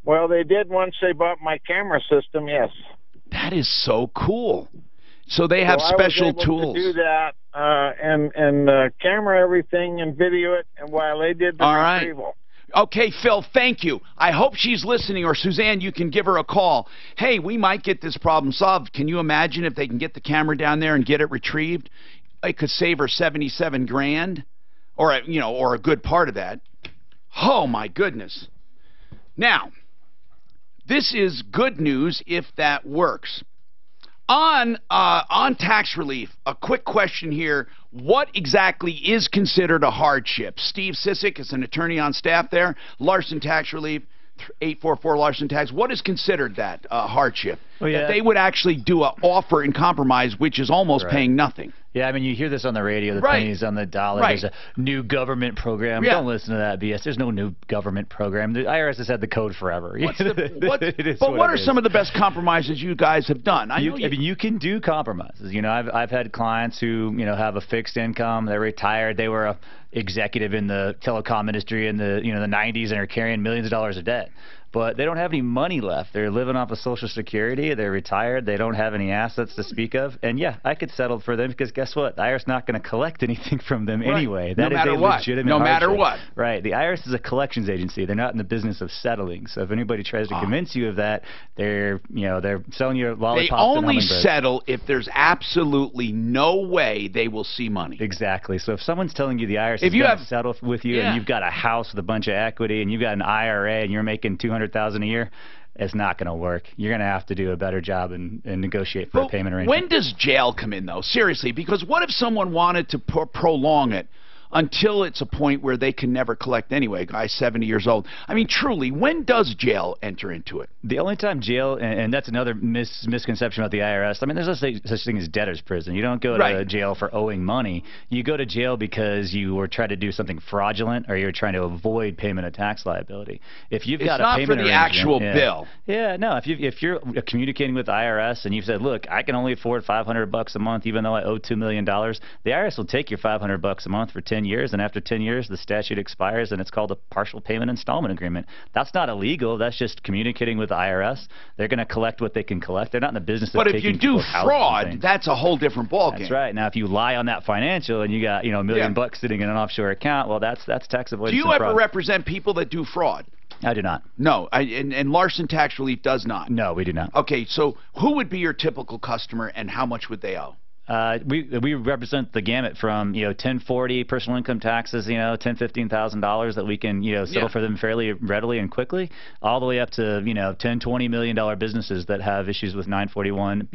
Well, they did once they bought my camera system, yes. That is so cool. So they have special tools. To do that and camera everything and video it, and while they did the retrieval. Okay, Phil, thank you. I hope she's listening, or Suzanne, you can give her a call. Hey, we might get this problem solved. Can you imagine if they can get the camera down there and get it retrieved? It could save her $77,000, or a good part of that. Oh my goodness! Now, this is good news if that works. On tax relief, a quick question here. What exactly is considered a hardship? Steve Sissick is an attorney on staff there. Larson Tax Relief, 844 Larson Tax. What is considered that hardship? Well, yeah. That they would actually do an offer in compromise, which is almost paying nothing. Yeah, I mean, you hear this on the radio, the pennies on the dollar. There's a new government program. Don't listen to that BS. There's no new government program. The IRS has had the code forever. What are some of the best compromises you guys have done? I mean, you can do compromises. You know, I've had clients who, have a fixed income. They're retired. They were a executive in the telecom industry in the the 90s and are carrying millions of dollars of debt. but they don't have any money left. They're living off of Social Security. They're retired. They don't have any assets to speak of. And yeah, I could settle for them because guess what? The IRS is not going to collect anything from them anyway. That no is matter a what. legitimate No matter hardship. what. Right. The IRS is a collections agency. They're not in the business of settling. So if anybody tries to convince you of that, they're selling you lollipops. They only settle if there's absolutely no way they will see money. Exactly. So if someone's telling you the IRS is going to settle with you, and you've got a house with a bunch of equity, and you've got an IRA, and you're making $200,000 a year, it's not going to work. You're going to have to do a better job and negotiate for a payment arrangement. When does jail come in, though? Seriously, because what if someone wanted to prolong it until it's a point where they can never collect anyway? Guy's 70 years old. I mean, truly, when does jail enter into it? The only time jail, and that's another misconception about the IRS, I mean, there's no such thing as debtor's prison. You don't go to jail for owing money. You go to jail because you were trying to do something fraudulent or you're trying to avoid payment of tax liability. If you've got a payment for the actual bill. Yeah, no. If you're communicating with the IRS and you've said, look, I can only afford $500 a month even though I owe $2 million, the IRS will take your $500 a month for 10 years, and after 10 years, the statute expires, and it's called a partial payment installment agreement. That's not illegal. That's just communicating with the IRS. They're going to collect what they can collect. They're not in the business of taking But if you do fraud, that's a whole different ballgame. That's right. Now, if you lie on that financial and you got $1 million sitting in an offshore account, well, that's tax avoidance. Do you ever represent people that do fraud? I do not. No, and Larson Tax Relief does not. No, we do not. Okay, so who would be your typical customer, and how much would they owe? We represent the gamut from 1040 personal income taxes, $10,000–$15,000 that we can settle for them fairly readily and quickly, all the way up to $10–20 million businesses that have issues with 941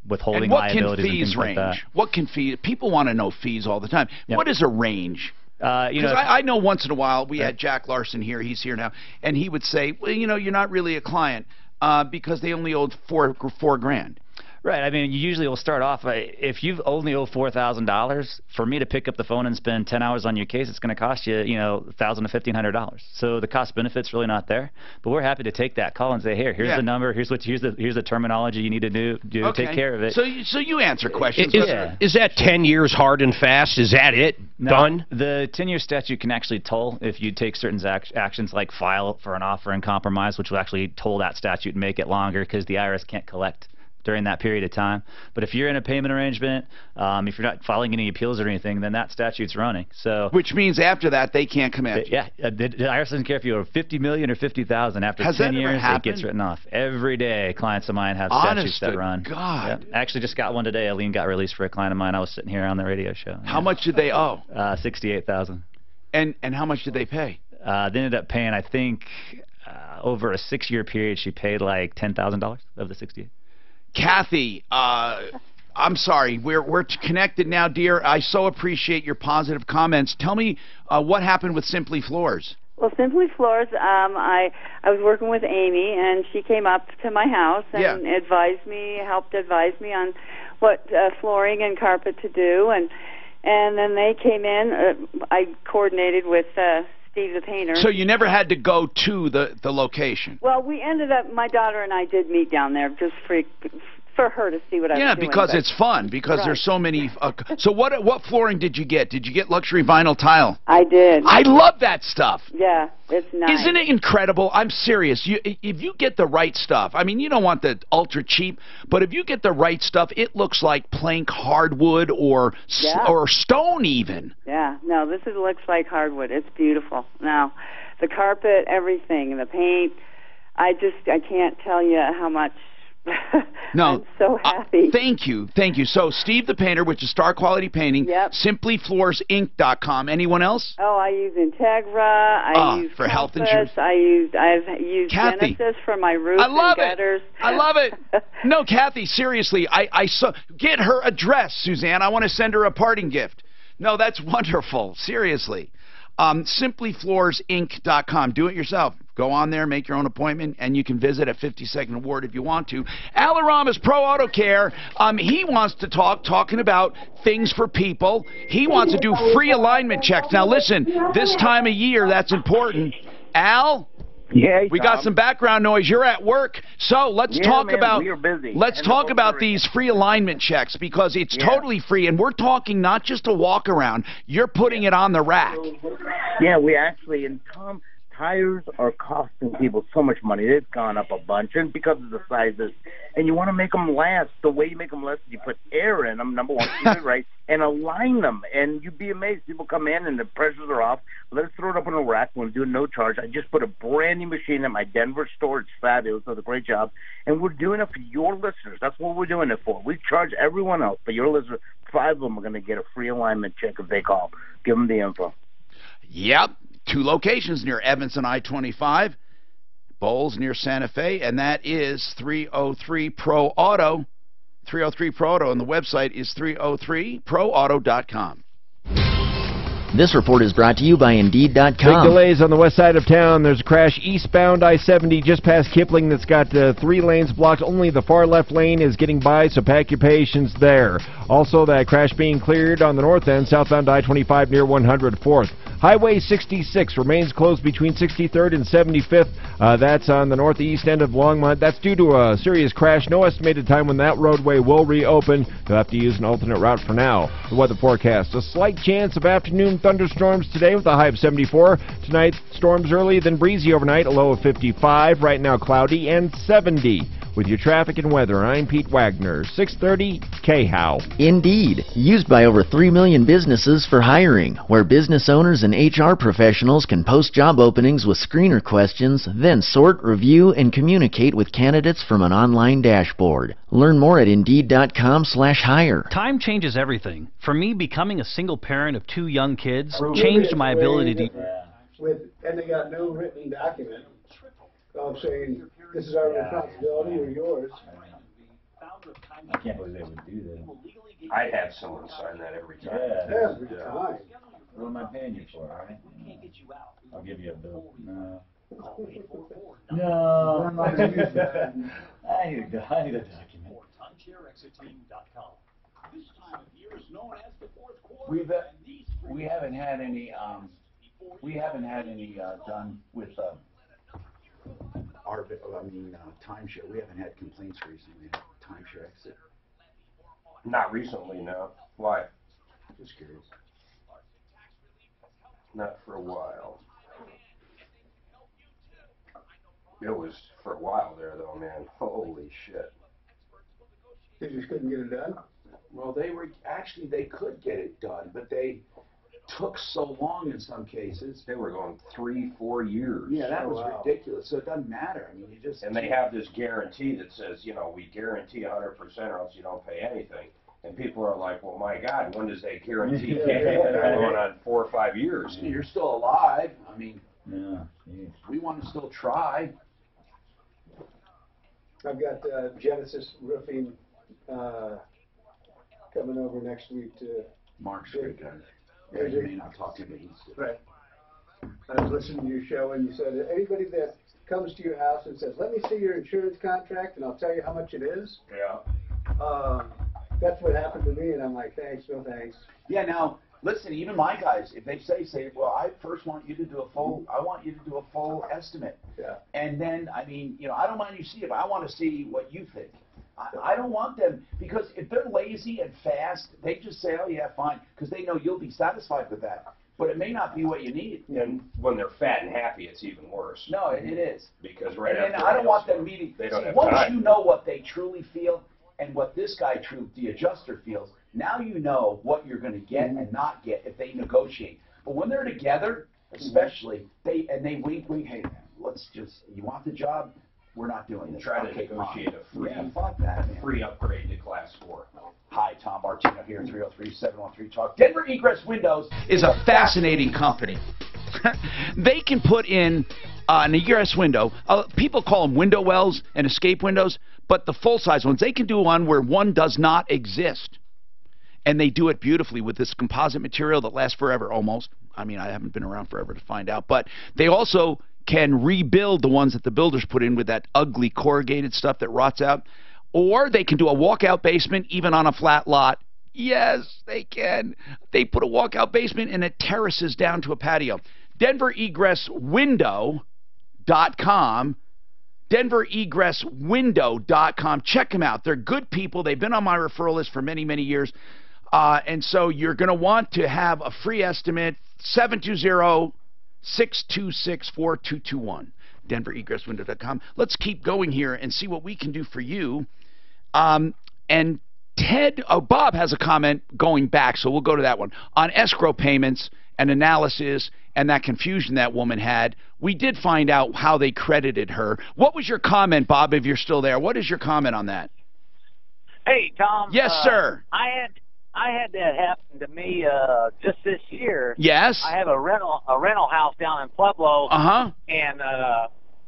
withholding liabilities and things like that. What can fees? People want to know fees all the time. Yep. What is a range? Because I know once in a while we had Jack Larson here. He's here now, and he would say, well, you're not really a client because they only owed $4,000. Right. I mean, you usually will start off, if you only owe $4,000, for me to pick up the phone and spend 10 hours on your case, it's going to cost you, $1,000 to $1,500. So the cost benefit's really not there. But we're happy to take that call and say, here, here's the number, here's the terminology you need to do, take care of it. So you answer questions. Is that 10 years hard and fast? Is that it? No, done? The 10-year statute can actually toll if you take certain actions like file for an offer and compromise, which will actually toll that statute and make it longer because the IRS can't collect during that period of time. But if you're in a payment arrangement, if you're not filing any appeals or anything, then that statute's running. So, which means after that they can't come after you. Yeah, the IRS doesn't care if you owe $50 million or $50,000. After 10 years, it gets written off. Every day, clients of mine have statutes that run. God. Yeah. I actually just got one today. A lien got released for a client of mine. I was sitting here on the radio show. How much did they owe? $68,000. And how much did they pay? They ended up paying, I think, over a 6-year period, she paid like $10,000 of the $68,000. Kathy, I'm sorry. We're connected now, dear. I so appreciate your positive comments. Tell me what happened with Simply Floors. Well, Simply Floors, I was working with Amy, and she came up to my house and helped advise me on what flooring and carpet to do, and then they came in. I coordinated with Steve the painter. So you never had to go to the location? Well, we ended up, my daughter and I did meet down there just for her to see what I was doing. Yeah, because it's fun, because there's so many. So what flooring did you get? Did you get luxury vinyl tile? I did. I love that stuff. Yeah, it's nice. Isn't it incredible? I'm serious. If you get the right stuff, I mean, you don't want the ultra cheap, but if you get the right stuff, it looks like plank hardwood or stone even. Yeah, no, looks like hardwood. It's beautiful. Now, the carpet, everything, the paint, I can't tell you how much. No, I'm so happy. Thank you. So Steve the painter, which is Star Quality Painting. Yep. SimplyFloorsInc.com. Anyone else? Oh, I use Integra. I use for Compass. health insurance. I've used Kathy, Genesis for my roof I love and gutters. I love it. No, Kathy, seriously, I saw. Get her address, Suzanne. I want to send her a parting gift. No, that's wonderful. Seriously. SimplyFloorsInc.com. Do it yourself. Go on there, make your own appointment, and you can visit at 52nd Ward if you want to. Alarama's Pro Auto Care. He wants to talking about things for people. He wants to do free alignment checks. Now, listen, this time of year, that's important. Al? Yeah, we got some background noise. You're at work, so let's talk about these free alignment checks because it's totally free, and we're talking not just a walk around. You're putting it on the rack. Yeah, we actually, and Tom tires are costing people so much money. They've gone up a bunch, and because of the sizes. And you want to make them last. The way you make them last is you put air in them, number one, keep it right, and align them. And you'd be amazed. People come in and the pressures are off. Let's throw it up on a rack. We'll do no charge. I just put a brand new machine in my Denver store. It's fabulous. Does a great job. And we're doing it for your listeners. That's what we're doing it for. We charge everyone else, but your listeners, 5 of them are going to get a free alignment check if they call. Give them the info. Yep. 2 locations near Evanston I-25. Bowles near Santa Fe, and that is 303 Pro Auto. 303 Pro Auto, and the website is 303proauto.com. This report is brought to you by Indeed.com. Big delays on the west side of town. There's a crash eastbound I-70 just past Kipling that's got 3 lanes blocked. Only the far left lane is getting by, so pack your patience there. Also, that crash being cleared on the north end, southbound I-25 near 104th. Highway 66 remains closed between 63rd and 75th. That's on the northeast end of Longmont. That's due to a serious crash. No estimated time when that roadway will reopen. You'll have to use an alternate route for now. The weather forecast. A slight chance of afternoon thunderstorms today with a high of 74. Tonight, storms early, then breezy overnight, a low of 55. Right now, cloudy and 70. With your traffic and weather, I'm Pete Wagner, 630 KHOW. Indeed, used by over 3 million businesses for hiring, where business owners and HR professionals can post job openings with screener questions, then sort, review, and communicate with candidates from an online dashboard. Learn more at Indeed.com/hire. Time changes everything. For me, becoming a single parent of 2 young kids changed my ability to... And they got no written document saying this is our responsibility or yours. I can't believe they would do that. I'd have someone sign that every time. Yeah, every time. What am I paying you for, all right? I'll give you a bill. No. No. I need a document. We haven't had any done with timeshare. We haven't had complaints recently. Timeshare exit. Not recently, no. Why? Just curious. Not for a while. It was for a while there, though, man. Holy shit. They just couldn't get it done? Well, they could get it done, but they took so long in some cases. They were going 3-4 years. Yeah, that was ridiculous. So it doesn't matter. I mean, you just... And they have this guarantee that says, we guarantee 100% or else you don't pay anything. And people are like, well, my God, when does that guarantee kick in? They're going on 4 or 5 years. You're still alive. I mean, we want to still try. I've got Genesis Roofing coming over next week to... Mark's a good guy. Yeah, you may not talk to him, but he's good. Right. I was listening to your show, and you said that anybody that comes to your house and says, let me see your insurance contract, and I'll tell you how much it is. Yeah. That's what happened to me, and I'm like, thanks, no thanks. Yeah, now, listen, even my guys, if they say, well, I first want you to do a full estimate. Yeah. And then, I mean, I don't mind you see it, but I want to see what you think. I don't want them, because if they're lazy and fast, they just say, oh, yeah, fine, because they know you'll be satisfied with that. But it may not be what you need. And when they're fat and happy, it's even worse. No, it is. Because and I don't want them meeting. They don't have once time. You know what they truly feel and what this guy, the adjuster, feels, now you know what you're going to get and not get if they negotiate. But when they're together, especially, they wink, hey, man, you want the job? We're not doing this. Try to negotiate a free upgrade to Class 4. Hi, Tom Martino here, 303-713-TALK. Denver Egress Windows is a fascinating company. They can put in an egress window. People call them window wells and escape windows, but the full-size ones, they can do one where one does not exist. And they do it beautifully with this composite material that lasts forever, almost. I mean, I haven't been around forever to find out. But they also can rebuild the ones that the builders put in with that ugly corrugated stuff that rots out. Or they can do a walkout basement even on a flat lot. Yes, they can. They put a walkout basement and it terraces down to a patio. DenverEgressWindow.com. DenverEgressWindow.com. Check them out. They're good people. They've been on my referral list for many, many years. And so you're going to want to have a free estimate, 626-4221. DenverEgressWindow.com. Let's keep going here and see what we can do for you. And Bob has a comment going back, so we'll go to that one. On escrow payments and analysis and that confusion that woman had, we did find out how they credited her. What was your comment, Bob, if you're still there? What is your comment on that? Hey, Tom. Yes, sir. I had that happen to me just this year. Yes. I have a rental house down in Pueblo. And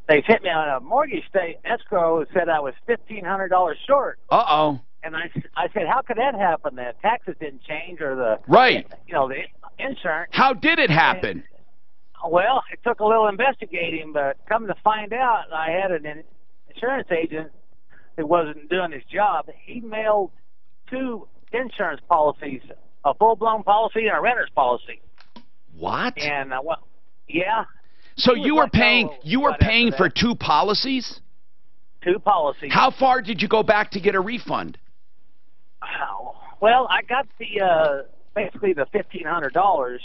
they sent me on a mortgage state escrow and said I was $1,500 short. And I said, how could that happen? The taxes didn't change or the the insurance. How did it happen? Well, it took a little investigating, but come to find out, I had an insurance agent who wasn't doing his job. He mailed 2 insurance policies, a full-blown policy and a renter's policy. What? And yeah. So you were paying for 2 policies? 2 policies. How far did you go back to get a refund? Well, I got the basically the $1,500,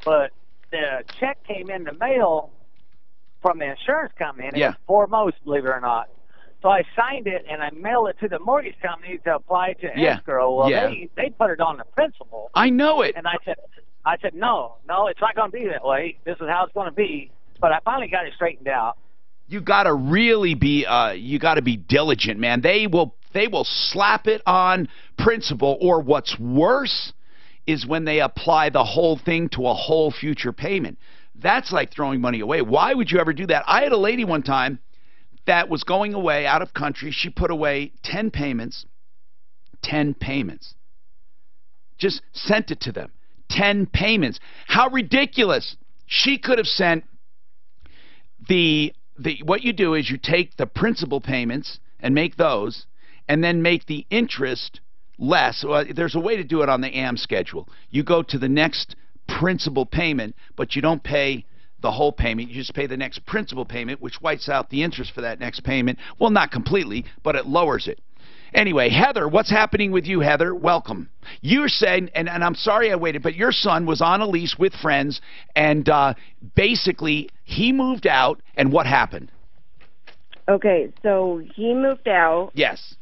but the check came in the mail from the insurance company, and it was foremost, believe it or not. So I signed it, and I mailed it to the mortgage company to apply to escrow. Well, they put it on the principal. I know it. And I said, no, it's not going to be that way. This is how it's going to be. But I finally got it straightened out. You got to really be diligent, man. They will slap it on principal, or what's worse is when they apply the whole thing to a whole future payment. That's like throwing money away. Why would you ever do that? I had a lady one time that was going away out of country. She put away 10 payments. 10 payments. Just sent it to them. 10 payments. How ridiculous. She could have sent what you do is you take the principal payments and make those, and then make the interest less. Well, there's a way to do it on the AM schedule. You go to the next principal payment, but you don't pay the whole payment. You just pay the next principal payment, which wipes out the interest for that next payment. Well, not completely, but it lowers it. Anyway, Heather, what's happening with you, Heather? Welcome. You're saying, and I'm sorry I waited, but your son was on a lease with friends, and basically he moved out, and what happened? Okay, so he moved out. Yes.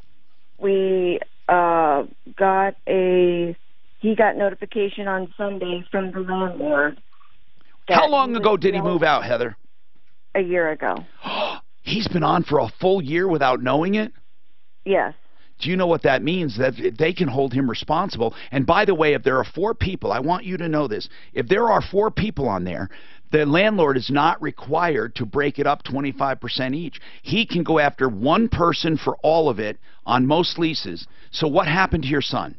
We he got notification on Sunday from the landlord. How long ago did he move out, Heather? A year ago. He's been on for a full year without knowing it? Yes. Do you know what that means? That they can hold him responsible. And by the way, if there are 4 people, I want you to know this. If there are 4 people on there, the landlord is not required to break it up 25% each. He can go after one person for all of it on most leases. So what happened to your son?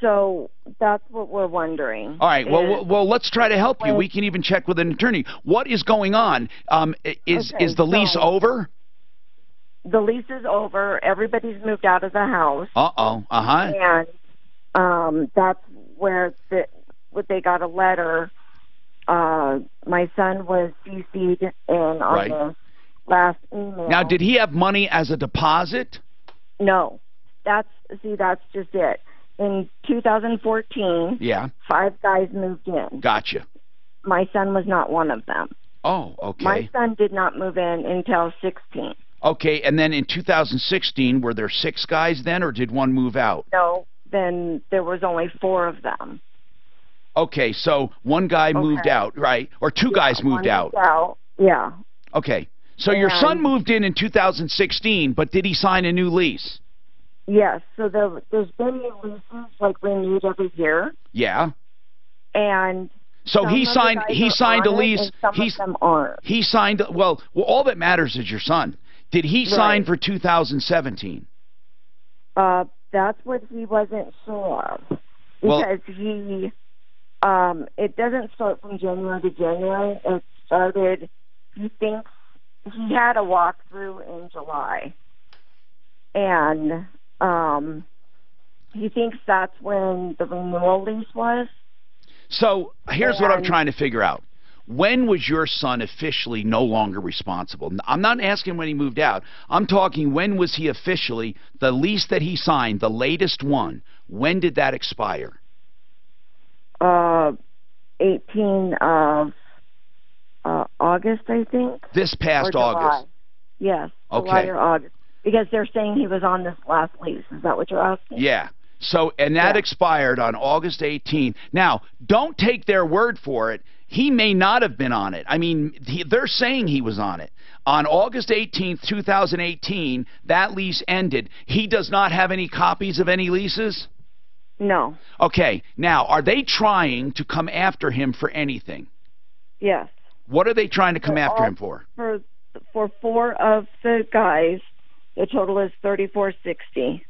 So that's what we're wondering. All right. Well, let's try to help you. We can even check with an attorney. What is going on? Is the lease over? The lease is over. Everybody's moved out of the house. And that's where they got a letter. My son was CC'd in on the last email. Now, did he have money as a deposit? No. That's just it. In 2014, 5 guys moved in. Gotcha. My son was not one of them. Oh, okay. My son did not move in until 16. Okay, and then in 2016, were there 6 guys then, or did one move out? No, then there was only 4 of them. Okay, so one guy moved out, right? Or 2 guys moved out. Yeah. Okay, so your son moved in 2016, but did he sign a new lease? Yes, so there's been new leases, like renewed every year. Yeah. And so he signed a lease. Some of them aren't. He signed. Well, all that matters is your son. Did he sign for 2017? That's what he wasn't sure of, because he it doesn't start from January to January. It started. He thinks he had a walkthrough in July, and he thinks that's when the renewal lease was. So here's what I'm trying to figure out. When was your son officially no longer responsible? I'm not asking when he moved out. I'm talking when was he officially, the lease that he signed, the latest one, when did that expire? 18 of August, I think. This past August. Yes. Okay. July or August. Because they're saying he was on this last lease. Is that what you're asking? Yeah. So, and that expired on August 18th. Now, don't take their word for it. He may not have been on it. I mean, they're saying he was on it. On August 18th, 2018, that lease ended. He does not have any copies of any leases? No. Okay. Now, are they trying to come after him for anything? Yes. What are they trying to come after him for? For 4 of the guys, the total is $34.60.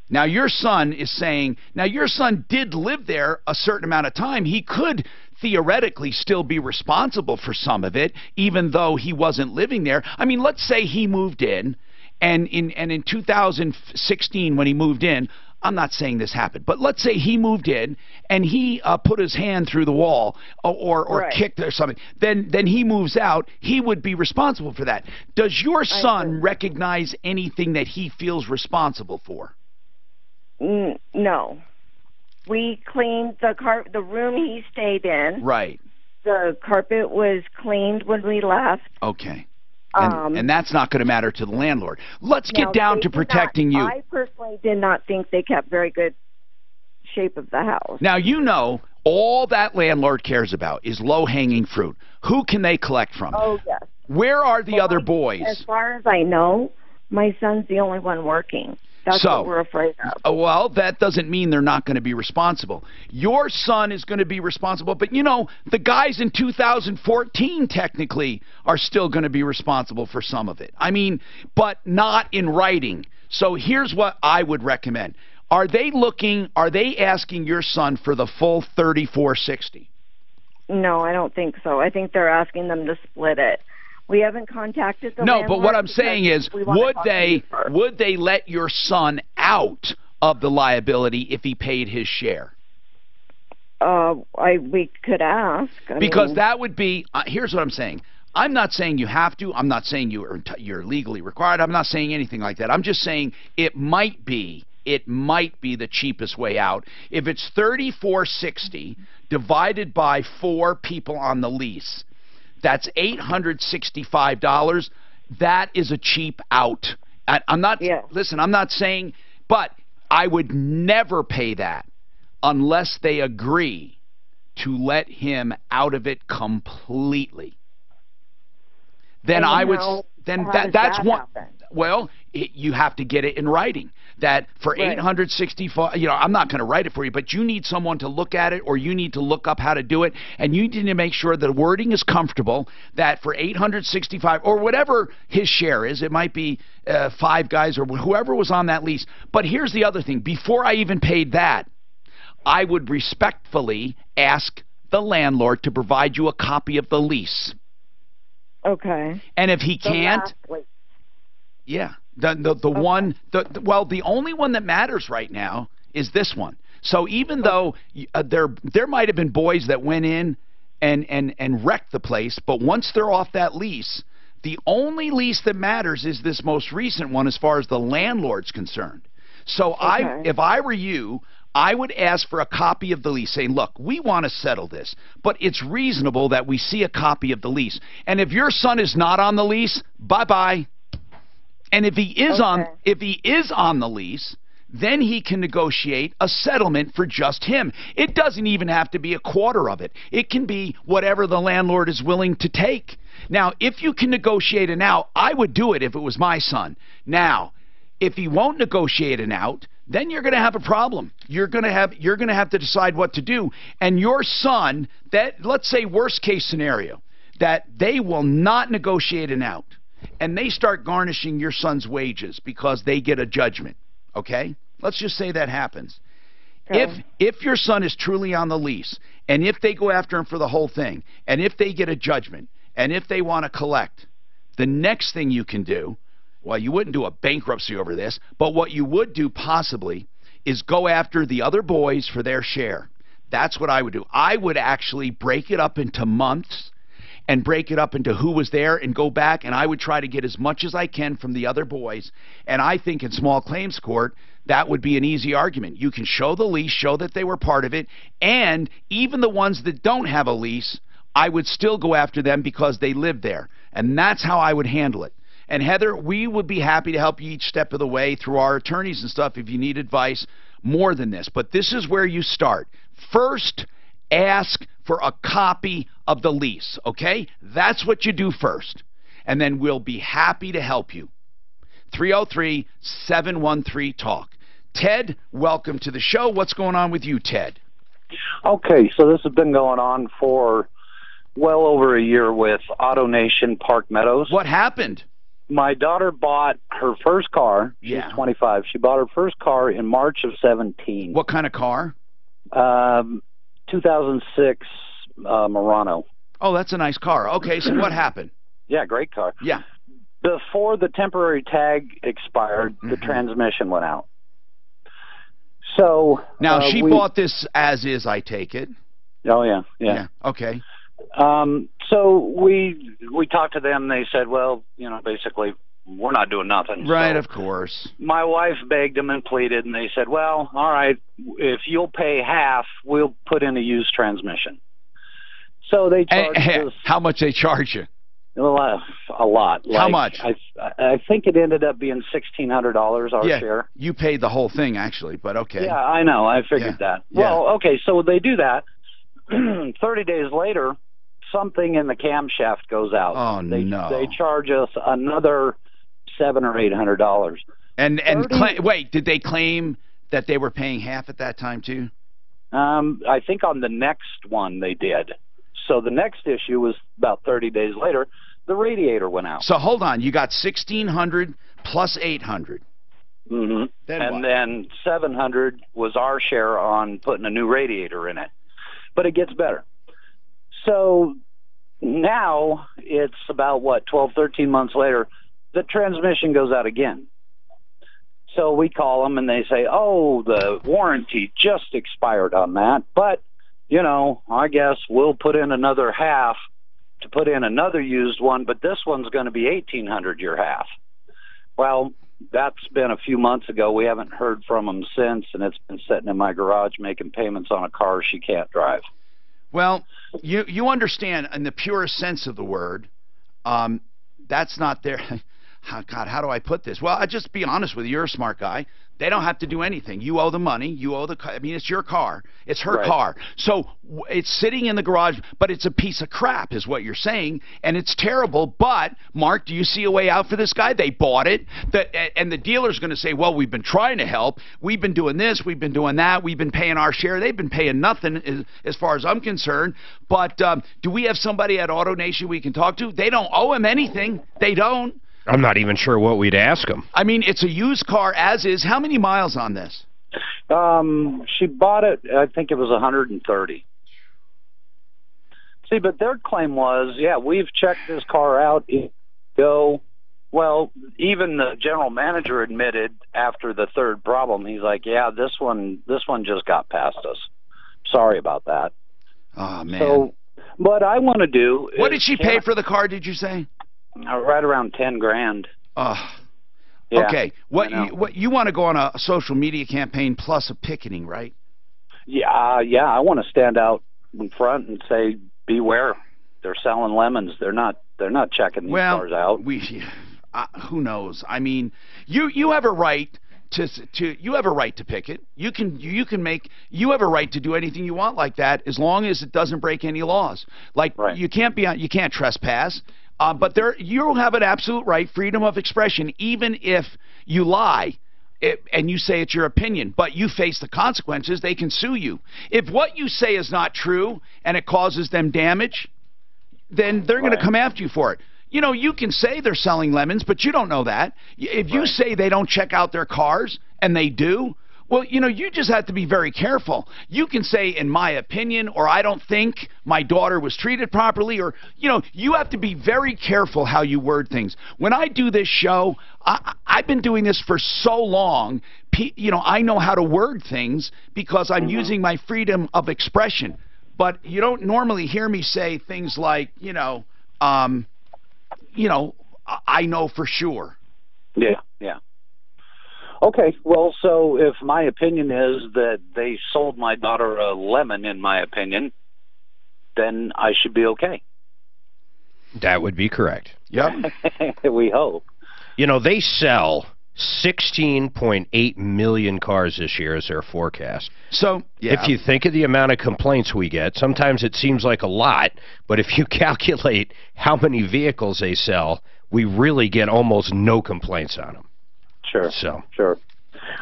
Now, your son is saying, now your son did live there a certain amount of time. He could theoretically still be responsible for some of it, even though he wasn't living there. I mean, let's say he moved in, and in 2016 when he moved in, I'm not saying this happened, but let's say he moved in and he put his hand through the wall or kicked or something. Then he moves out. He would be responsible for that. Does your son recognize anything that he feels responsible for? No. We cleaned the room he stayed in. Right. The carpet was cleaned when we left. Okay. And that's not going to matter to the landlord. Let's get down to protecting you. I personally did not think they kept very good shape of the house. Now, you know, all that landlord cares about is low-hanging fruit. Who can they collect from? Oh, yes. Where are the other boys? As far as I know, my son's the only one working. That's what we're afraid of. Well, that doesn't mean they're not going to be responsible. Your son is going to be responsible, but, you know, the guys in 2014 technically are still going to be responsible for some of it. I mean, but not in writing. So here's what I would recommend. Are they asking your son for the full $34.60? No, I don't think so. I think they're asking them to split it. We haven't contacted the landlord. No, but what I'm saying is, would they let your son out of the liability if he paid his share? We could ask. Because that would be, here's what I'm saying. I'm not saying you have to. I'm not saying you're legally required. I'm not saying anything like that. I'm just saying it might be the cheapest way out. If it's $34.60 divided by 4 people on the lease, that's $865. That is a cheap out. I'm not, listen, I'm not saying, but I would never pay that unless they agree to let him out of it completely. Then I would, that's one. Well, you have to get it in writing. That for $865, you know, I'm not going to write it for you, but you need someone to look at it, or you need to look up how to do it, and you need to make sure the wording is comfortable, that for $865, or whatever his share is, it might be 5 guys or whoever was on that lease. But here's the other thing. Before I even paid that, I would respectfully ask the landlord to provide you a copy of the lease. Okay. And if he can't... Yeah. The only one that matters right now is this one. So even though there might have been boys that went in and wrecked the place, but once they're off that lease, the only lease that matters is this most recent one as far as the landlord's concerned. So if I were you, I would ask for a copy of the lease, saying, look, we want to settle this, but it's reasonable that we see a copy of the lease. And if your son is not on the lease, bye-bye. And if he is on the lease, then he can negotiate a settlement for just him. It doesn't even have to be a quarter of it. It can be whatever the landlord is willing to take. Now, if you can negotiate an out, I would do it if it was my son. Now, if he won't negotiate an out, then you're going to have a problem. You're going to have to decide what to do. And your son, let's say worst case scenario, that they will not negotiate an out, and they start garnishing your son's wages because they get a judgment, okay? Let's just say that happens. Okay. If your son is truly on the lease, and if they go after him for the whole thing, and if they get a judgment, and if they want to collect, the next thing you can do, well, you wouldn't do a bankruptcy over this, but what you would do possibly is go after the other boys for their share. That's what I would do. I would actually break it up into months, and break it up into who was there and go back, and I would try to get as much as I can from the other boys. And I think in small claims court, that would be an easy argument. You can show the lease, show that they were part of it, and even the ones that don't have a lease, I would still go after them because they live there. And that's how I would handle it. And Heather, we would be happy to help you each step of the way through our attorneys and stuff if you need advice more than this. But this is where you start. First, ask for a copy of the lease, okay? That's what you do first. And then we'll be happy to help you. 303-713-TALK. Ted, welcome to the show. What's going on with you, Ted? Okay, so this has been going on for well over a year with AutoNation Park Meadows. What happened? My daughter bought her first car. She's 25. She bought her first car in March of 17. What kind of car? 2006 Murano. Oh, that's a nice car. Okay, so what happened? Yeah, great car. Yeah. Before the temporary tag expired, the transmission went out. So now she bought this as is, I take it. Oh yeah. Okay. So we talked to them. They said, well, basically, we're not doing nothing. Right, so of course. My wife begged them and pleaded, and they said, well, all right, if you'll pay half, we'll put in a used transmission. So they charged us. How much they charge you? A lot. How much? I think it ended up being $1,600 our share. You paid the whole thing, actually, but okay. Yeah, I know. I figured that. Well, okay, so they do that. 30 days later, something in the camshaft goes out. Oh, no. They charge us another $700 or $800. And wait, did they claim that they were paying half at that time, too? I think on the next one they did. So the next issue was about 30 days later. The radiator went out. So hold on, you got $1,600 plus $800. Mm-hmm. Then $700 was our share on putting a new radiator in it. But it gets better. So now it's about 12, 13 months later, the transmission goes out again. So we call them and they say, oh, the warranty just expired on that, but I guess we'll put in another half to put in another used one, but this one's going to be $1,800 your half. Well, that's been a few months ago. We haven't heard from them since, and it's been sitting in my garage making payments on a car she can't drive. Well, you understand in the purest sense of the word, that's not their... God, how do I put this? Well, I'll just be honest with you. You're a smart guy. They don't have to do anything. You owe the money. You owe the... I mean, it's your car. It's her car. So it's sitting in the garage, but it's a piece of crap is what you're saying, and it's terrible. But, Mark, do you see a way out for this guy? They bought it, and the dealer's going to say, well, we've been trying to help. We've been doing this. We've been doing that. We've been paying our share. They've been paying nothing as far as I'm concerned. But do we have somebody at AutoNation we can talk to? They don't owe him anything. They don't. I'm not even sure what we'd ask them. I mean, it's a used car as is. How many miles on this? She bought it, I think it was 130. See, but their claim was, we've checked this car out. Well, even the general manager admitted after the third problem, he's like, this one just got past us. Sorry about that. Oh, man. So, what I want to do is... What did she pay for the car, did you say? Right around $10,000. Okay. What you want to go on a social media campaign plus a picketing, right? Yeah. I want to stand out in front and say, beware. They're selling lemons. They're not checking these cars out. Who knows? I mean, you have a right you have a right to picket. You have a right to do anything you want like that as long as it doesn't break any laws. Like you can't trespass. But you have an absolute right, freedom of expression, even if you lie and you say it's your opinion, but you face the consequences. They can sue you. If what you say is not true and it causes them damage, then they're going to come after you for it. You can say they're selling lemons, but you don't know that. If you say they don't check out their cars and they do, well, you just have to be very careful. You can say, in my opinion, or I don't think my daughter was treated properly, or, you have to be very careful how you word things. When I do this show, I've been doing this for so long, I know how to word things because I'm using my freedom of expression. But you don't normally hear me say things like, I know for sure. Yeah. Okay, well, so if my opinion is that they sold my daughter a lemon, in my opinion, then I should be okay. That would be correct. Yep. We hope. You know, they sell 16.8 million cars this year is their forecast. So, yeah. If you think of the amount of complaints we get, sometimes it seems like a lot, but if you calculate how many vehicles they sell, we really get almost no complaints on them. Sure. So. Sure.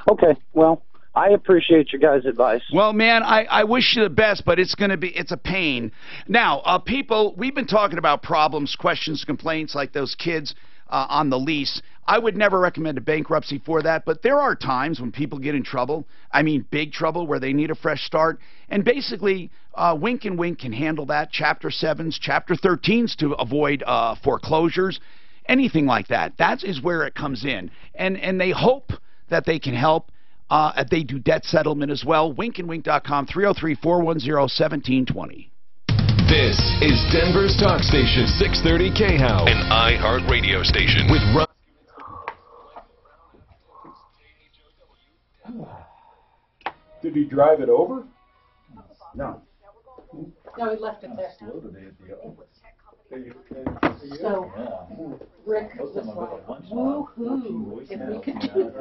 Okay. Well, I appreciate your guys' advice. Well, man, I wish you the best, but it's a pain. Now, people, we've been talking about problems, questions, complaints like those kids on the lease. I would never recommend a bankruptcy for that, but there are times when people get in trouble. I mean, big trouble where they need a fresh start. And basically, Wink and Wink can handle that. Chapter 7s, Chapter 13s to avoid foreclosures, anything like that. That is where it comes in. And they hope that they can help. They do debt settlement as well. Winkandwink.com, 303-410-1720. This is Denver's talk station, 630 KHOW, an iHeart radio station with Did he drive it over? No. No, he left it there. So, Rick was like, woo-hoo, if we could do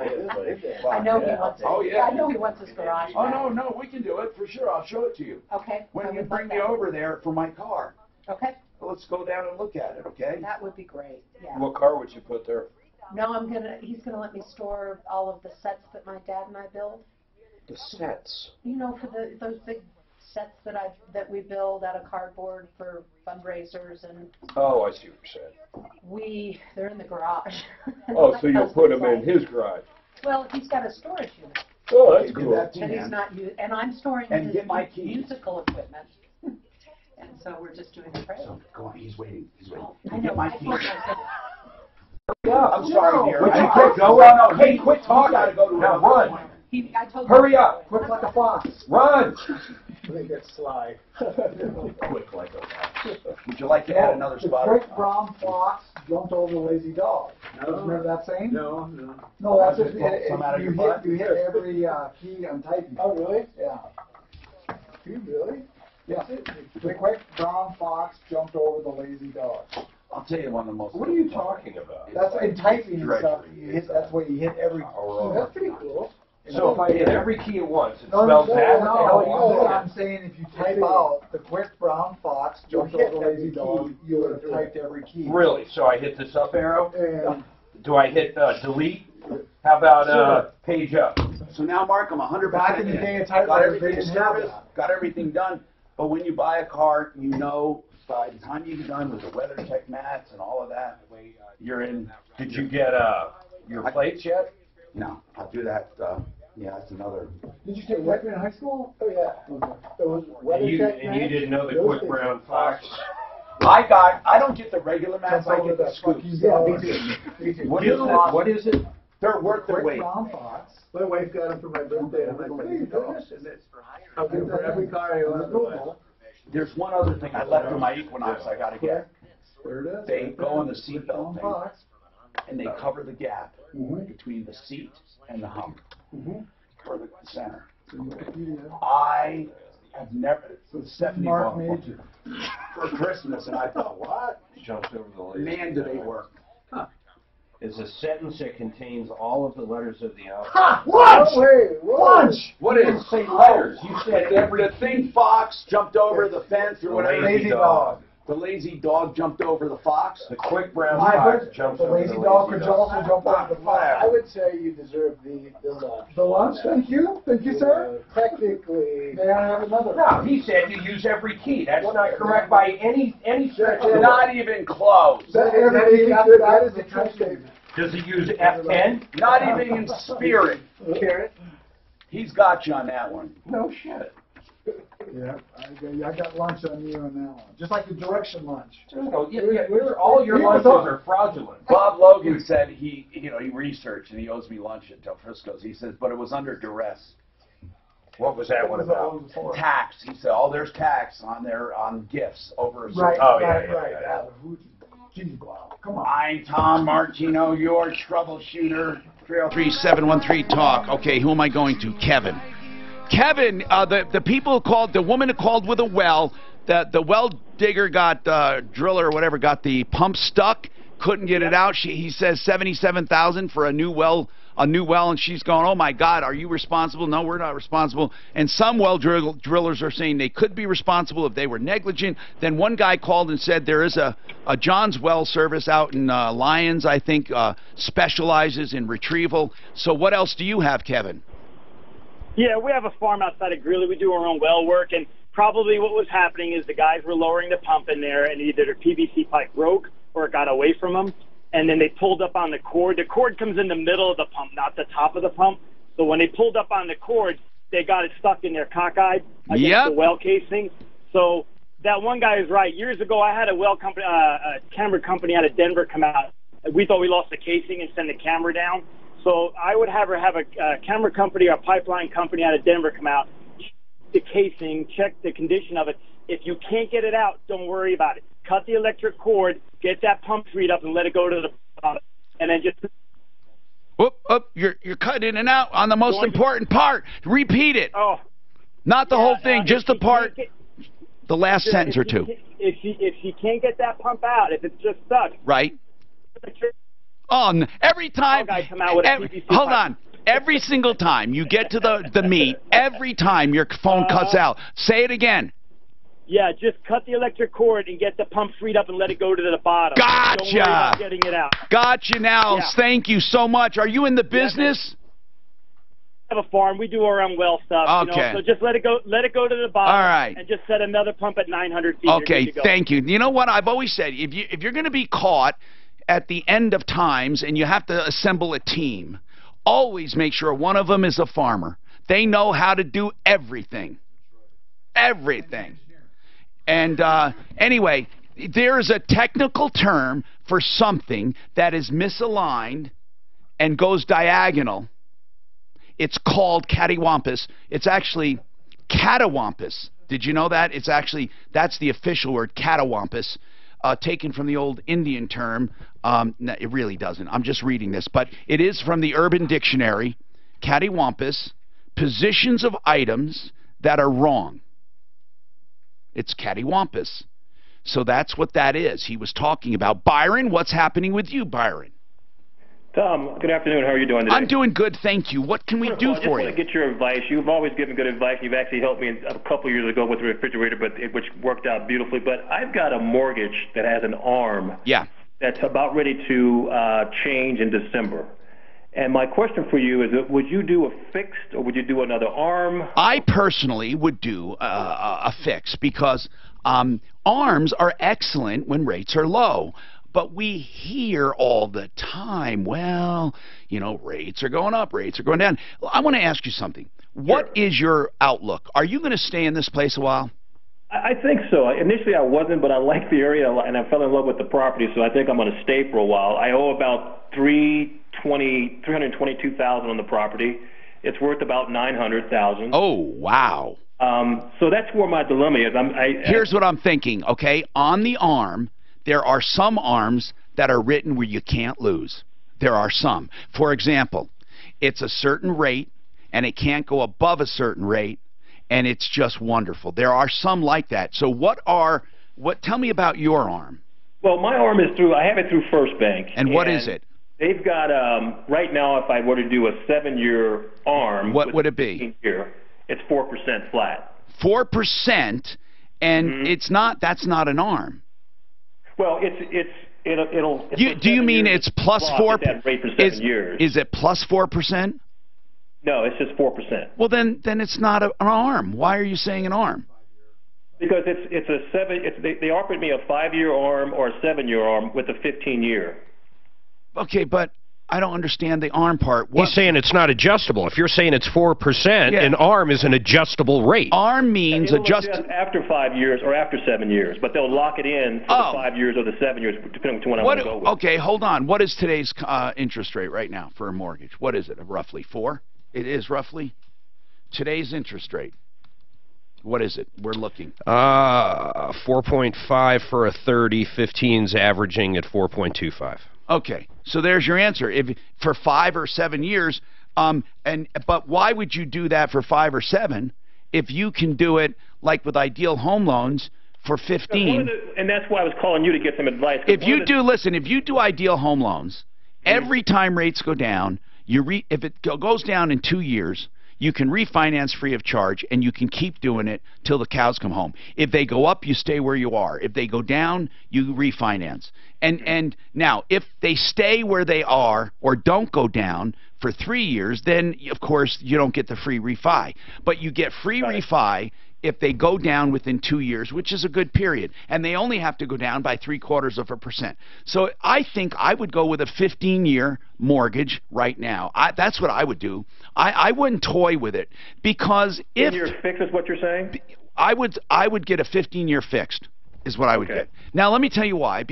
this. I know he wants it. Oh, yeah. I know he wants his garage Oh, back. no, we can do it for sure. I'll show it to you. Okay. When you bring me over there for my car. Okay. Let's go down and look at it, okay? That would be great, yeah. What car would you put there? No, he's gonna let me store all of the sets that my dad and I build. The sets. You know, for those big sets that we build out of cardboard for fundraisers and. Oh, I see what you're saying. They're in the garage. Oh, so you'll put them in his garage. Well, he's got a storage unit. Oh, that's cool. And he's not and I'm storing his musical equipment. And so we're just doing the trailer. So, go on, he's waiting. I know. My keys. Yeah, I'm sorry, dear. Would you Quit talking. Gotta go to now, run. I told Hurry up. Quick like a fox. Run. I think that's sly. Quick like a fox. Would you like to add another spot? The quick brown fox jumped over the lazy dog. Remember that saying? No. No, that's just Come out of your butt? you hit every key on typing. Oh, really? Yeah. You really? Yeah. The quick brown fox jumped over the lazy dog. I'll tell you one of the most. What are you talking about? That's in typing and stuff. That's where you hit every. Oh, that's pretty cool. So if I hit every key at once, it No, spells that? no, I'm saying if you type out the quick brown fox jumped over the lazy dog, you would have typed every key. Really? So I hit this up arrow? And Do I hit delete? How about page up? So now, Mark, I'm 100% back in the day, of got typewriters, everything they didn't have serviced, that. got everything done. But when you buy a car, you know by the time you get done with the WeatherTech mats and all of that, you're in. Did you get your plates yet? No, I'll do that. Yeah, that's another. Did you take typing in high school? Oh, yeah. It was And you didn't know the quick brown fox? I don't get the regular mats, I get the scoops. Yeah, me too. What is it? What is it? They're worth their weight. Brown fox. My wife got them for my birthday. I'm like, what are you doing? I'll get for every car I own. There's one other thing I left for my Equinox I got to get. There it is. They go on the seatbelt thing, and they cover the gap between the seat and the hump for the center. I have never, Stephanie bought one for Christmas, and I thought, what? Jumps over the lazy. Man, do they work. Is a sentence that contains all of the letters of the alphabet. Ha! Lunch! Lunch! What is say letters? You said the thing fox jumped over the fence or whatever. Lazy dog. The lazy dog jumped over the fox. The quick brown fox jumps over the lazy dog could also jump over the fox. I would say you deserve the lunch. The lunch? Thank you, sir. Technically. May I have another? No, he said you use every key. That's not correct by any stretch. Not even close. That is the true statement. Does he use F10? Not even in spirit. Carrot. He's got you on that one. No shit. Yeah, I got lunch on you on that one. Just like the direction lunch. No, all your lunches are fraudulent. Bob Logan said he researched and he owes me lunch at Del Frisco's. He says, but it was under duress. What was that one about? Tax. He said, there's tax on gifts over a Right. Yeah. Geez, wow. Come on. I'm Tom Martino, your troubleshooter. 303-713-TALK. Okay, who am I going to? Kevin. Kevin, the people who called, the woman who called with a well, the well digger got driller or whatever got the pump stuck, couldn't get it out. He says $77,000 for a new well, and she's going, oh my God, are you responsible? No, we're not responsible. And some well drillers are saying they could be responsible if they were negligent. Then one guy called and said there is a John's Well service out in Lyons, I think, specializes in retrieval. So what else do you have, Kevin? Yeah, we have a farm outside of Greeley. We do our own well work, and probably what was happening is the guys were lowering the pump in there, and either their PVC pipe broke or it got away from them, and then they pulled up on the cord. The cord comes in the middle of the pump, not the top of the pump. So when they pulled up on the cord, they got it stuck in there cockeyed against the well casing. So that one guy is right. Years ago, I had a well company, a camera company out of Denver come out. We thought we lost the casing and send the camera down. So I would have a camera company or a pipeline company out of Denver come out, check the casing, check the condition of it. If you can't get it out, don't worry about it. Cut the electric cord, get that pump freed up, and let it go to the bottom. And then just... Whoop, you're cutting in and out on the most important part. Repeat it. Oh. Not the whole thing, just the part, the last sentence or two. If she can't get that pump out, if it's just stuck... Right. Every time, hold on. Every single time you get to the meat, every time your phone cuts out. Say it again. Yeah, just cut the electric cord and get the pump freed up and let it go to the bottom. Gotcha. Don't worry about getting it out. Gotcha now. Yeah. Thank you so much. Are you in the business? We have a farm. We do our own well stuff. Okay. You know? So just let it go to the bottom. All right. And just set another pump at 900 feet. Okay, thank you. You know what I've always said? If you're going to be caught at the end of times and you have to assemble a team, always make sure one of them is a farmer. They know how to do everything. Everything. And anyway, there is a technical term for something that is misaligned and goes diagonal. It's called cattywampus. It's actually catawampus. Did you know that? It's actually, that's the official word, catawampus. Taken from the old Indian term. No, it really doesn't. I'm just reading this. But it is from the Urban Dictionary. Cattywampus, positions of items that are wrong. It's cattywampus. So that's what that is. He was talking about. Byron, what's happening with you, Byron? Tom, good afternoon. How are you doing today? I'm doing good, thank you. What can we do for you? I just want to get your advice. You've always given good advice. You've actually helped me a couple years ago with the refrigerator, which worked out beautifully. But I've got a mortgage that has an arm that's about ready to change in December. And my question for you is, would you do a fixed or would you do another arm? I personally would do a fix because arms are excellent when rates are low. But we hear all the time, well, you know, rates are going up, rates are going down. I want to ask you something. What is your outlook? Are you going to stay in this place a while? I think so. Initially I wasn't, but I like the area and I fell in love with the property, so I think I'm going to stay for a while. I owe about $322,000 on the property. It's worth about $900,000. Oh, wow. So that's where my dilemma is. Here's what I'm thinking, okay? On the arm, there are some arms that are written where you can't lose. There are some. For example, it's a certain rate, and it can't go above a certain rate, and it's just wonderful. There are some like that. So tell me about your arm. Well, my arm is I have it through First Bank. And what is it? They've got, right now, if I were to do a 7-year arm. What would it be? It's 4% flat. 4%, and that's not an arm. Well, it'll. Do you mean it's plus 4%? Rate for 7 years. Is it plus 4%? No, it's just 4%. Well, then it's not an arm. Why are you saying an arm? Because it's a 7. They offered me a 5-year arm or a 7-year arm with a 15-year. Okay, but I don't understand the arm part. He's saying it's not adjustable. If you're saying it's 4%, an arm is an adjustable rate. Arm means adjust after 5 years or after 7 years, but they'll lock it in for the 5 years or the 7 years, depending on what I want to go with. Okay, hold on. What is today's interest rate right now for a mortgage? What is it, roughly? 4? It is roughly? Today's interest rate. What is it? We're looking. 4.5 for a 30, 15's averaging at 4.25. Okay, so there's your answer. If for 5 or 7 years, but why would you do that for 5 or 7 if you can do it like with Ideal Home Loans for 15. And that's why I was calling you to get some advice. If you do ideal home loans, every time rates go down, if it goes down in 2 years, you can refinance free of charge, and you can keep doing it till the cows come home. If they go up, you stay where you are. If they go down, you refinance. And now, if they stay where they are or don't go down for 3 years, then, of course, you don't get the free refi. But you get free refi if they go down within 2 years, which is a good period. And they only have to go down by 0.75%. So I think I would go with a 15-year mortgage right now. That's what I would do. I wouldn't toy with it, because if... 15-year fix is what you're saying? I would get a 15-year fixed, is what I would get. Now, let me tell you why.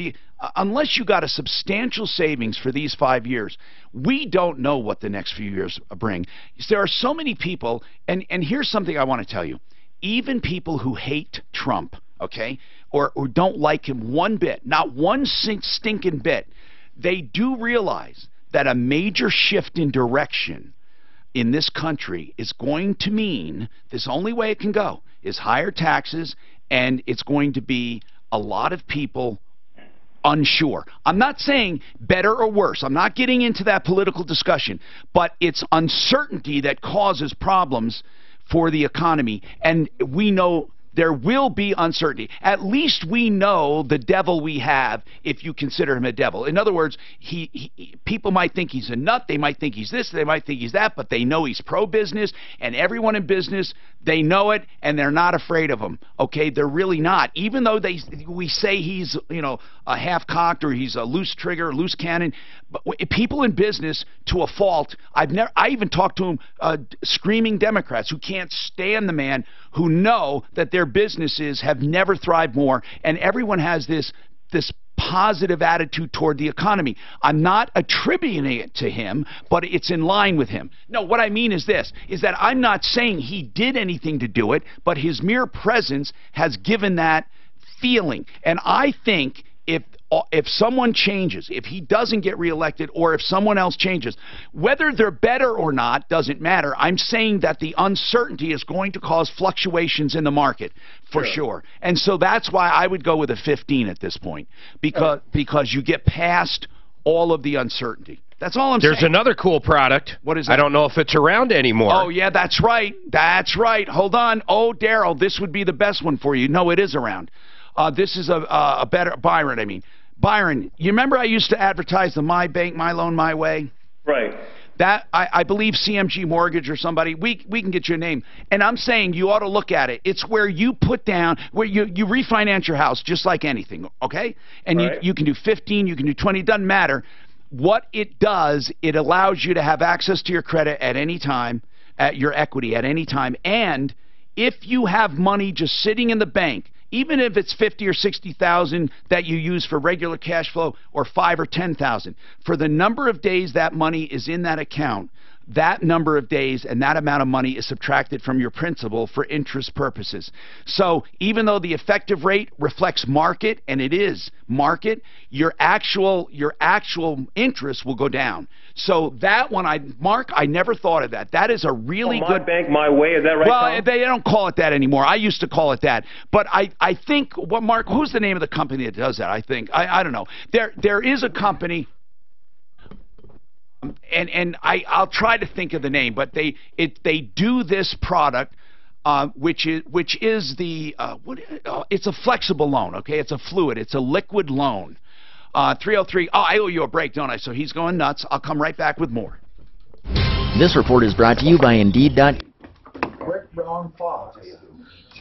Unless you got a substantial savings for these 5 years, we don't know what the next few years bring. There are so many people, and here's something I want to tell you. Even people who hate Trump, okay, or don't like him one bit, not one stinking bit, they do realize that a major shift in direction in this country is going to mean, this only way it can go, is higher taxes, and it's going to be a lot of people unsure. I'm not saying better or worse. I'm not getting into that political discussion, but it's uncertainty that causes problems for the economy, and we know there will be uncertainty. At least we know the devil we have, if you consider him a devil. In other words, people might think he's a nut, they might think he's this, they might think he's that, but they know he's pro-business, and everyone in business, they know it, and they're not afraid of him. Okay, they're really not. Even though we say he's, a half-cocked, or he's a loose trigger, loose cannon, but people in business, to a fault, I even talked to them, screaming Democrats who can't stand the man, who know that their businesses have never thrived more, and everyone has this positive attitude toward the economy. I'm not attributing it to him, but it's in line with him. No, what I mean is this, is that I'm not saying he did anything to do it, but his mere presence has given that feeling. And I think if someone changes, if he doesn't get reelected, or if someone else changes, whether they're better or not doesn't matter. I'm saying that the uncertainty is going to cause fluctuations in the market for sure. And so that's why I would go with a 15 at this point, because you get past all of the uncertainty. That's all I'm saying. There's another cool product. What is that? I don't know if it's around anymore. Oh, yeah, that's right. That's right. Hold on. Oh, Daryl, this would be the best one for you. No, it is around. This is a better, Byron, I mean. Byron, you remember I used to advertise the My Bank, My Loan, My Way? Right. That, I believe CMG Mortgage or somebody, we can get your name. And I'm saying you ought to look at it. It's where you put down, where you refinance your house just like anything, okay? And you can do 15, you can do 20, it doesn't matter. What it does, it allows you to have access to your credit at any time, at your equity at any time. And if you have money just sitting in the bank, even if it's $50,000 or $60,000 that you use for regular cash flow, or $5,000 or $10,000, for the number of days that money is in that account, that number of days and that amount of money is subtracted from your principal for interest purposes. So even though the effective rate reflects market, and it is market, your actual interest will go down. So that one, Mark, I never thought of that. That is a really good... My Bank, My Way, is that right, Well, Tom? they don't call it that anymore. I used to call it that. But I think, Mark, who's the name of the company that does that? I think, I don't know. There is a company... And I'll try to think of the name, but they do this product, which is the it's a flexible loan, okay? It's a fluid, it's a liquid loan. 303. Oh, I owe you a break, don't I? So he's going nuts. I'll come right back with more. This report is brought to you by Indeed. Quick brown fox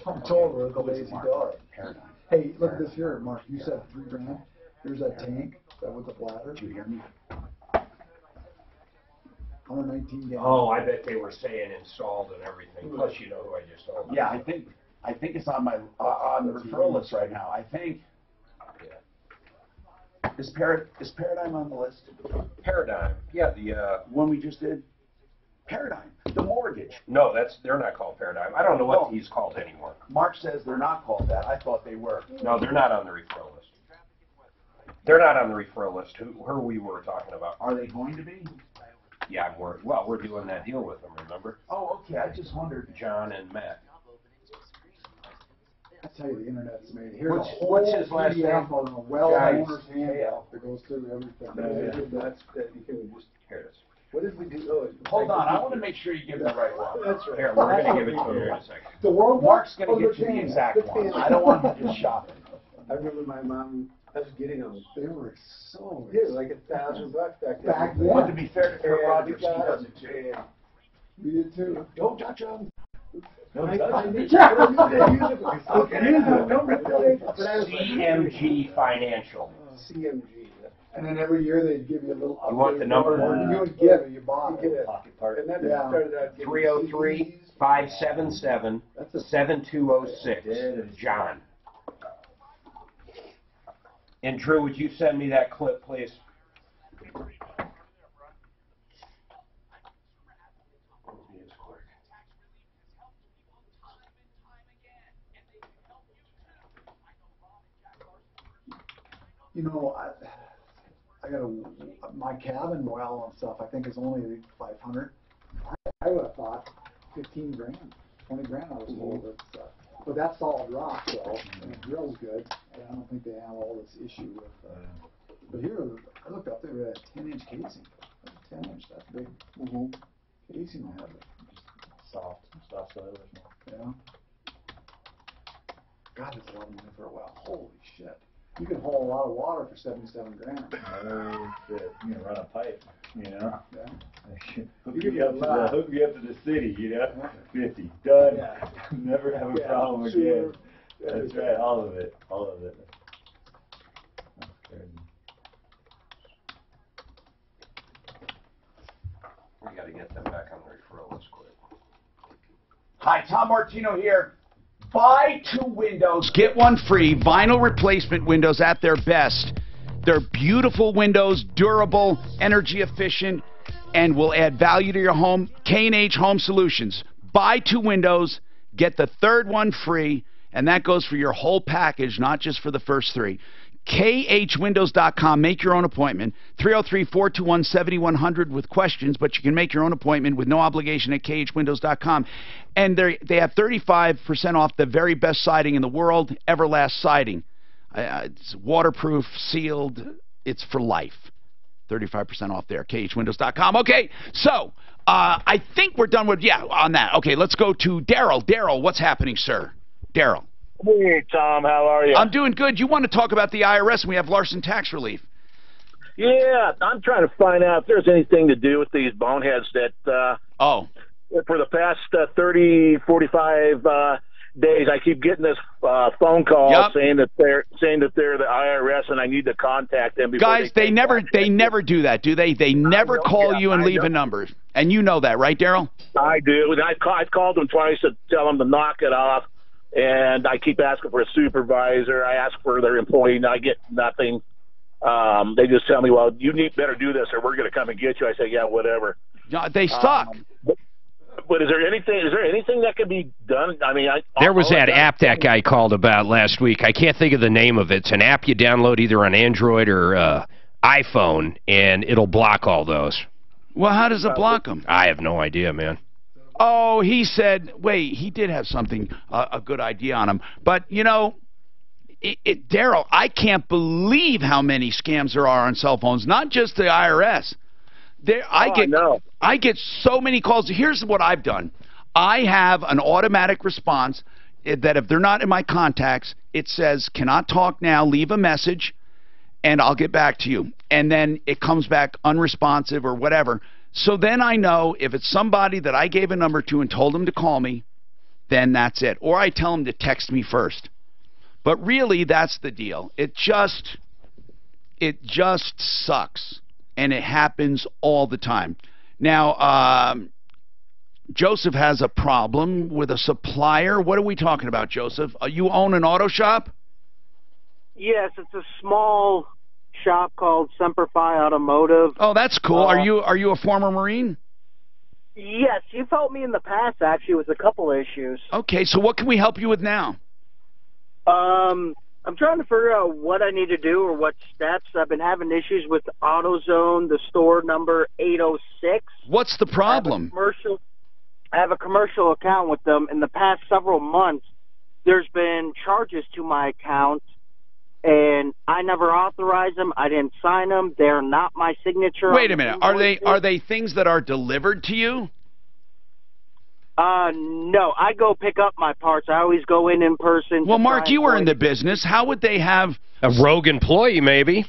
jumped over the lazy dog. Hey, look at this here, Mark. You said $3,000. Here's that tank that with the bladder. Did you hear me? 119 gallons. Oh, I bet they were saying installed and everything. Plus, you know who I just told. Yeah, I think it's on my on the referral list right now. I think. Is Paradigm on the list? Paradigm. Yeah, the one we just did. Paradigm, the mortgage. No, they're not called Paradigm. I don't know what he's called anymore. Mark says they're not called that. I thought they were. No, they're not on the referral list. They're not on the referral list. Who we were talking about? Are they going to be? Yeah, we're doing that deal with them. Remember? Oh, okay. I just wondered. John and Matt. I tell you, the internet's made. Here's What's his last name? On a well owner's handbook that goes through everything. That's that you can just. Here it is. What did we do? Oh, Hold on, I want to make sure you give the right one. That's right. Here, we're going to give it to him in a second. The world Mark's going to get you the exact one. I don't want him just shopping. I remember my mom. I was getting them. They were so. Yeah, like $1,000 back then. Back then. But to be fair to Kurt Rogers, he does it too. We did too. Don't touch him. CMG Financial. CMG. And then every year they'd give you a little. You want the number? You would get it. You bought You it. get it. Pocket part. And then they started out giving 303-577-7206. John. And Drew, would you send me that clip, please? You know, I got my cabin well and stuff. I think is only 500. I would have thought 15 grand, 20 grand. I was told, but that's solid rock, so and it drills good. And I don't think they have all this issue with. But here, I looked up there, we had a 10-inch casing. 10-inch, that's big. Casing they have. Soft soil. Yeah. God, that's a lot of money for a well. Holy shit. You can haul a lot of water for 77 grand. Oh, shit. You can run a pipe, you know? Yeah. Hook me up to the city, you know? 50. Done. Yeah. Never have a problem again. That's right. All of it. All of it. That's crazy. We got to get them back on the referral list quick. Hi, Tom Martino here. Buy 2 windows, get 1 free. Vinyl replacement windows at their best. They're beautiful windows, durable, energy efficient, and will add value to your home. K&H Home Solutions. Buy 2 windows, get the 3rd one free, and that goes for your whole package, not just for the first 3. KHWindows.com. Make your own appointment. 303-421-7100 with questions, but you can make your own appointment with no obligation at KHWindows.com. And they have 35% off the very best siding in the world, Everlast Siding. It's waterproof, sealed. It's for life. 35% off there. KHWindows.com. Okay, so I think we're done with, on that. Okay, let's go to Daryl. Daryl, what's happening, sir? Daryl. Hey, Tom, how are you? I'm doing good. You want to talk about the IRS, and we have Larson Tax Relief. Yeah, I'm trying to find out if there's anything to do with these boneheads that, for the past 30, 45 days, I keep getting this phone call saying that they're the IRS and I need to contact them. Guys, they never do that, do they? They never call you and leave a number. And you know that, right, Daryl? I do. And I've called them twice to tell them to knock it off. And I keep asking for a supervisor. I ask for their employee, and I get nothing. They just tell me, well, you better do this or we're going to come and get you. I say, yeah, whatever. They suck. But is there anything that could be done? I mean, there was that app that guy called about last week. I can't think of the name of it. It's an app you download either on Android or iPhone, and it'll block all those. Well, how does it block them? I have no idea, man. Oh, he said, wait, he did have something, a good idea on him. But, you know, Daryl, I can't believe how many scams there are on cell phones, not just the IRS. I get so many calls. Here's what I've done. I have an automatic response that if they're not in my contacts, it says, cannot talk now, leave a message, and I'll get back to you. And then it comes back unresponsive or whatever. So then I know if it's somebody that I gave a number to and told them to call me, then that's it. Or I tell them to text me first. But really, that's the deal. It just sucks. And it happens all the time. Now, Joseph has a problem with a supplier. What are we talking about, Joseph? You own an auto shop? Yes, it's a small shop called Semper Fi Automotive. Oh, that's cool. Are you a former Marine? Yes, you've helped me in the past, actually, with a couple issues. Okay, so what can we help you with now? I'm trying to figure out what I need to do or what steps. I've been having issues with AutoZone, the store number 806. What's the problem? I have a commercial account with them. In the past several months, there's been charges to my account, and I never authorized them. I didn't sign them. They're not my signature. Wait a minute. Are they things that are delivered to you? No. I go pick up my parts. I always go in person. Well, Mark, you were in the business. How would they have a rogue employee? Maybe.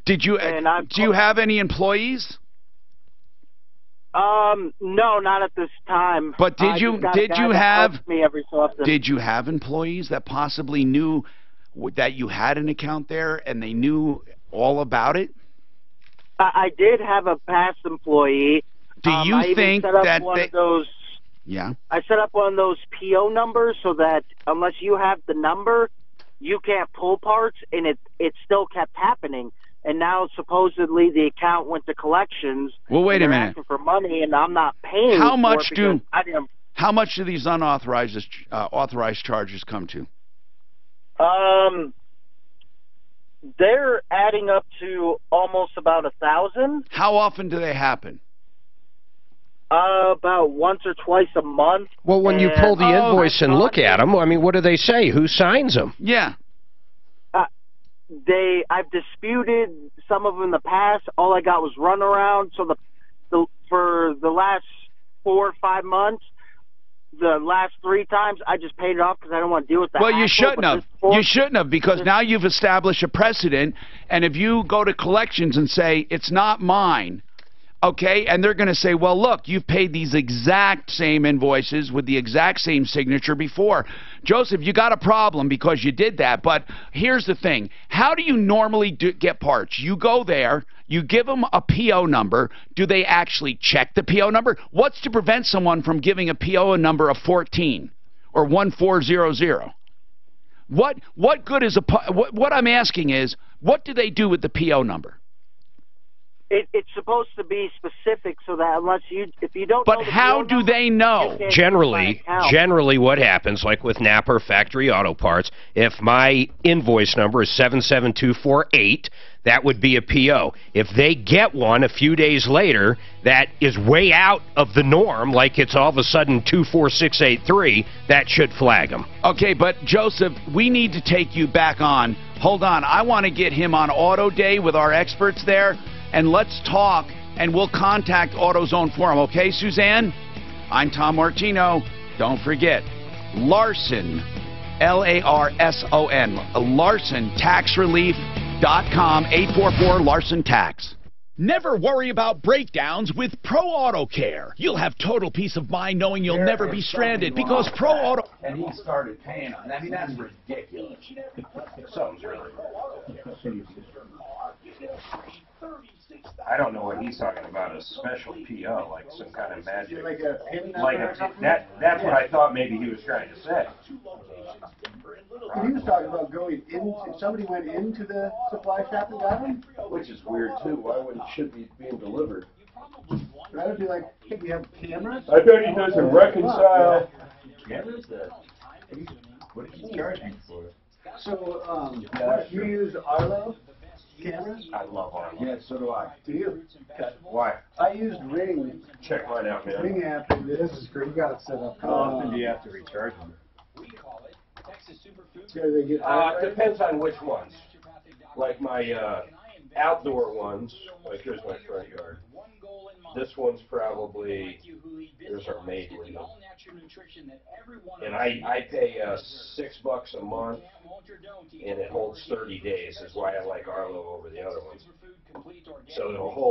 Do you have any employees? No, not at this time. But did you have me every so often. Did you have employees that possibly knew that you had an account there and they knew all about it? I did have a past employee. Do you think that Yeah. I set up one of those PO numbers so that unless you have the number, you can't pull parts, and it still kept happening. And now supposedly the account went to collections. Well, wait a minute. Asking for money, and I'm not paying. How much do these unauthorized authorized charges come to? They're adding up to almost about 1,000. How often do they happen? About once or twice a month. Well, when you pull the invoice and look at them, I mean, what do they say? Who signs them? Yeah. I've disputed some of them in the past. All I got was runaround. So for the last 4 or 5 months, the last 3 times, I just paid it off because I don't want to deal with that. Well, you shouldn't have. You shouldn't have, because now you've established a precedent. And if you go to collections and say it's not mine, okay, and they're going to say, well, look, you've paid these exact same invoices with the exact same signature before. Joseph, you got a problem because you did that. But here's the thing. How do you normally get parts? You go there, you give them a PO number. Do they actually check the PO number? What's to prevent someone from giving a PO number of 14 or 1400? What good is what I'm asking is, what do they do with the PO number? It's supposed to be specific so that if you don't. But how do they know? Generally, what happens, like with Napa Factory Auto Parts, if my invoice number is 77248, that would be a PO. If they get one a few days later that is way out of the norm, like it's all of a sudden 24683, that should flag them. Okay, but Joseph, we need to take you back on. Hold on, I want to get him on Auto Day with our experts there. And let's talk, and we'll contact AutoZone for him. Okay, Suzanne? I'm Tom Martino. Don't forget, Larson, Larson, LarsonTaxRelief.com, 844-LARSON-TAX. Never worry about breakdowns with Pro Auto Care. You'll have total peace of mind knowing you'll never be stranded because Pro Auto... And he started paying on that. I mean, that's ridiculous. Something's really wrong. I don't know what he's talking about, a special PO, like some kind of magic. Like a pin number like or something? That's what I thought maybe he was trying to say. He was talking about going in, if somebody went into the supply shop and got them? Which is weird, too. Why would it should be being delivered? That would be like, hey, we have cameras? I bet he doesn't reconcile. Cameras? What did you charge me for? So, you use Arlo cameras? I love Arlo. Yeah, so do I. Do you? Why? I used Ring. Check mine out, man. Ring app, and this is great. You got it set up. How often do you have to recharge them? Depends on which ones. Like my outdoor ones, like here's my front yard. This one's probably, here's our maid window. And I pay $6 a month, and it holds 30 days, is why I like Arlo over the other ones. So it'll hold